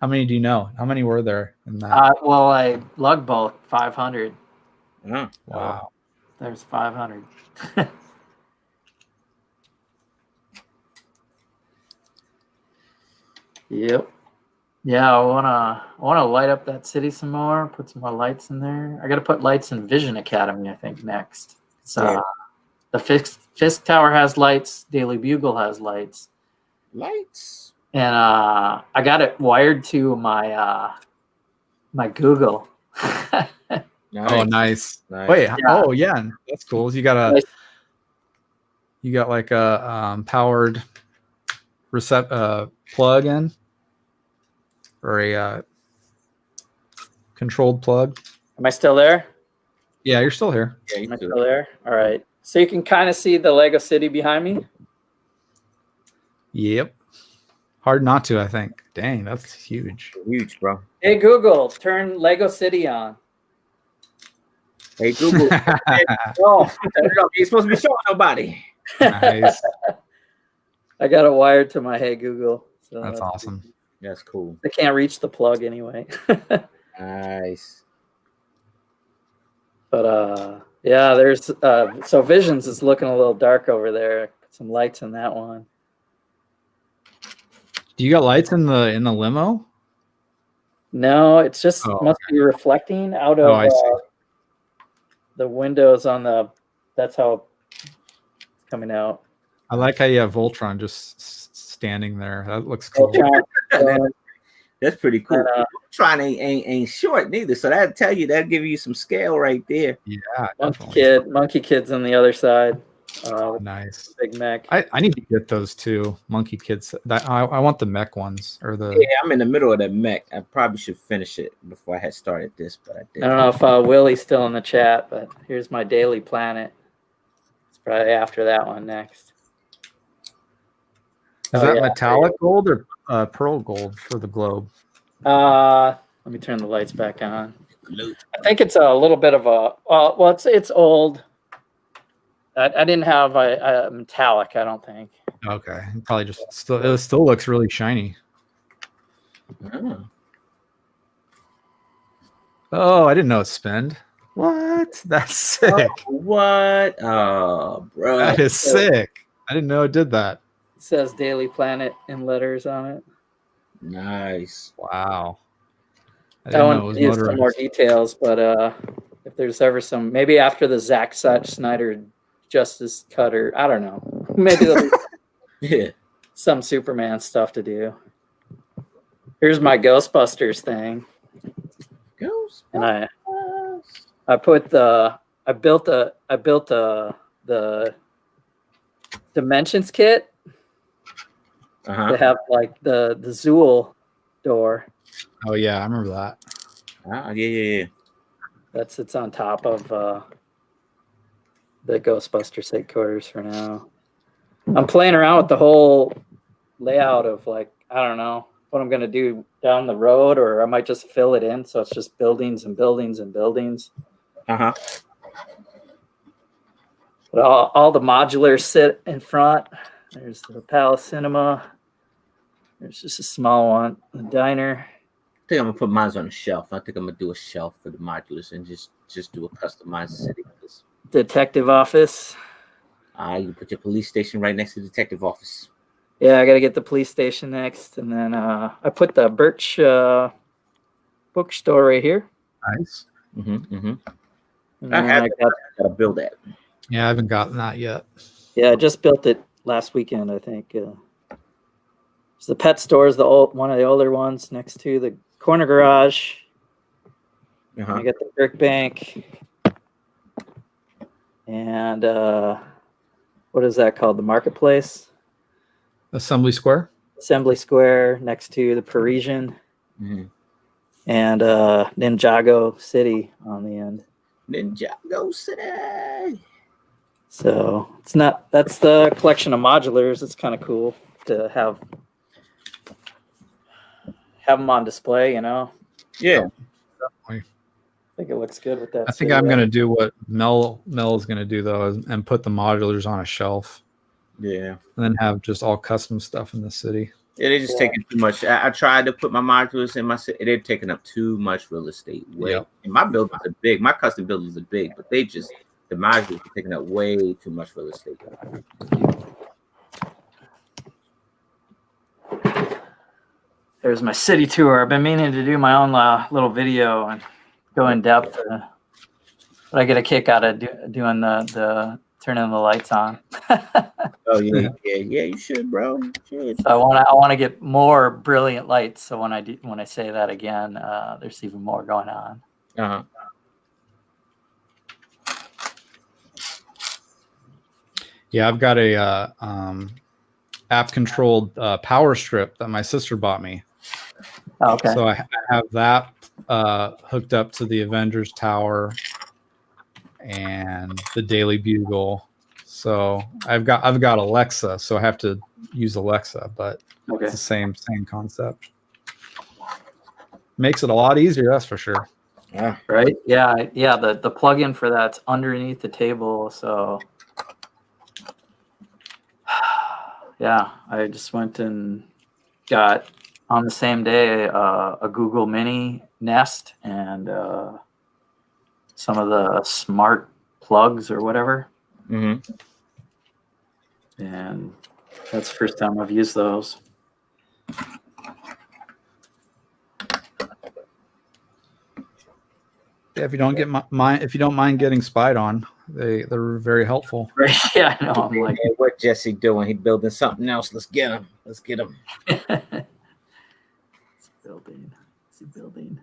[SPEAKER 3] How many do you know? How many were there in that?
[SPEAKER 2] Well, I lug bulk 500.
[SPEAKER 1] Oh,
[SPEAKER 3] wow.
[SPEAKER 2] There's 500. Yep. Yeah, I wanna light up that city some more. Put some more lights in there. I got to put lights in Vision Academy, I think, next. So the Fisk Tower has lights. Daily Bugle has lights. And I got it wired to my my Google.
[SPEAKER 3] Nice. Oh, nice. Wait. Yeah. Oh, yeah. That's cool. You got like a powered plug in, or a controlled plug.
[SPEAKER 2] Am I still there?
[SPEAKER 3] Yeah, you're still here.
[SPEAKER 1] Yeah,
[SPEAKER 2] Am I still there? All right. So you can kind of see the Lego City behind me.
[SPEAKER 3] Yep. Hard not to, I think. Dang, that's huge.
[SPEAKER 1] Huge, bro.
[SPEAKER 2] Hey, Google, turn Lego City on.
[SPEAKER 1] Hey, Google. Oh, you're supposed to be showing nobody.
[SPEAKER 3] Nice.
[SPEAKER 2] I got it wired to my Hey Google. So
[SPEAKER 3] that's awesome.
[SPEAKER 1] Cool. That's cool.
[SPEAKER 2] I can't reach the plug anyway.
[SPEAKER 1] Nice.
[SPEAKER 2] But yeah, there's so Visions is looking a little dark over there. Put some lights in that one.
[SPEAKER 3] Do you got lights in the limo?
[SPEAKER 2] No, it's just must be reflecting out of the windows on the. That's how it's coming out.
[SPEAKER 3] I like how you have Voltron just standing there. That looks cool.
[SPEAKER 1] That's pretty cool. Voltron ain't short neither, so that'll tell you, that'll give you some scale right there.
[SPEAKER 3] Yeah,
[SPEAKER 2] Monkey Kid's on the other side.
[SPEAKER 3] Nice.
[SPEAKER 2] Big mech.
[SPEAKER 3] I need to get those too. Monkey Kids. I want the mech ones or the.
[SPEAKER 1] Yeah, I'm in the middle of that mech. I probably should finish it before I had started this, but I didn't.
[SPEAKER 2] I don't know if Willie's still in the chat, but here's my Daily Planet. It's probably after that one next.
[SPEAKER 3] Is that metallic gold or pearl gold for the globe?
[SPEAKER 2] Let me turn the lights back on. I think it's a little bit of a well, it's old. I didn't have a metallic, I don't think.
[SPEAKER 3] Okay, probably just it still looks really shiny. Oh, I didn't know it spinned. What? That's sick.
[SPEAKER 1] Oh, what? Oh, bro.
[SPEAKER 3] That is sick. I didn't know it did that.
[SPEAKER 2] It says Daily Planet in letters on it.
[SPEAKER 1] Nice.
[SPEAKER 3] Wow.
[SPEAKER 2] I want to use some more details, but if there's ever some, maybe after the Zack Snyder Justice cut, or I don't know, maybe there'll be some Superman stuff to do. Here's my Ghostbusters thing.
[SPEAKER 1] Ghostbusters.
[SPEAKER 2] And I built the Dimensions kit to have like the Zool door.
[SPEAKER 3] Oh yeah, I remember that.
[SPEAKER 1] Yeah.
[SPEAKER 2] It's on top of the Ghostbusters headquarters for now. I'm playing around with the whole layout of like, I don't know what I'm gonna do down the road, or I might just fill it in so it's just buildings and buildings and buildings. But all the modulars sit in front. There's the Palace Cinema. There's just a small one, the diner.
[SPEAKER 1] I think I'm gonna put mine on a shelf. I think I'm gonna do a shelf for the modulars and just do a customized city.
[SPEAKER 2] Detective office.
[SPEAKER 1] You put your police station right next to the detective office.
[SPEAKER 2] Yeah, I gotta get the police station next, and then I put the Birch bookstore right here.
[SPEAKER 3] Nice.
[SPEAKER 1] I gotta build that.
[SPEAKER 3] Yeah, I haven't gotten that yet.
[SPEAKER 2] Yeah, I just built it last weekend, I think. So the pet store is one of the older ones next to the corner garage. I got the brick bank. And what is that called? The marketplace?
[SPEAKER 3] Assembly Square
[SPEAKER 2] next to the Parisian. And Ninjago City on the end.
[SPEAKER 1] Ninjago City.
[SPEAKER 2] So that's the collection of modulars. It's kind of cool to have them on display, you know?
[SPEAKER 1] Yeah.
[SPEAKER 3] Definitely.
[SPEAKER 2] I think it looks good with that.
[SPEAKER 3] I think I'm going to do what Mel is going to do, though, and put the modulars on a shelf.
[SPEAKER 1] Yeah.
[SPEAKER 3] And then have just all custom stuff in the city.
[SPEAKER 1] Yeah, they're just taking too much. I tried to put my modulars in my city. They're taking up too much real estate. And my buildings are big. My custom buildings are big, but the modulars are taking up way too much real estate.
[SPEAKER 2] There's my city tour. I've been meaning to do my own little video and go in depth. But I get a kick out of doing the turning the lights on.
[SPEAKER 1] Oh yeah, you should, bro. You should.
[SPEAKER 2] So I want to get more brilliant lights. So when I say that again, there's even more going on.
[SPEAKER 3] Yeah, I've got a app controlled power strip that my sister bought me.
[SPEAKER 2] Okay.
[SPEAKER 3] So I have that hooked up to the Avengers Tower and the Daily Bugle. So I've got Alexa, so I have to use Alexa, but it's the same concept. Makes it a lot easier, that's for sure.
[SPEAKER 2] Yeah. Right? Yeah. The plug-in for that's underneath the table. So yeah, I just went and got on the same day a Google Mini Nest and some of the smart plugs or whatever. And that's the first time I've used those.
[SPEAKER 3] Yeah, if you don't mind getting spied on, they're very helpful.
[SPEAKER 2] Right? Yeah, I know. I'm like,
[SPEAKER 1] hey, what Jesse doing? He building something else. Let's get him.
[SPEAKER 2] It's building.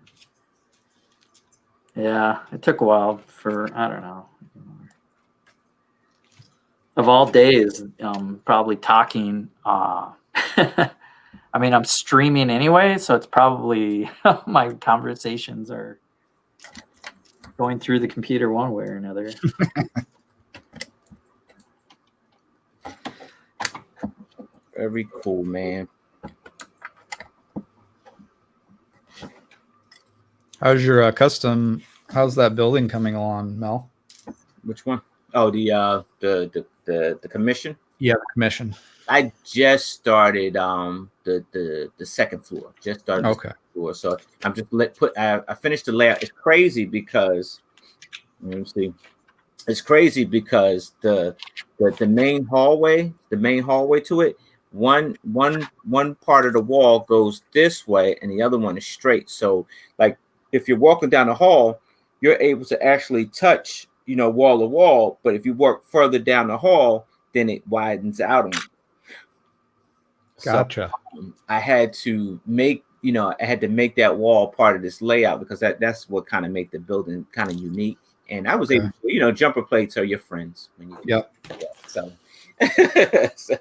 [SPEAKER 2] Yeah, it took a while for, I don't know. Of all days, probably talking. I mean, I'm streaming anyway, so it's probably my conversations are going through the computer one way or another.
[SPEAKER 1] Very cool, man.
[SPEAKER 3] How's that building coming along, Mel?
[SPEAKER 1] Which one? Oh, the commission.
[SPEAKER 3] Yeah, the commission.
[SPEAKER 1] I just started the second floor. Just started the second floor. So I'm just I finished the layout. It's crazy because Let me see. It's crazy because the main hallway to it, one part of the wall goes this way and the other one is straight. So like if you're walking down the hall, you're able to actually touch, wall to wall. But if you walk further down the hall, then it widens out on you.
[SPEAKER 3] Gotcha.
[SPEAKER 1] So, I had to make that wall part of this layout because that's what kind of make the building kind of unique. And I was able to, jumper plates are your friends when you do that. So, so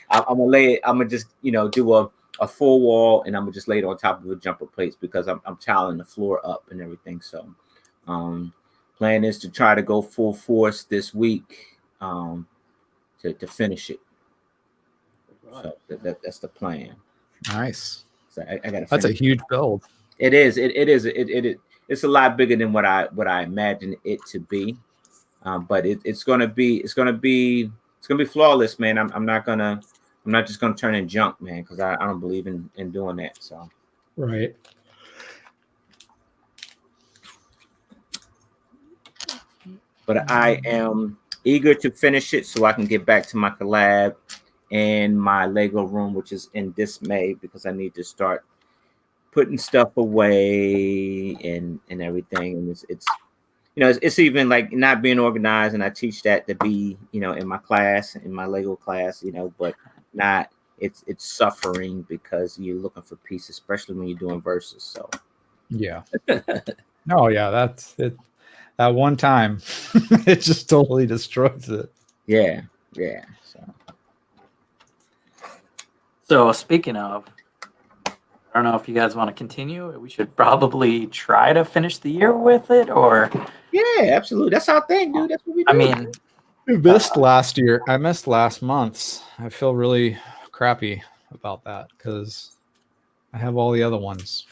[SPEAKER 1] I'm gonna lay it. I'm gonna just do a full wall, and I'm gonna just lay it on top of the jumper plates because I'm tiling the floor up and everything. So, plan is to try to go full force this week to finish it. So that's the plan.
[SPEAKER 3] Nice.
[SPEAKER 1] So I gotta.
[SPEAKER 3] That's a huge build.
[SPEAKER 1] It is. It is. It's a lot bigger than what I imagined it to be. But it's gonna be flawless, man. I'm not just gonna turn in junk, man, because I don't believe in doing that. So
[SPEAKER 3] right.
[SPEAKER 1] But I am eager to finish it so I can get back to my collab and my Lego room, which is in dismay because I need to start putting stuff away and everything. And it's even like not being organized, and I teach that to be, in my class, in my Lego class, but not it's suffering because you're looking for peace, especially when you're doing verses. So
[SPEAKER 3] yeah. Oh yeah, that's it. That one time it just totally destroys it.
[SPEAKER 1] Yeah.
[SPEAKER 2] So speaking of, I don't know if you guys want to continue. We should probably try to finish the year with it, or
[SPEAKER 1] yeah, absolutely. That's our thing, dude. That's what we do.
[SPEAKER 2] I mean,
[SPEAKER 3] we missed last year. I missed last month's. I feel really crappy about that because I have all the other ones.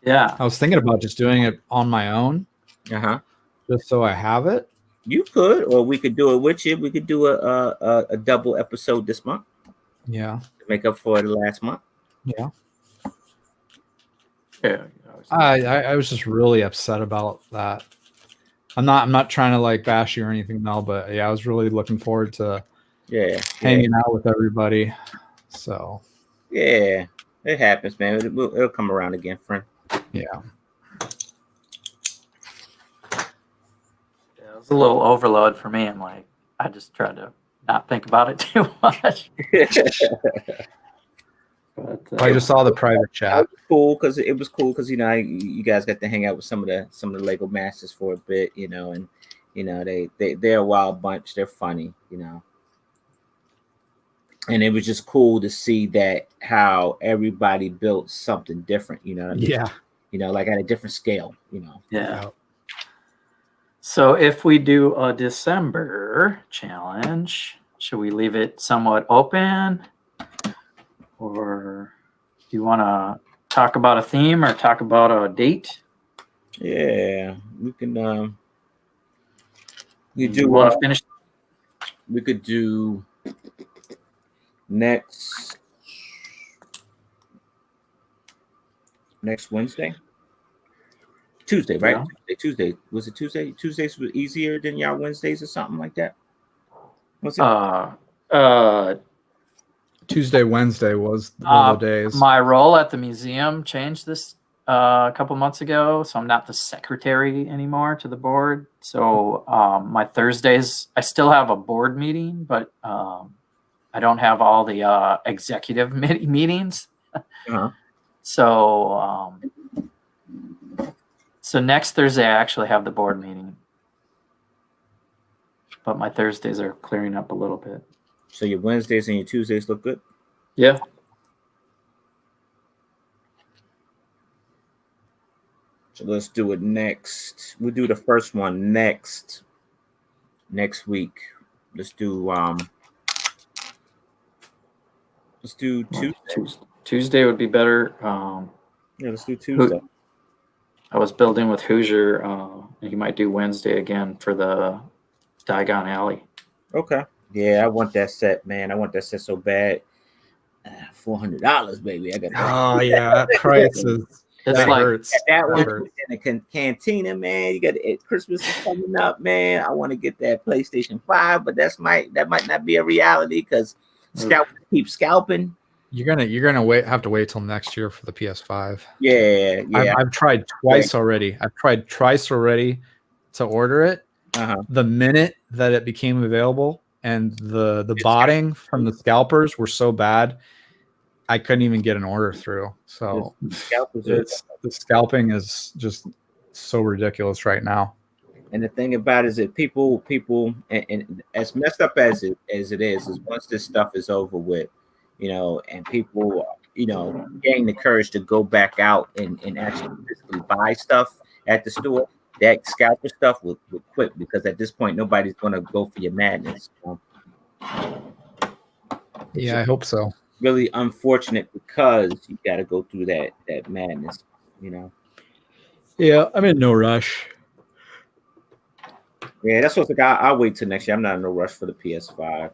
[SPEAKER 2] Yeah,
[SPEAKER 3] I was thinking about just doing it on my own. Just so I have it.
[SPEAKER 1] You could, or we could do it with you. We could do a double episode this month.
[SPEAKER 3] Yeah.
[SPEAKER 1] To make up for the last month.
[SPEAKER 3] Yeah.
[SPEAKER 2] Yeah.
[SPEAKER 3] I was just really upset about that. I'm not trying to like bash you or anything now, but yeah, I was really looking forward to hanging out with everybody. So
[SPEAKER 1] yeah, it happens, man. It'll come around again, friend.
[SPEAKER 3] Yeah.
[SPEAKER 2] It was a little overload for me. I'm like, I just tried to not think about it too much. But,
[SPEAKER 3] I just saw the private chat.
[SPEAKER 1] It was cool because you guys got to hang out with some of the Lego masters for a bit, and they're a wild bunch. They're funny, and it was just cool to see that how everybody built something different. You know what I mean?
[SPEAKER 3] Yeah.
[SPEAKER 1] Like at a different scale.
[SPEAKER 2] Yeah. So if we do a December challenge, should we leave it somewhat open? Or do you want to talk about a theme or talk about a date?
[SPEAKER 1] Yeah, we can. We
[SPEAKER 2] finish.
[SPEAKER 1] We could do next Wednesday. Tuesday, right? Yeah. Tuesday. Was it Tuesday? Tuesdays were easier than y'all Wednesdays or something like that. Was it?
[SPEAKER 3] Tuesday, Wednesday was one of the days.
[SPEAKER 2] My role at the museum changed this a couple months ago, so I'm not the secretary anymore to the board. So my Thursdays, I still have a board meeting, but I don't have all the executive meetings. So next Thursday, I actually have the board meeting, but my Thursdays are clearing up a little bit.
[SPEAKER 1] So your Wednesdays and your Tuesdays look good?
[SPEAKER 2] Yeah.
[SPEAKER 1] So let's do it next. We'll do the first one next week. Let's do Tuesday.
[SPEAKER 2] Tuesday would be better.
[SPEAKER 1] Yeah, let's do Tuesday.
[SPEAKER 2] I was building with Hoosier. You might do Wednesday again for the Diagon Alley.
[SPEAKER 1] Okay. Yeah, I want that set, man. I want that set so bad. $400, baby. I got that.
[SPEAKER 3] Oh yeah, that price is.
[SPEAKER 2] It's
[SPEAKER 3] that
[SPEAKER 2] like
[SPEAKER 3] hurts.
[SPEAKER 1] That one in the cantina, man. You got Christmas is coming up, man. I want to get that PlayStation 5, but that might not be a reality because scalpers keep scalping.
[SPEAKER 3] You're gonna have to wait till next year for the PS5.
[SPEAKER 1] Yeah.
[SPEAKER 3] I've tried twice already. I've tried twice already to order it. The minute that it became available, and the botting from the scalpers were so bad, I couldn't even get an order through. So the scalping is just so ridiculous right now.
[SPEAKER 1] And the thing about it is that people, and as messed up as it is once this stuff is over with, and people, gain the courage to go back out and actually physically buy stuff at the store, that scalper stuff will quit, because at this point nobody's going to go for your madness.
[SPEAKER 3] Yeah, I hope so.
[SPEAKER 1] Really unfortunate, because you got to go through that madness,
[SPEAKER 3] Yeah, I'm in no rush.
[SPEAKER 1] Yeah, that's what's like. I'll wait till next year. I'm not in no rush for the PS5.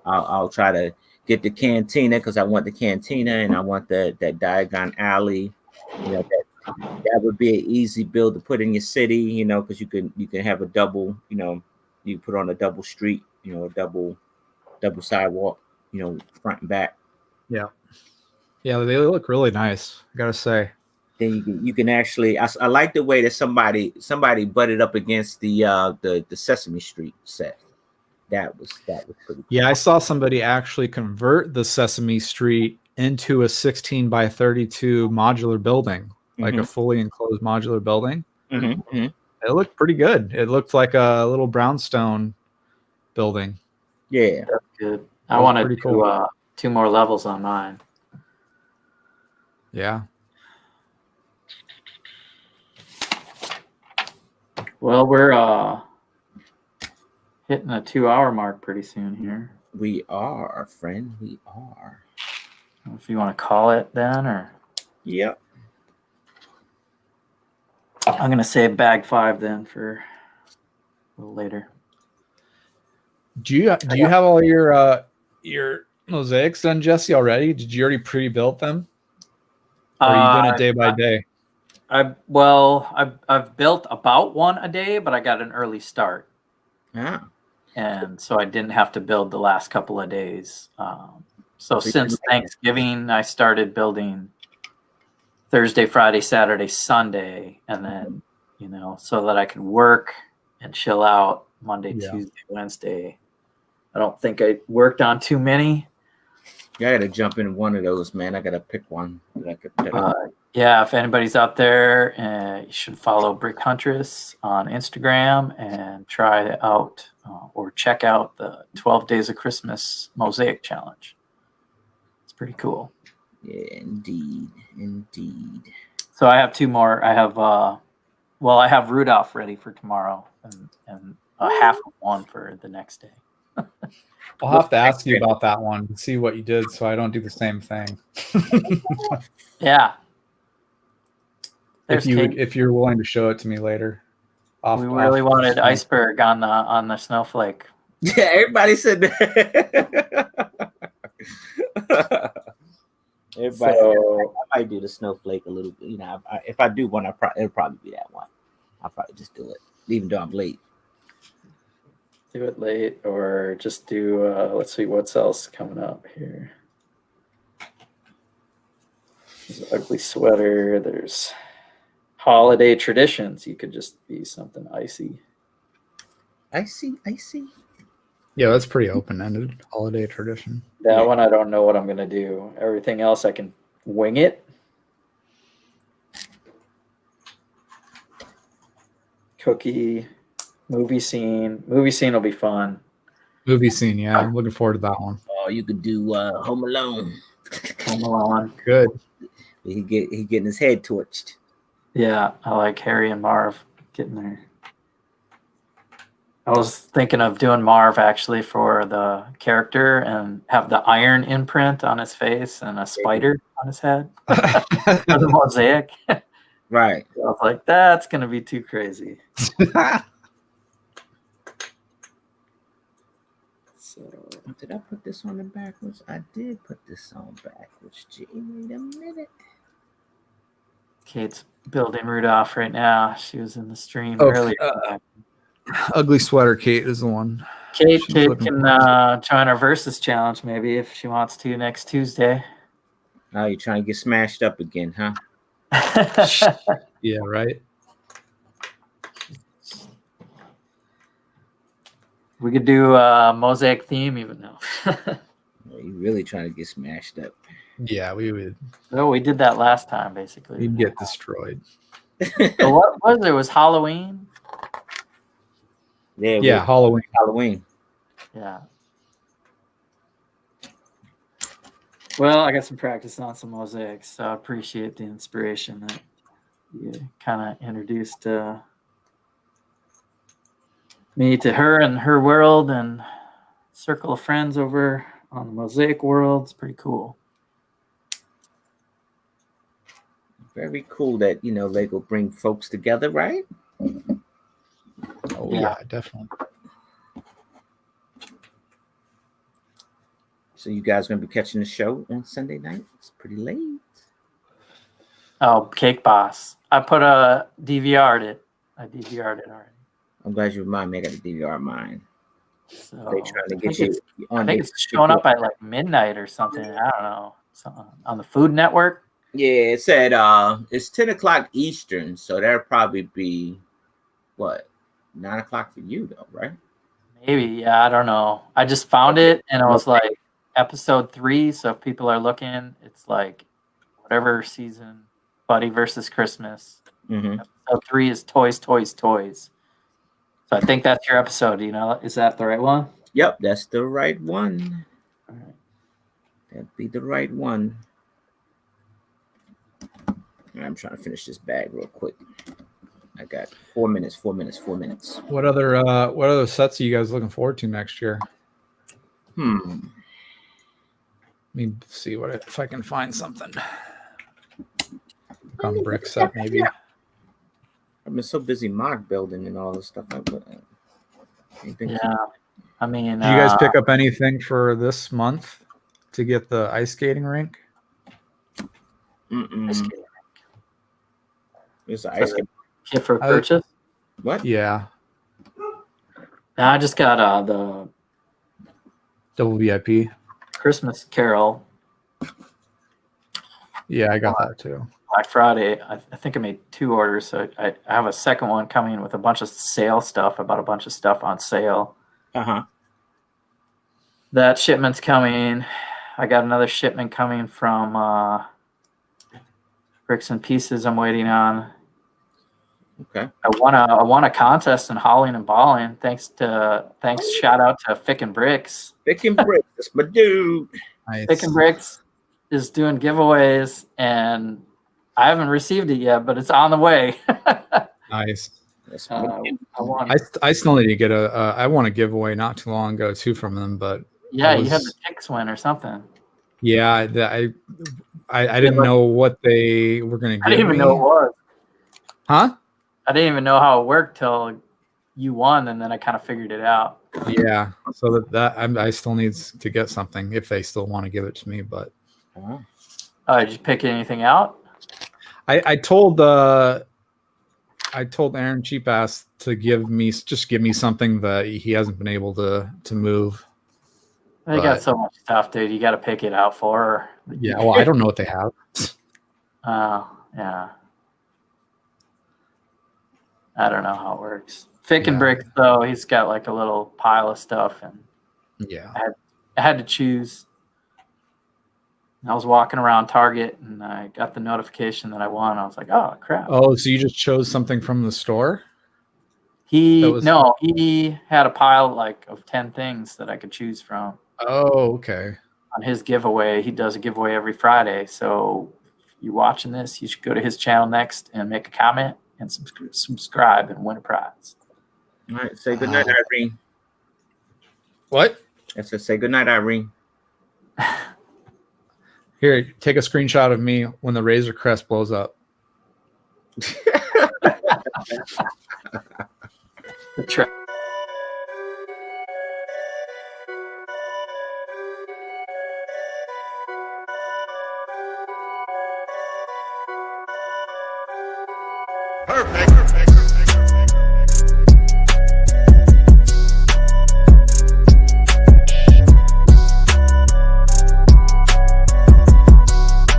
[SPEAKER 1] I'll try to get the cantina, because I want the cantina and I want that Diagon Alley. That would be an easy build to put in your city, because you can have a double, you put on a double street, a double sidewalk, front and back.
[SPEAKER 3] Yeah, they look really nice, I gotta say.
[SPEAKER 1] Then you can actually, I like the way that somebody butted up against the Sesame Street set. That was pretty cool.
[SPEAKER 3] Yeah, I saw somebody actually convert the Sesame Street into a 16 by 32 modular building, like a fully enclosed modular building. It looked pretty good. It looked like a little brownstone building.
[SPEAKER 1] Yeah,
[SPEAKER 2] that's good. I wanted to do 2 more levels on mine.
[SPEAKER 3] Yeah.
[SPEAKER 2] Well, we're hitting a 2-hour mark pretty soon here.
[SPEAKER 1] We are, friend. We are.
[SPEAKER 2] If you want to call it then, or
[SPEAKER 1] yep.
[SPEAKER 2] I'm gonna say bag 5 then for a little later.
[SPEAKER 3] Do you have all your mosaics done, Jesse, already? Did you already pre-built them? Or are you doing it day by day?
[SPEAKER 2] I've built about one a day, but I got an early start.
[SPEAKER 1] Yeah.
[SPEAKER 2] And so I didn't have to build the last couple of days. So since Thanksgiving, I started building Thursday, Friday, Saturday, Sunday, and then, so that I could work and chill out Monday, Tuesday, Wednesday. I don't think I worked on too many.
[SPEAKER 1] Yeah, I got to jump in one of those, man. I got to pick one.
[SPEAKER 2] Yeah, if anybody's out there, you should follow Brick Huntress on Instagram and try out or check out the 12 Days of Christmas Mosaic Challenge. It's pretty cool.
[SPEAKER 1] Yeah, indeed.
[SPEAKER 2] So I have 2 more. I have I have Rudolph ready for tomorrow, and half of one for the next day.
[SPEAKER 3] I'll have to ask you about that one to see what you did, so I don't do the same thing.
[SPEAKER 2] Yeah.
[SPEAKER 3] If you're willing to show it to me later.
[SPEAKER 2] We really wanted iceberg on the snowflake.
[SPEAKER 1] Yeah, everybody said that. Everybody, I might do the snowflake a little bit. If I do one, it'll probably be that one. I'll probably just do it, even though I'm late.
[SPEAKER 2] Do it late, or just do. Let's see what's else coming up here. There's an ugly sweater. There's holiday traditions. You could just be something icy.
[SPEAKER 1] Icy.
[SPEAKER 3] Yeah, that's pretty open-ended. Holiday tradition.
[SPEAKER 2] That one, I don't know what I'm going to do. Everything else, I can wing it. Cookie, movie scene. Movie scene will be fun.
[SPEAKER 3] Movie scene, yeah. I'm looking forward to that one.
[SPEAKER 1] Oh, you could do Home Alone.
[SPEAKER 2] Home Alone.
[SPEAKER 3] Good.
[SPEAKER 1] He getting his head torched.
[SPEAKER 2] Yeah, I like Harry and Marv getting there. I was thinking of doing Marv actually for the character and have the iron imprint on his face and a spider on his head for the mosaic.
[SPEAKER 1] Right.
[SPEAKER 2] So I was like, that's going to be too crazy. So,
[SPEAKER 1] did I put this on the backwards? I did put this on backwards. Gee, wait a minute.
[SPEAKER 2] Kate's building Rudolph right now. She was in the stream earlier.
[SPEAKER 3] Ugly Sweater Kate is the one.
[SPEAKER 2] Kate can join our Versus challenge maybe if she wants to next Tuesday.
[SPEAKER 1] Oh, you're trying to get smashed up again, huh?
[SPEAKER 3] Yeah, right.
[SPEAKER 2] We could do a Mosaic theme even though.
[SPEAKER 1] You're really trying to get smashed up.
[SPEAKER 3] Yeah, we would.
[SPEAKER 2] No, we did that last time, basically.
[SPEAKER 3] We'd get destroyed.
[SPEAKER 2] So what was it? It was Halloween?
[SPEAKER 3] Yeah, Halloween.
[SPEAKER 1] Halloween.
[SPEAKER 2] Yeah. Well, I got some practice on some mosaics, so I appreciate the inspiration that you kind of introduced me to her and her world and circle of friends over on the mosaic world. It's pretty cool.
[SPEAKER 1] Very cool that, Lego bring folks together, right?
[SPEAKER 3] Oh, yeah, definitely.
[SPEAKER 1] So you guys going to be catching the show on Sunday night? It's pretty late.
[SPEAKER 2] Oh, Cake Boss. I put a DVR'd it. I DVR'd it already.
[SPEAKER 1] I'm glad you remind me. I got to DVR mine.
[SPEAKER 2] So
[SPEAKER 1] they're trying to get you on.
[SPEAKER 2] I think it's showing up at like midnight or something. I don't know. On the Food Network.
[SPEAKER 1] Yeah, it said it's 10 o'clock Eastern, so that'll probably be what, 9 o'clock for you though, right?
[SPEAKER 2] Maybe, yeah, I don't know. I just found it and it was like episode 3. So if people are looking, it's like whatever season, Buddy versus Christmas.
[SPEAKER 1] Mm-hmm.
[SPEAKER 2] Episode 3 is Toys, Toys, Toys. So I think that's your episode. Is that the right one?
[SPEAKER 1] Yep, that's the right one.
[SPEAKER 2] All right.
[SPEAKER 1] That'd be the right one. I'm trying to finish this bag real quick. I got 4 minutes.
[SPEAKER 3] What other sets are you guys looking forward to next year? Let me see if I can find something. On brick set, maybe.
[SPEAKER 1] I've been so busy mock building and all this stuff.
[SPEAKER 2] Yeah, I mean,
[SPEAKER 3] did you guys pick up anything for this month to get the ice skating rink?
[SPEAKER 1] Ice skating rink. It's an ice skating
[SPEAKER 2] kit for purchase.
[SPEAKER 1] What?
[SPEAKER 3] Yeah.
[SPEAKER 2] Now I just got the
[SPEAKER 3] double VIP
[SPEAKER 2] Christmas Carol.
[SPEAKER 3] Yeah, I got that too.
[SPEAKER 2] Black Friday. I think I made 2 orders, so I have a second one coming with a bunch of sale stuff. I bought a bunch of stuff on sale. That shipment's coming. I got another shipment coming from Bricks and Pieces. I'm waiting on.
[SPEAKER 1] Okay.
[SPEAKER 2] I won a contest in hauling and balling. Thanks. Shout out to Fick and Bricks.
[SPEAKER 1] Fick and Bricks, that's my dude.
[SPEAKER 3] Nice.
[SPEAKER 2] Fick and Bricks is doing giveaways, and I haven't received it yet, but it's on the way.
[SPEAKER 3] Nice.
[SPEAKER 2] I
[SPEAKER 3] still need to get I won a giveaway not too long ago too from them, but
[SPEAKER 2] yeah, you had the Ticks win or something.
[SPEAKER 3] Yeah, I didn't know what they were going to give me.
[SPEAKER 2] I didn't even know it was.
[SPEAKER 3] Huh?
[SPEAKER 2] I didn't even know how it worked till you won, and then I kind of figured it out.
[SPEAKER 3] Yeah, so I still need to get something if they still want to give it to me. But
[SPEAKER 2] did you pick anything out?
[SPEAKER 3] I told Aaron Cheapass to give me something that he hasn't been able to move.
[SPEAKER 2] They got so much stuff, dude. You got to pick it out for her.
[SPEAKER 3] Yeah, well, I don't know what they have.
[SPEAKER 2] Yeah. I don't know how it works. Fick and Bricks, though, he's got like a little pile of stuff, and
[SPEAKER 3] yeah,
[SPEAKER 2] I had to choose. I was walking around Target, and I got the notification that I won. I was like, "Oh crap!"
[SPEAKER 3] Oh, so you just chose something from the store?
[SPEAKER 2] He had a pile of 10 things that I could choose from.
[SPEAKER 3] Oh, okay.
[SPEAKER 2] On his giveaway, he does a giveaway every Friday. So if you're watching this, you should go to his channel next and make a comment and subscribe and win a prize.
[SPEAKER 1] All right. Say goodnight, Irene.
[SPEAKER 3] What?
[SPEAKER 1] I said say goodnight, Irene.
[SPEAKER 3] Here, take a screenshot of me when the Razor Crest blows up.
[SPEAKER 2] The trap.
[SPEAKER 4] Perfect.